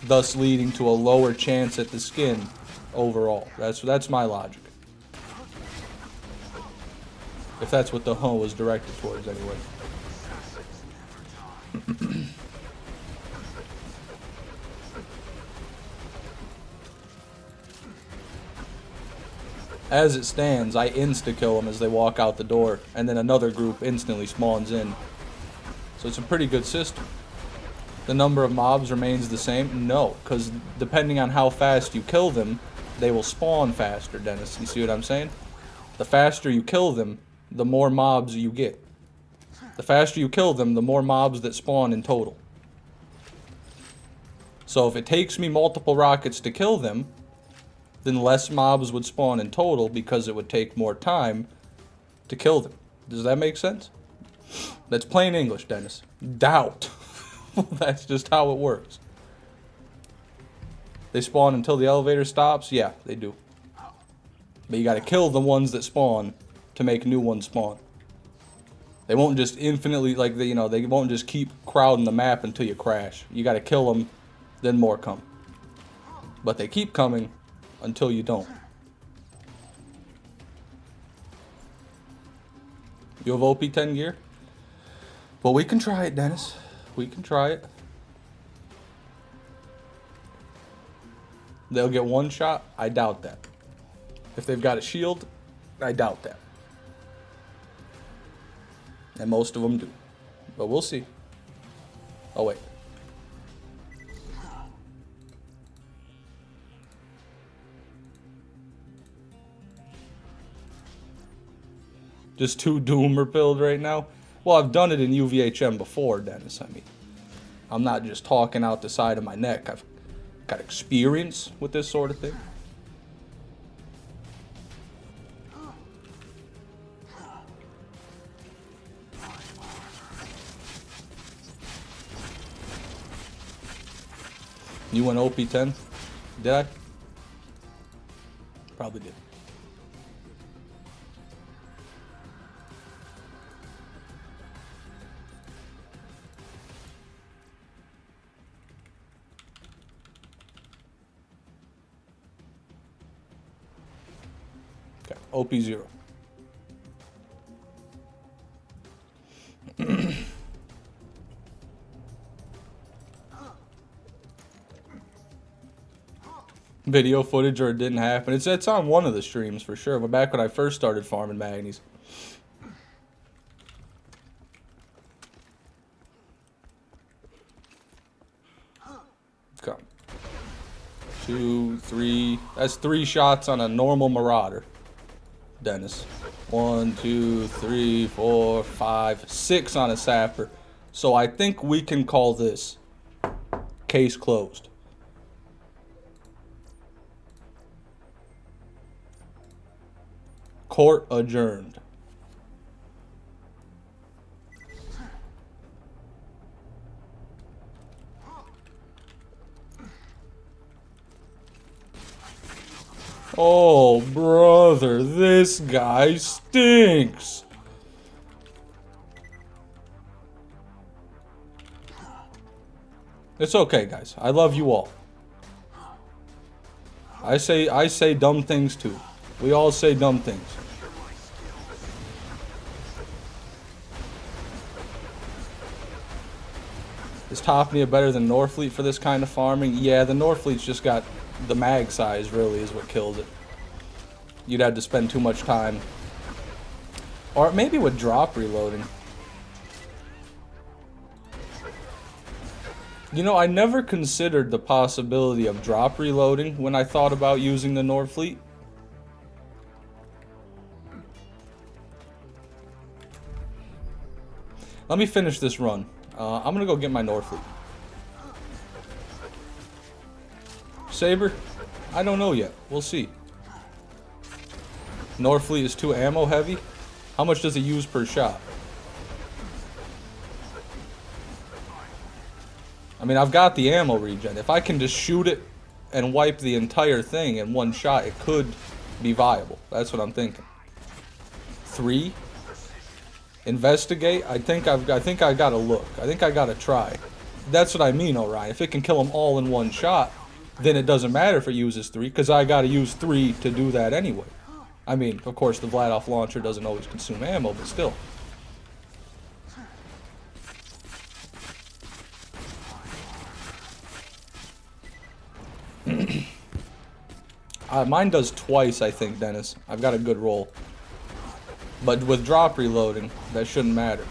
thus leading to a lower chance at the skin overall. That's my logic. If that's what the hunt was directed towards, anyway. As it stands, I insta-kill them as they walk out the door, and then another group instantly spawns in. So it's a pretty good system. The number of mobs remains the same? No, because depending on how fast you kill them, they will spawn faster, Dennis. You see what I'm saying? The faster you kill them, the more mobs you get. The faster you kill them, the more mobs that spawn in total. So if it takes me multiple rockets to kill them, then less mobs would spawn in total because it would take more time to kill them. Does that make sense? That's plain English, Dennis. Doubt. That's just how it works. They spawn until the elevator stops? Yeah, they do. But you gotta kill the ones that spawn to make new ones spawn. They won't just infinitely, like, they won't just keep crowding the map until you crash. You gotta kill them, then more come. But they keep coming until you don't. You have OP10 gear? Well, we can try it, Dennis. We can try it. They'll get one shot? I doubt that. If they've got a shield, I doubt that. And most of them do. But we'll see. Oh, wait. Just too doomer pilled right now? Well, I've done it in UVHM before, Dennis. I mean, I'm not just talking out the side of my neck. I've got experience with this sort of thing. You went OP10? Did I? Probably did. Okay, OP0. Video footage or it didn't happen. It's on one of the streams for sure. But back when I first started farming magnies. Come. 2, 3. That's 3 shots on a normal Marauder, Dennis. 1, 2, 3, 4, 5, 6 on a Sapper. So I think we can call this case closed. Court adjourned. Oh, brother, this guy stinks. It's okay, guys. I love you all. I say dumb things too. We all say dumb things. Is Topnia better than Norfleet for this kind of farming? Yeah, the Norfleet's just got the mag size, really, is what kills it. You'd have to spend too much time. Or maybe with drop reloading. You know, I never considered the possibility of drop reloading when I thought about using the Norfleet. Let me finish this run. I'm gonna go get my Norfleet. Saber? I don't know yet. We'll see. Norfleet is too ammo heavy? How much does it use per shot? I mean, I've got the ammo regen. If I can just shoot it and wipe the entire thing in one shot, it could be viable. That's what I'm thinking. 3. Investigate. I think I gotta look. I think I gotta try. That's what I mean, Orion. If it can kill them all in one shot, then it doesn't matter if it uses 3, because I gotta use 3 to do that anyway. I mean, of course, the Vladoff launcher doesn't always consume ammo, but still. Mine does twice, I think, Dennis. I've got a good roll. But with drop reloading, that shouldn't matter.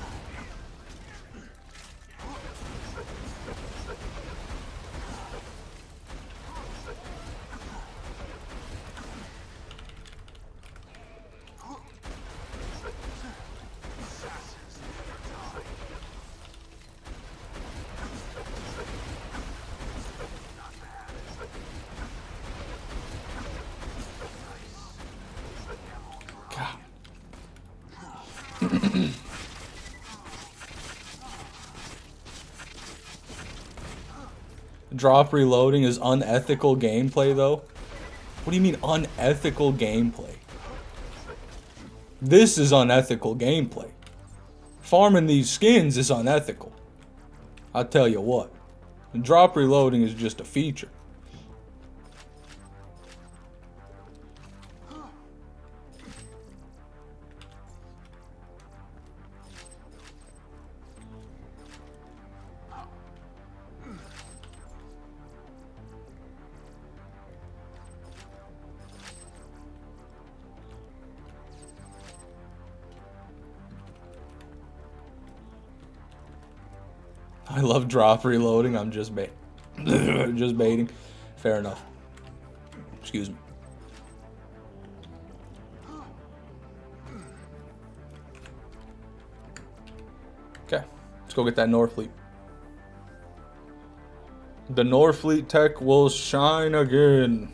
Drop reloading is unethical gameplay, though? What do you mean unethical gameplay? This is unethical gameplay. Farming these skins is unethical. I'll tell you what. Drop reloading is just a feature. I love drop reloading. I'm just just baiting. Fair enough. Excuse me. Okay, let's go get that Norfleet. The Norfleet tech will shine again.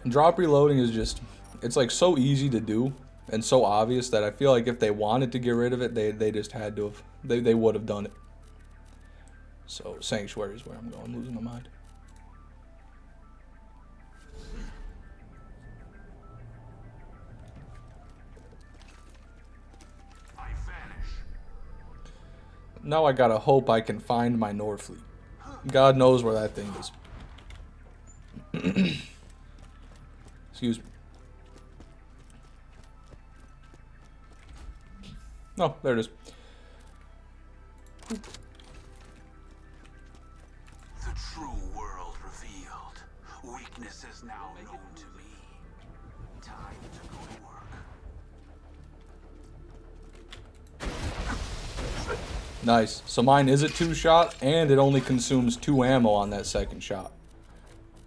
Drop reloading is just, it's like so easy to do and so obvious that I feel like if they wanted to get rid of it, they just had to have, they would have done it. So Sanctuary is where I'm going, losing my mind. I vanish. Now I gotta hope I can find my Norfleet. God knows where that thing is. Excuse me. No, there it is. The true world revealed. Weakness is now known to me. Time to go to work. Nice. So mine is a 2-shot, and it only consumes 2 ammo on that second shot.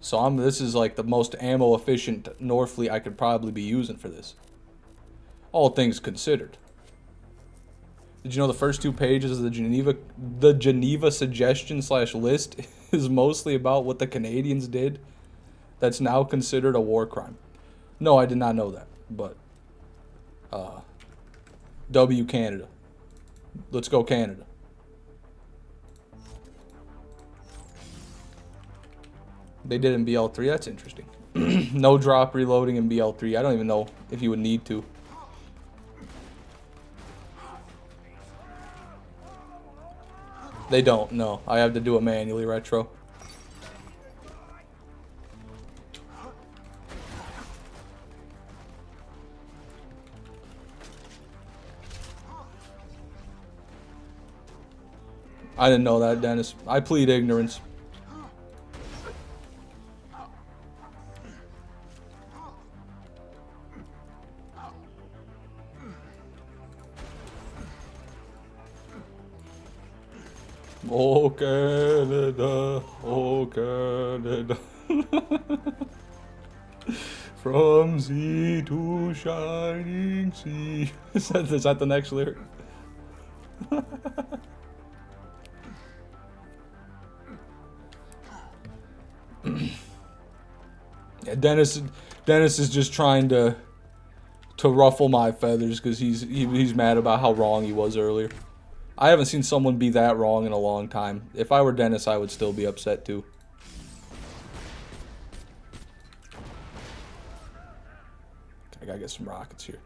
So this is like the most ammo efficient Norfleet I could probably be using for this. All things considered. Did you know the first 2 pages of the Geneva suggestion / list is mostly about what the Canadians did that's now considered a war crime? No, I did not know that, but W Canada. Let's go Canada. They did in BL3, that's interesting. No drop reloading in BL3. I don't even know if you would need to. They don't, no. I have to do it manually, Retro. I didn't know that, Dennis. I plead ignorance. Oh Canada, oh Canada. From sea to shining sea. Is that the next lyric? Yeah, Dennis is just trying to to ruffle my feathers because he's mad about how wrong he was earlier. I haven't seen someone be that wrong in a long time. If I were Dennis, I would still be upset too. I gotta get some rockets here.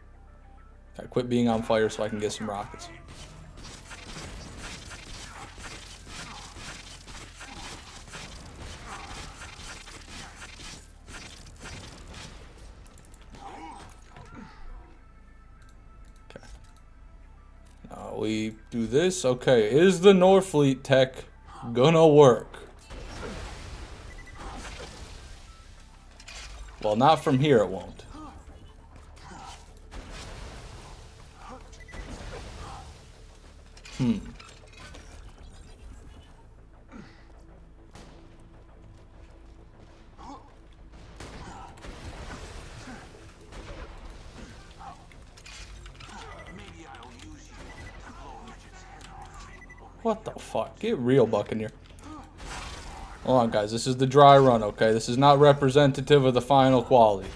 Gotta quit being on fire so I can get some rockets. We do this. Okay, is the Norfleet tech gonna work? Well, not from here it won't. What the fuck? Get real, Buccaneer. Hold on, guys. This is the dry run, okay? This is not representative of the final quality.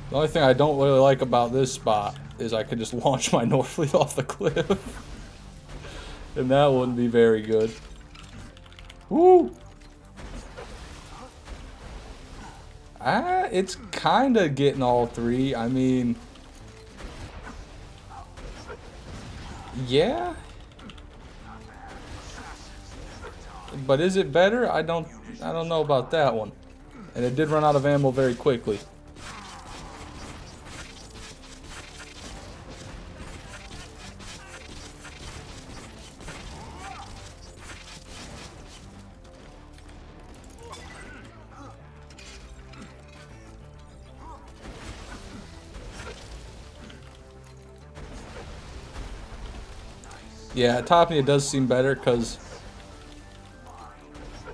The only thing I don't really like about this spot is I could just launch my Norfleet off the cliff. And that wouldn't be very good. Woo! It's kind of getting all three. I mean... yeah. But is it better? I don't know about that one. And it did run out of ammo very quickly. Yeah, Topnia does seem better because...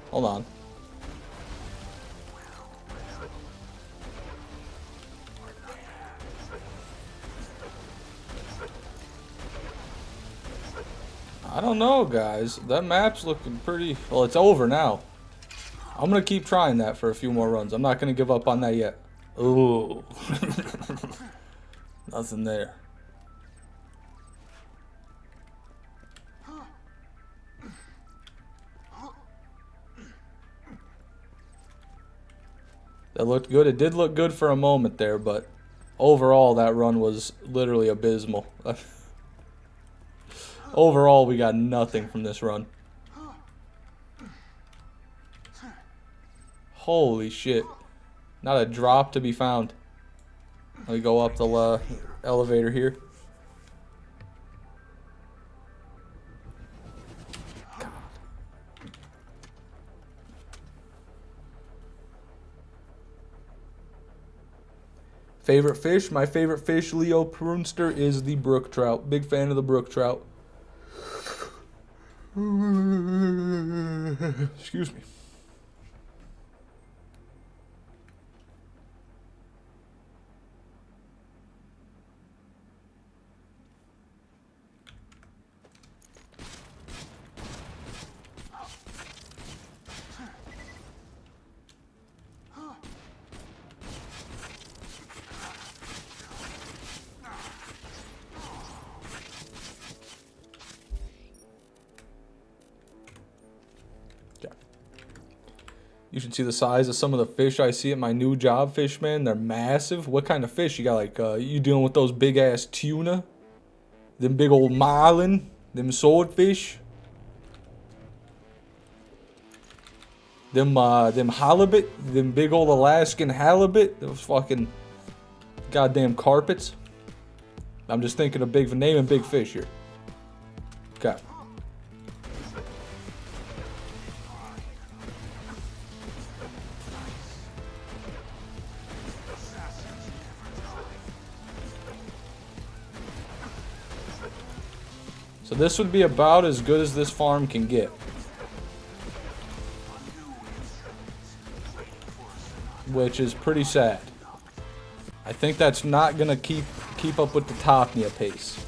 hold on. I don't know, guys. That map's looking pretty... well, it's over now. I'm going to keep trying that for a few more runs. I'm not going to give up on that yet. Ooh. Nothing there. That looked good. It did look good for a moment there, but overall that run was literally abysmal. Overall, we got nothing from this run. Holy shit. Not a drop to be found. Let me go up the elevator here. Favorite fish? My favorite fish, Leo Prunster, is the brook trout. Big fan of the brook trout. Excuse me. You should see the size of some of the fish I see at my new job, fish man. They're massive. What kind of fish you got? Like, you dealing with those big ass tuna? Them big old marlin? Them swordfish? Them halibut? Them big old Alaskan halibut? Those fucking goddamn carpets? I'm just thinking of naming big fish here. Okay. So this would be about as good as this farm can get. Which is pretty sad. I think that's not gonna keep up with the Topnia pace.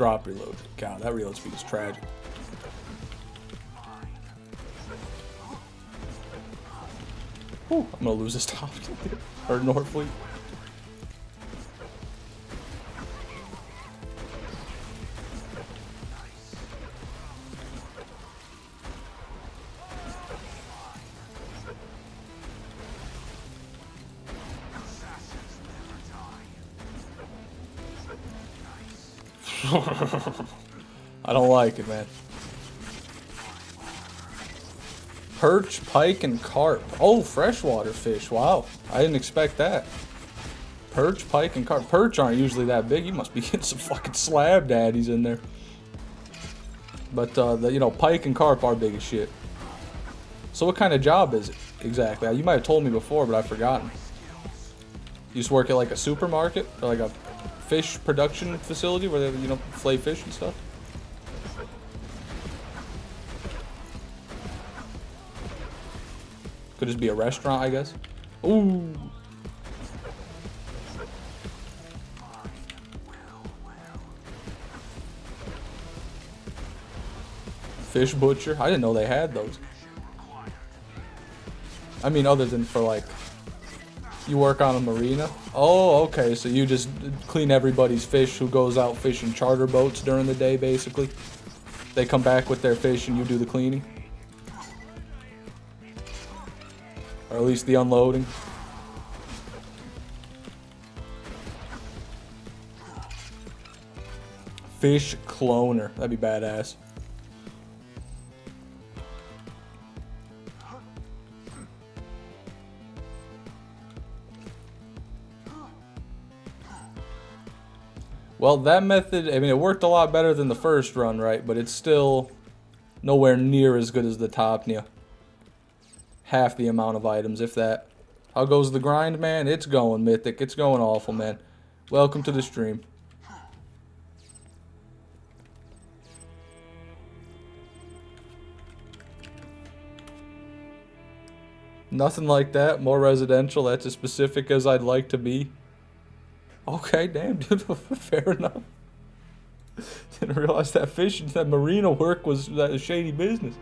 drop reload. God, that reload speed is tragic. Whew, I'm gonna lose this top or North Fleet. I don't like it, man. Perch, pike, and carp. Oh, freshwater fish. Wow. I didn't expect that. Perch, pike, and carp. Perch aren't usually that big. You must be getting some fucking slab daddies in there. But, you know, pike and carp are big as shit. So what kind of job is it exactly? You might have told me before, but I've forgotten. You just work at like a supermarket? Or like a fish production facility where they, you know, flay fish and stuff? Could just be a restaurant, I guess. Ooh. Fish butcher. I didn't know they had those. I mean, other than for like, you work on a marina. Oh, okay. So you just clean everybody's fish who goes out fishing charter boats during the day, basically. They come back with their fish and you do the cleaning. Or at least the unloading. Fish cloner. That'd be badass. Well, that method, I mean, it worked a lot better than the first run, right? But it's still nowhere near as good as the Topnia. Half the amount of items, if that. How goes the grind, man? It's going, Mythic. It's going awful, man. Welcome to the stream. Nothing like that. More residential. That's as specific as I'd like to be. Okay, damn, dude. Fair enough. Didn't realize that fishing, that marina work was that shady business.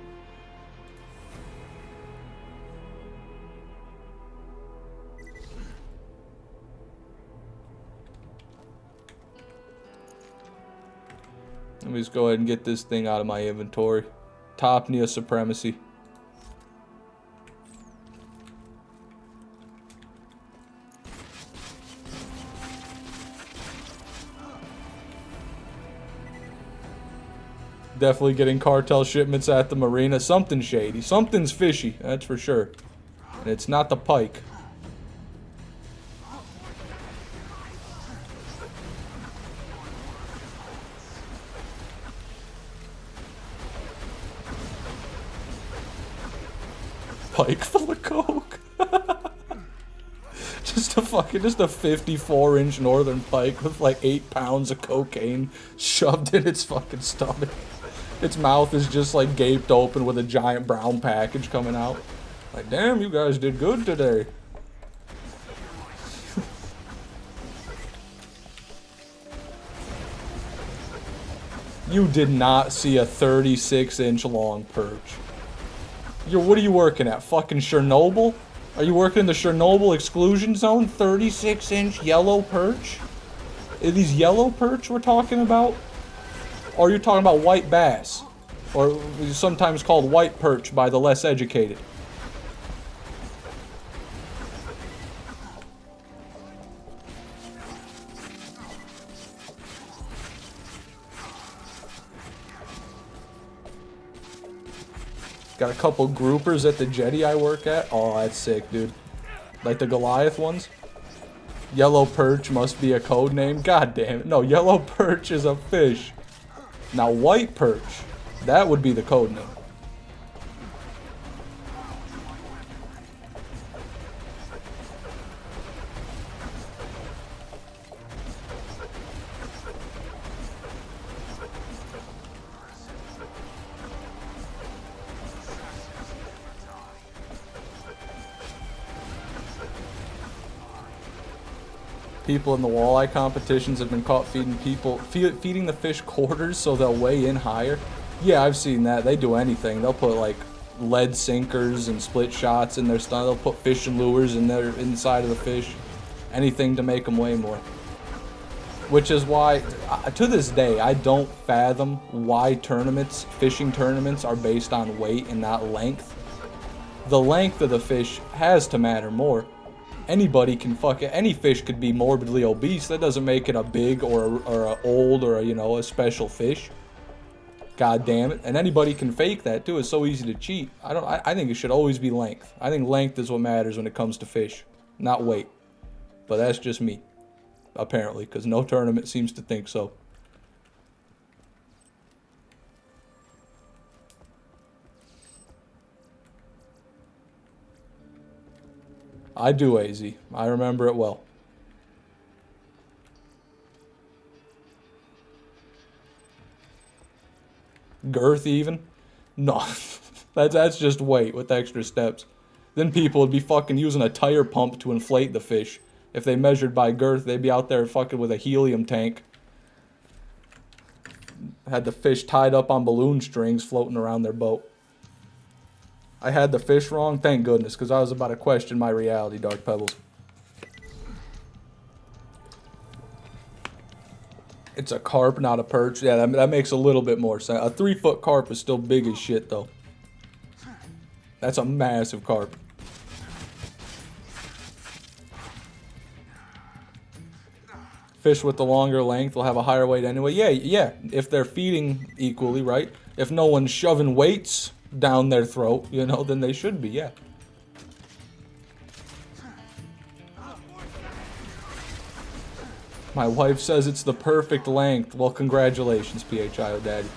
Let me just go ahead and get this thing out of my inventory. Topnia Supremacy. Definitely getting cartel shipments at the marina. Something shady. Something's fishy, that's for sure. And it's not the pike. Pike full of coke. Just a 54-inch northern pike with like 8 pounds of cocaine shoved in its fucking stomach. Its mouth is just like gaped open with a giant brown package coming out. Like, damn, you guys did good today. You did not see a 36-inch long perch. What are you working at? Fucking Chernobyl? Are you working in the Chernobyl exclusion zone? 36-inch yellow perch? Are these yellow perch we're talking about? Or are you talking about white bass? Or sometimes called white perch by the less educated? Got a couple groupers at the jetty I work at. Oh, that's sick, dude. Like the Goliath ones. Yellow perch must be a code name. God damn it. No, yellow perch is a fish. Now, white perch, that would be the code name. People in the walleye competitions have been caught feeding feeding the fish quarters so they'll weigh in higher. Yeah, I've seen that. They do anything. They'll put like lead sinkers and split shots in their stuff. They'll put fishing lures in their inside of the fish. Anything to make them weigh more. Which is why, to this day, I don't fathom why fishing tournaments are based on weight and not length. The length of the fish has to matter more. Anybody can any fish could be morbidly obese. That doesn't make it a big or a old or a special fish. God damn it. And anybody can fake that too. It's so easy to cheat. I think it should always be length. I think length is what matters when it comes to fish, not weight. But that's just me, apparently, because no tournament seems to think so. I do, AZ. I remember it well. Girth even? No. that's just weight with extra steps. Then people would be fucking using a tire pump to inflate the fish. If they measured by girth, they'd be out there fucking with a helium tank. Had the fish tied up on balloon strings floating around their boat. I had the fish wrong, thank goodness, because I was about to question my reality, Dark Pebbles. It's a carp, not a perch. Yeah, that makes a little bit more sense. A 3-foot carp is still big as shit, though. That's a massive carp. Fish with the longer length will have a higher weight anyway. Yeah, if they're feeding equally, right? If no one's shoving weights down their throat, then they should be, yeah. My wife says it's the perfect length. Well, congratulations, PHIO Daddy.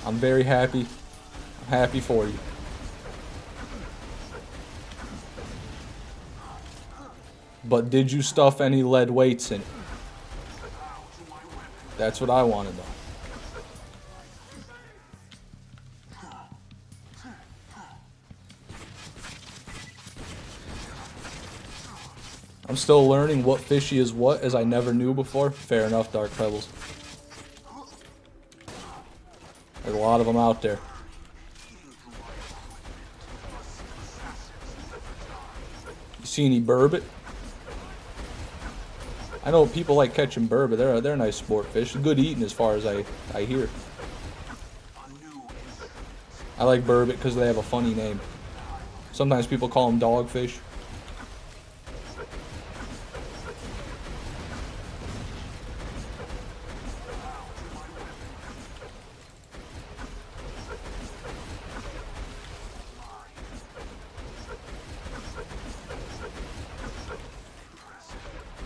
I'm very happy. I'm happy for you. But did you stuff any lead weights in it? That's what I want to know. I'm still learning what fishy is what, as I never knew before. Fair enough, Dark Pebbles. There's a lot of them out there. You see any burbot? I know people like catching burbot. They're a nice sport fish. Good eating as far as I hear. I like burbot because they have a funny name. Sometimes people call them dogfish.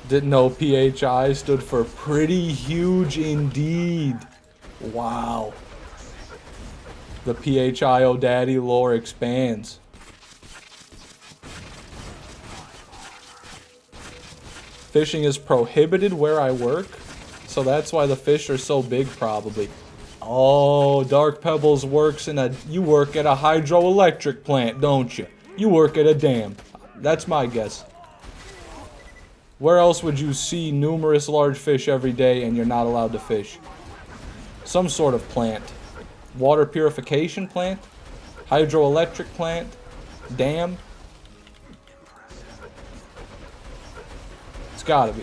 Didn't know PHI stood for pretty huge indeed. Wow. The PHIO Daddy lore expands. Fishing is prohibited where I work, so that's why the fish are so big probably. Oh, Dark Pebbles works you work at a hydroelectric plant, don't you? You work at a dam. That's my guess. Where else would you see numerous large fish every day and you're not allowed to fish? Some sort of plant. Water purification plant? Hydroelectric plant? Dam? It's gotta be.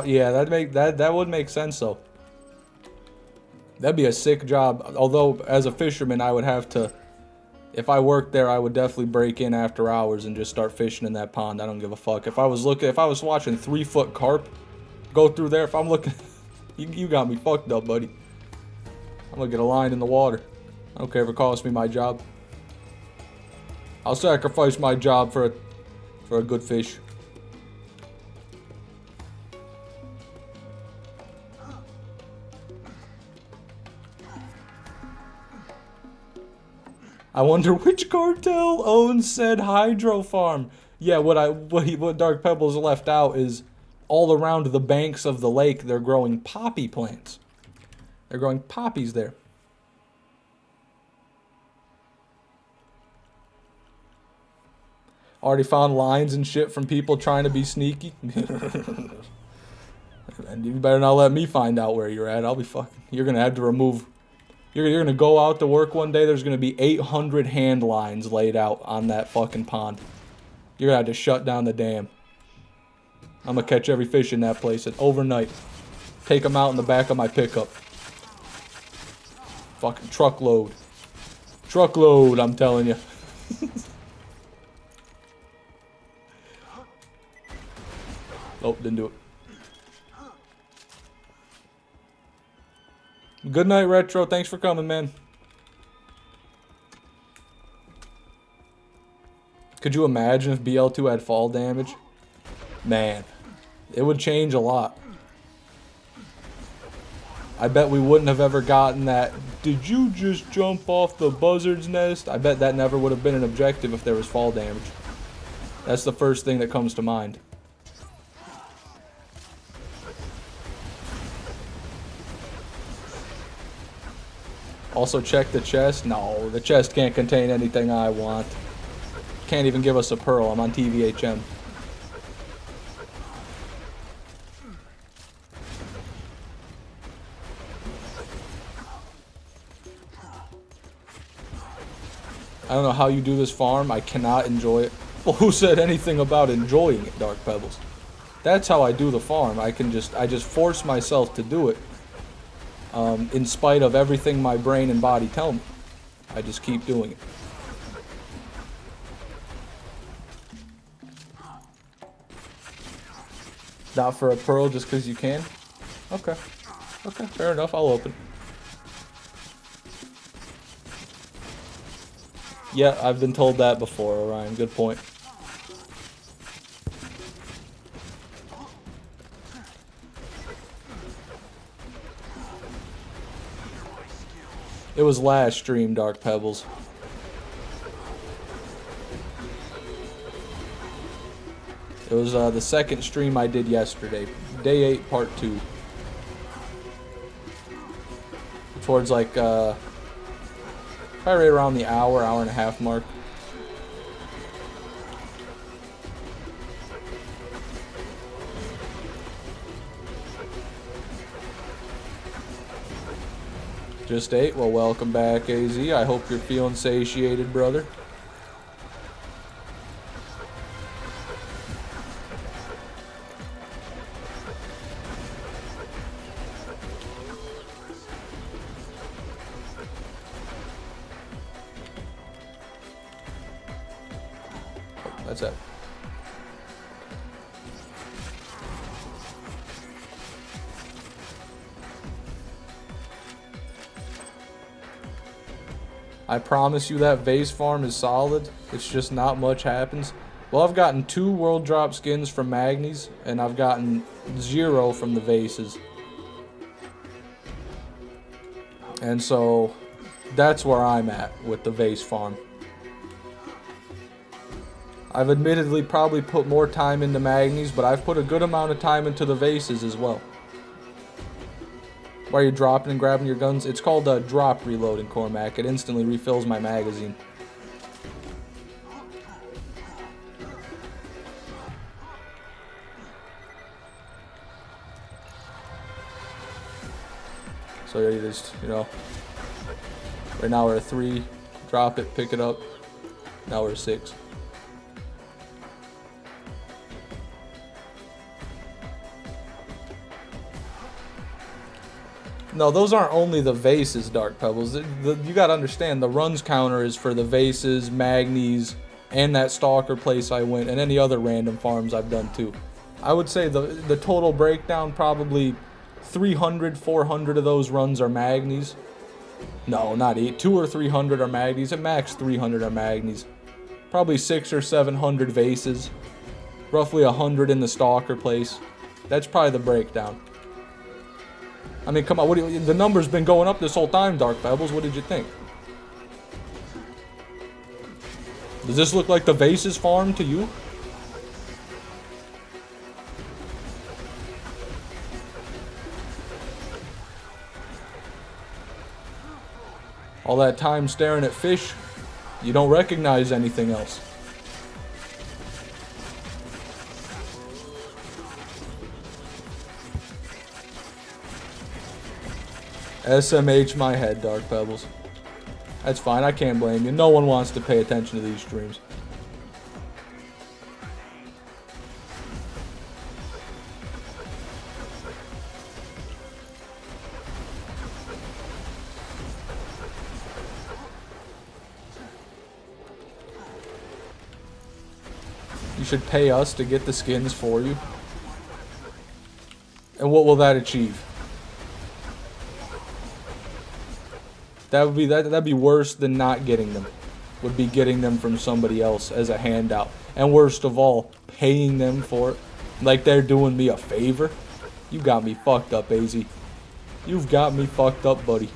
Yeah, that would make sense though. That'd be a sick job. Although as a fisherman, I would have to. If I worked there, I would definitely break in after hours and just start fishing in that pond. I don't give a fuck. If I was watching 3-foot carp go through there, if I'm looking, you got me fucked up, buddy. I'm gonna get a line in the water. I don't care if it costs me my job. I'll sacrifice my job for a good fish. I wonder which cartel owns said hydro farm. Yeah, what Dark Pebbles left out is all around the banks of the lake, they're growing poppy plants. They're growing poppies there. Already found lines and shit from people trying to be sneaky. And you better not let me find out where you're at. I'll be fucking... You're going to have to remove... You're going to go out to work one day, there's going to be 800 hand lines laid out on that fucking pond. You're going to have to shut down the dam. I'm going to catch every fish in that place at overnight. Take them out in the back of my pickup. Fucking truckload. Truckload, I'm telling you. Oh, didn't do it. Good night, Retro. Thanks for coming, man. Could you imagine if BL2 had fall damage? Man, it would change a lot. I bet we wouldn't have ever gotten that, did you just jump off the buzzard's nest? I bet that never would have been an objective if there was fall damage. That's the first thing that comes to mind. Also check the chest. No, the chest can't contain anything I want. Can't even give us a pearl. I'm on TVHM. I don't know how you do this farm. I cannot enjoy it. Well, who said anything about enjoying it, Dark Pebbles? That's how I do the farm. I just force myself to do it. In spite of everything my brain and body tell me. I just keep doing it. Not for a pearl just because you can? Okay. Okay, fair enough. I'll open. Yeah, I've been told that before, Orion. Good point. It was last stream, Dark Pebbles. It was the second stream I did yesterday. Day 8, part 2. Towards like, probably right around the hour and a half mark. Just 8? Well, welcome back, AZ. I hope you're feeling satiated, brother. Oh, that's it. I promise you that vase farm is solid. It's just not much happens. Well, I've gotten 2 world drop skins from Magnies, and I've gotten 0 from the vases. And so, that's where I'm at with the vase farm. I've admittedly probably put more time into Magnies, but I've put a good amount of time into the vases as well. While you're dropping and grabbing your guns, it's called drop reloading, Cormac. It instantly refills my magazine. So you just, you know, right now we're at 3, drop it, pick it up. Now we're at 6. No, those aren't only the vases, Dark Pebbles. You gotta understand, the runs counter is for the vases, Magnies, and that stalker place I went, and any other random farms I've done too. I would say the total breakdown, probably 300, 400 of those runs are Magnies. No, not 8. 200 or 300 are Magnies. At max 300 are Magnies. Probably 600 or 700 vases. Roughly 100 in the stalker place. That's probably the breakdown. I mean, come on, the number's been going up this whole time, Dark Pebbles. What did you think? Does this look like the vases farm to you? All that time staring at fish, you don't recognize anything else. SMH my head, Dark Pebbles. That's fine, I can't blame you. No one wants to pay attention to these streams. You should pay us to get the skins for you. And what will that achieve? That'd be worse than not getting them. Would be getting them from somebody else as a handout. And worst of all, paying them for it. Like they're doing me a favor. You got me fucked up, AZ. You've got me fucked up, buddy.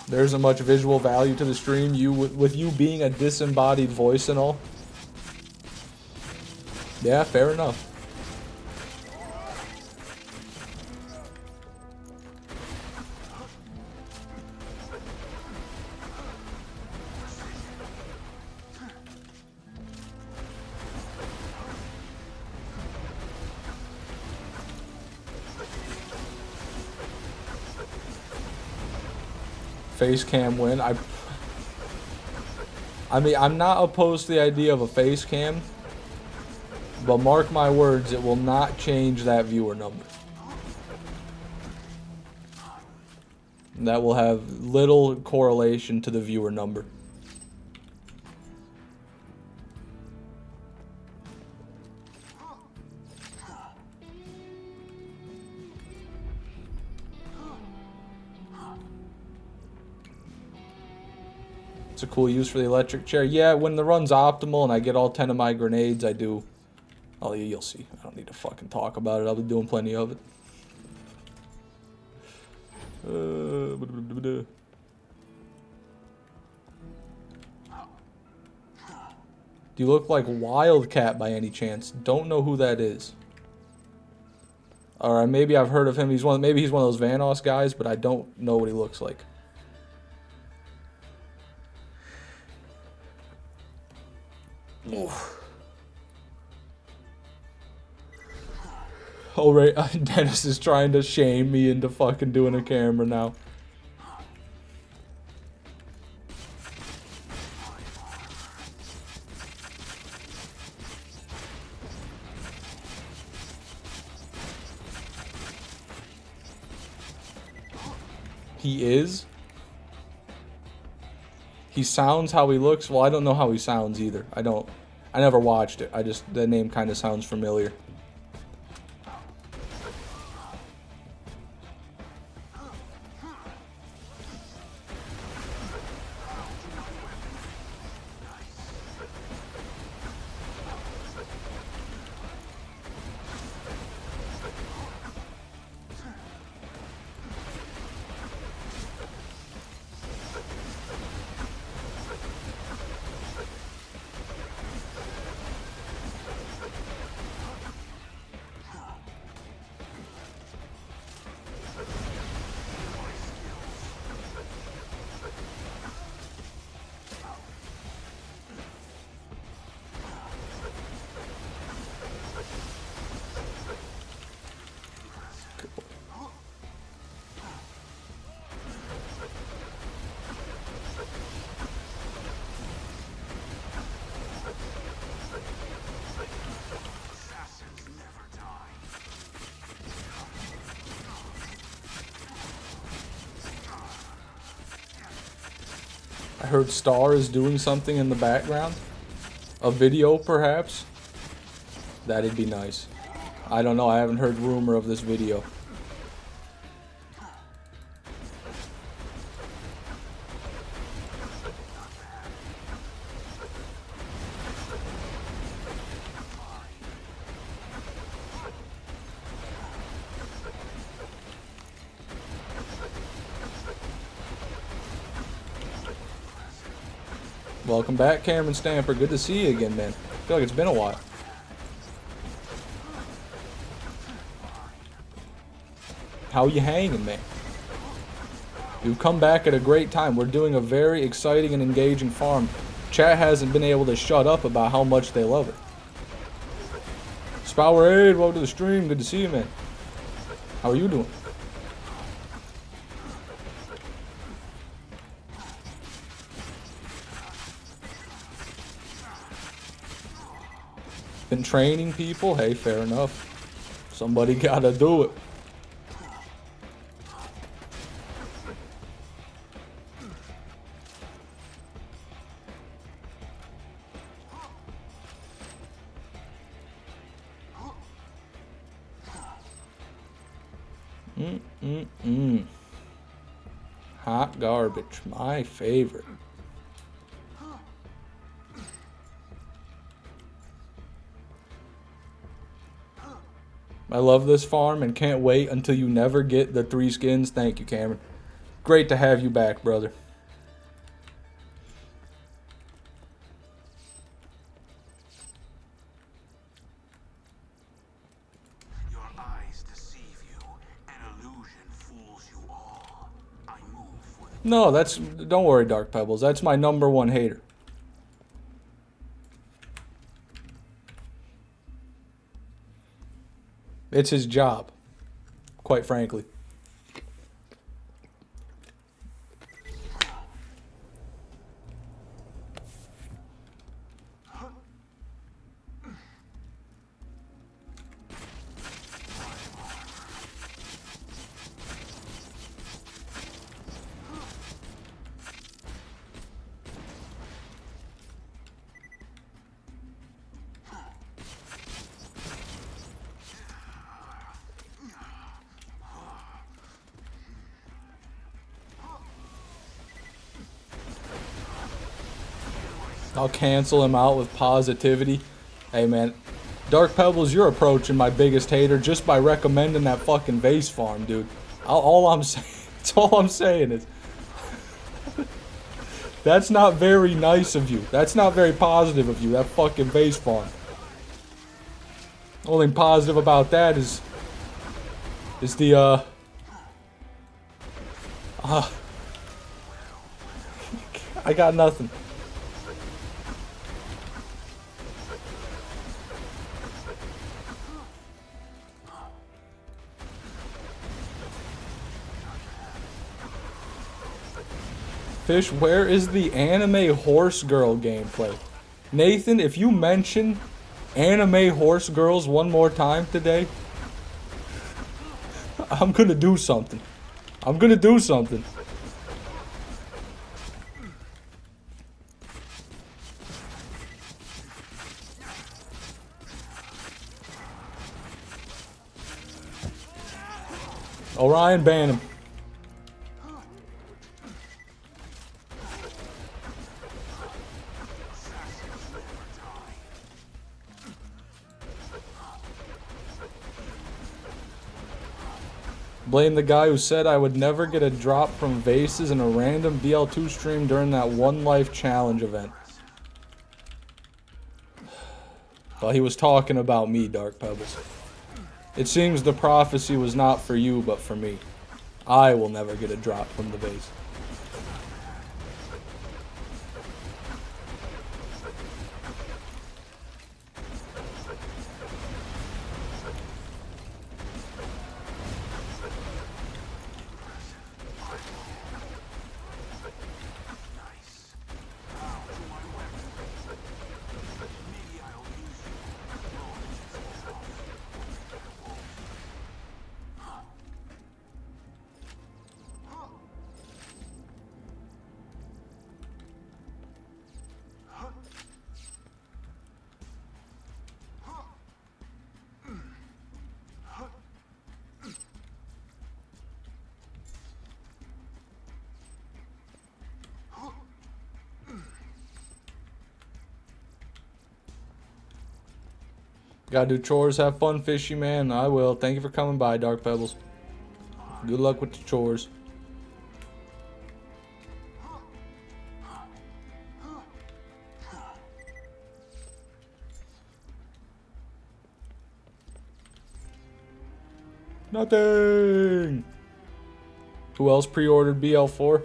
There isn't much visual value to the stream. With you being a disembodied voice and all. Yeah, fair enough. Face cam win. I mean, I'm not opposed to the idea of a face cam, but mark my words, it will not change that viewer number. That will have little correlation to the viewer number. It's a cool use for the electric chair. Yeah, when the run's optimal and I get all 10 of my grenades, I do. Oh, you'll see. I don't need to fucking talk about it. I'll be doing plenty of it. Do you look like Wildcat by any chance? Don't know who that is. Alright, maybe I've heard of him. Maybe he's one of those Vanoss guys, but I don't know what he looks like. Oh, right. Dennis is trying to shame me into fucking doing a camera now. He is? He sounds how he looks? Well, I don't know how he sounds either. I never watched it. The name kind of sounds familiar. I heard Star is doing something in the background. A video, perhaps? That'd be nice. I don't know. I haven't heard rumor of this video. Welcome back, Cameron Stamper. Good to see you again, man. I feel like it's been a while. How you hanging, man? You've come back at a great time. We're doing a very exciting and engaging farm. Chat hasn't been able to shut up about how much they love it. Spowerade, welcome to the stream. Good to see you, man. How are you doing? Been training people? Hey, fair enough. Somebody gotta do it. Hot garbage, my favorite. I love this farm and can't wait until you never get the 3 skins. Thank you, Cameron. Great to have you back, brother. Your eyes deceive you. An illusion fools you all. I move for the No, don't worry, Dark Pebbles. That's my #1 hater. It's his job, quite frankly. I'll cancel him out with positivity. Hey, man. Dark Pebbles, you're approaching my biggest hater just by recommending that fucking vase farm, dude. All I'm saying, that's all I'm saying is... That's not very nice of you. That's not very positive of you, that fucking vase farm. Only positive about that is the, I got nothing. Fish, where is the anime horse girl gameplay? Nathan, if you mention anime horse girls one more time today, I'm gonna do something. I'm gonna do something. Orion, ban him. Blame the guy who said I would never get a drop from vases in a random BL2 stream during that One Life Challenge event. Well, he was talking about me, Dark Pebbles. It seems the prophecy was not for you, but for me. I will never get a drop from the vase. Gotta do chores, have fun, fishy man. I will. Thank you for coming by, Dark Pebbles. Good luck with the chores. Nothing. Who else pre-ordered BL4?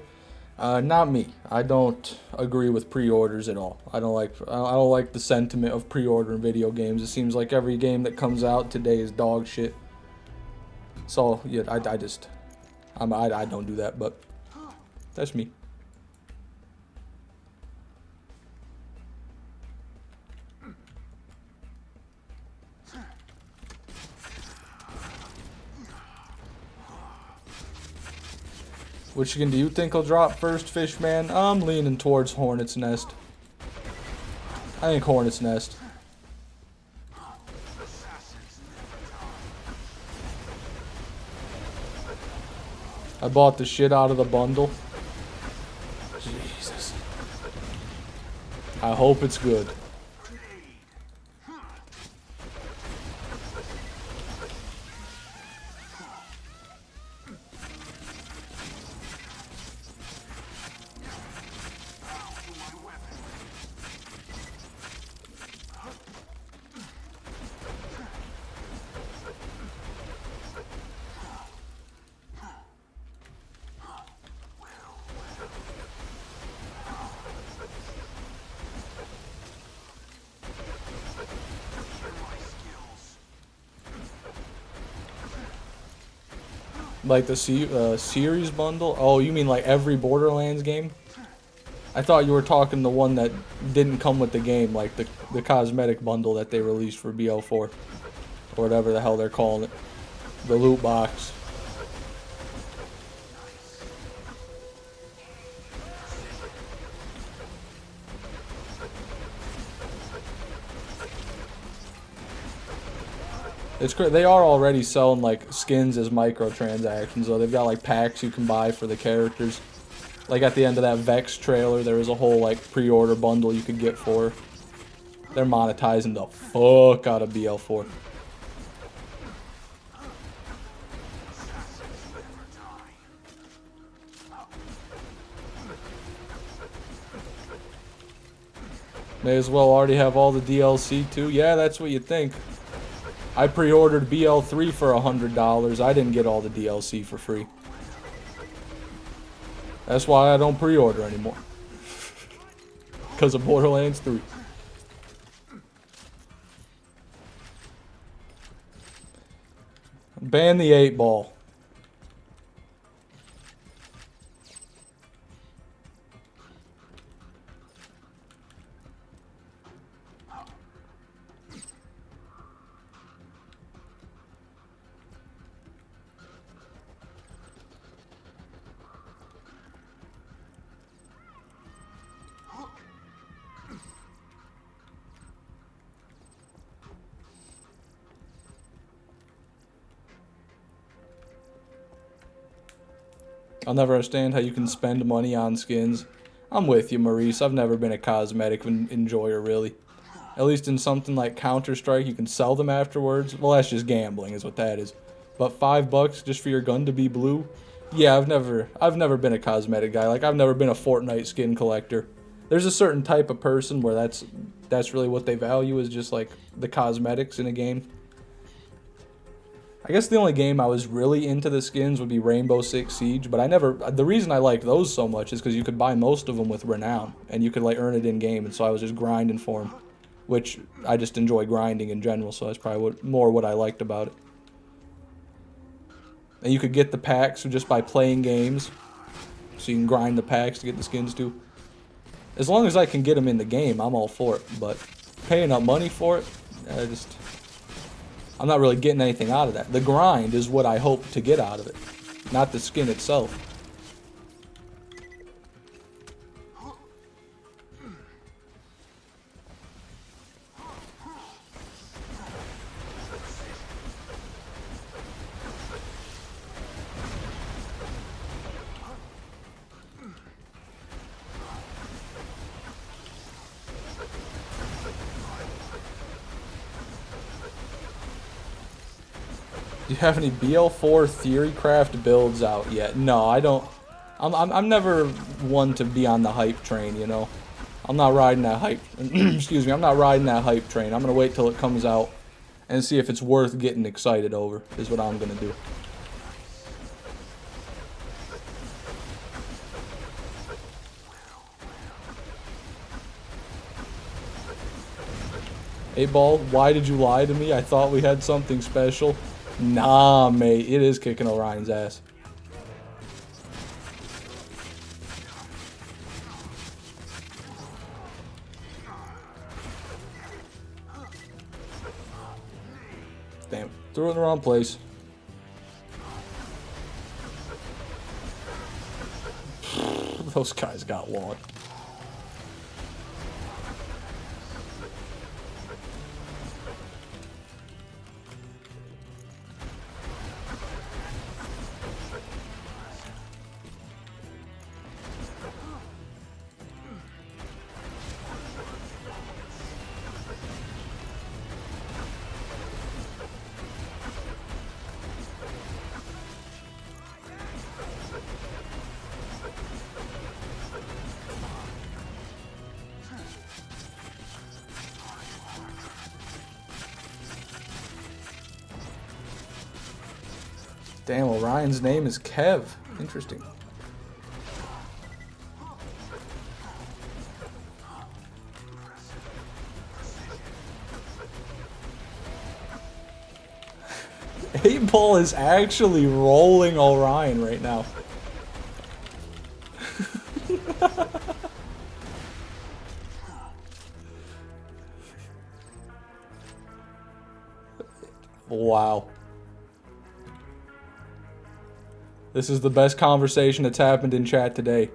Not me. I don't agree with pre-orders at all. I don't like the sentiment of pre-ordering video games. It seems like every game that comes out today is dog shit. So yeah, I don't do that, but that's me. Which skin do you think will drop first, Fishman? I'm leaning towards Hornet's Nest. I think Hornet's Nest. I bought the shit out of the bundle. Jesus. I hope it's good. Like the series bundle? Oh, you mean like every Borderlands game? I thought you were talking the one that didn't come with the game, like the cosmetic bundle that they released for BL4. Or whatever the hell they're calling it. The loot box. It's great. They are already selling like skins as microtransactions, though. They've got like packs you can buy for the characters. Like at the end of that Vex trailer, there was a whole like pre-order bundle you could get for. They're monetizing the fuck out of BL4. May as well already have all the DLC too. Yeah, that's what you think. I pre-ordered BL3 for $100. I didn't get all the DLC for free. That's why I don't pre-order anymore. Because of Borderlands 3. Ban the 8-ball. I'll never understand how you can spend money on skins. I'm with you, Maurice. I've never been a cosmetic enjoyer, really. At least in something like Counter-Strike, you can sell them afterwards. Well, that's just gambling, is what that is. But $5 just for your gun to be blue? Yeah, I've never been a cosmetic guy. Like, I've never been a Fortnite skin collector. There's a certain type of person where that's really what they value, is just like the cosmetics in a game. I guess the only game I was really into the skins would be Rainbow Six Siege, but the reason I liked those so much is because you could buy most of them with Renown, and you could like earn it in game, and so I was just grinding for them, which I just enjoy grinding in general, so that's probably more what I liked about it. And you could get the packs just by playing games, so you can grind the packs to get the skins too. As long as I can get them in the game, I'm all for it, but paying up money for it, I'm not really getting anything out of that. The grind is what I hope to get out of it, not the skin itself. Do you have any BL4 Theorycraft builds out yet? No, I don't. I'm never one to be on the hype train, you know. I'm not riding that hype. Excuse me. I'm not riding that hype train. I'm gonna wait till it comes out and see if it's worth getting excited over, is what I'm gonna do. Hey, Ball, why did you lie to me? I thought we had something special. Nah, mate, it is kicking Orion's ass. Damn, threw it in the wrong place. Those guys got one. Damn, Orion's name is Kev. Interesting. Eight Ball is actually rolling Orion right now. Wow. This is the best conversation that's happened in chat today.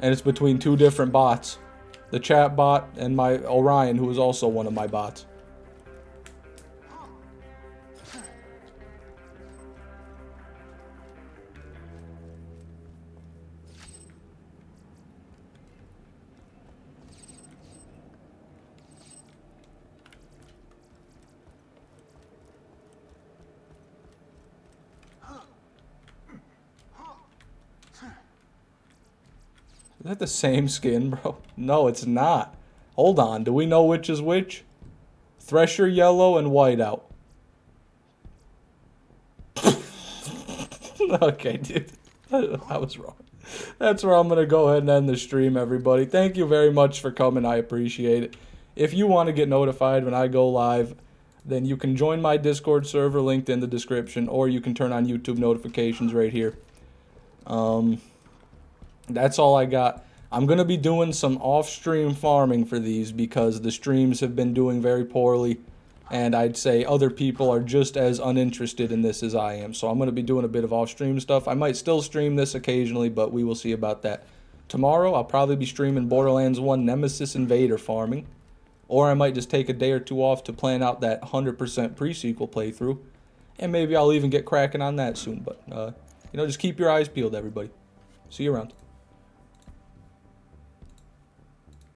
And it's between two different bots. The chat bot and my Orion, who is also one of my bots. Is that the same skin, bro? No, it's not. Hold on. Do we know which is which? Thresher yellow and white out. Okay, dude. I was wrong. That's where I'm going to go ahead and end the stream, everybody. Thank you very much for coming. I appreciate it. If you want to get notified when I go live, then you can join my Discord server linked in the description, or you can turn on YouTube notifications right here. That's all I got. I'm going to be doing some off-stream farming for these because the streams have been doing very poorly. And I'd say other people are just as uninterested in this as I am. So I'm going to be doing a bit of off-stream stuff. I might still stream this occasionally, but we will see about that. Tomorrow, I'll probably be streaming Borderlands 1 Nemesis Invader farming. Or I might just take a day or two off to plan out that 100% pre-sequel playthrough. And maybe I'll even get cracking on that soon. But, just keep your eyes peeled, everybody. See you around.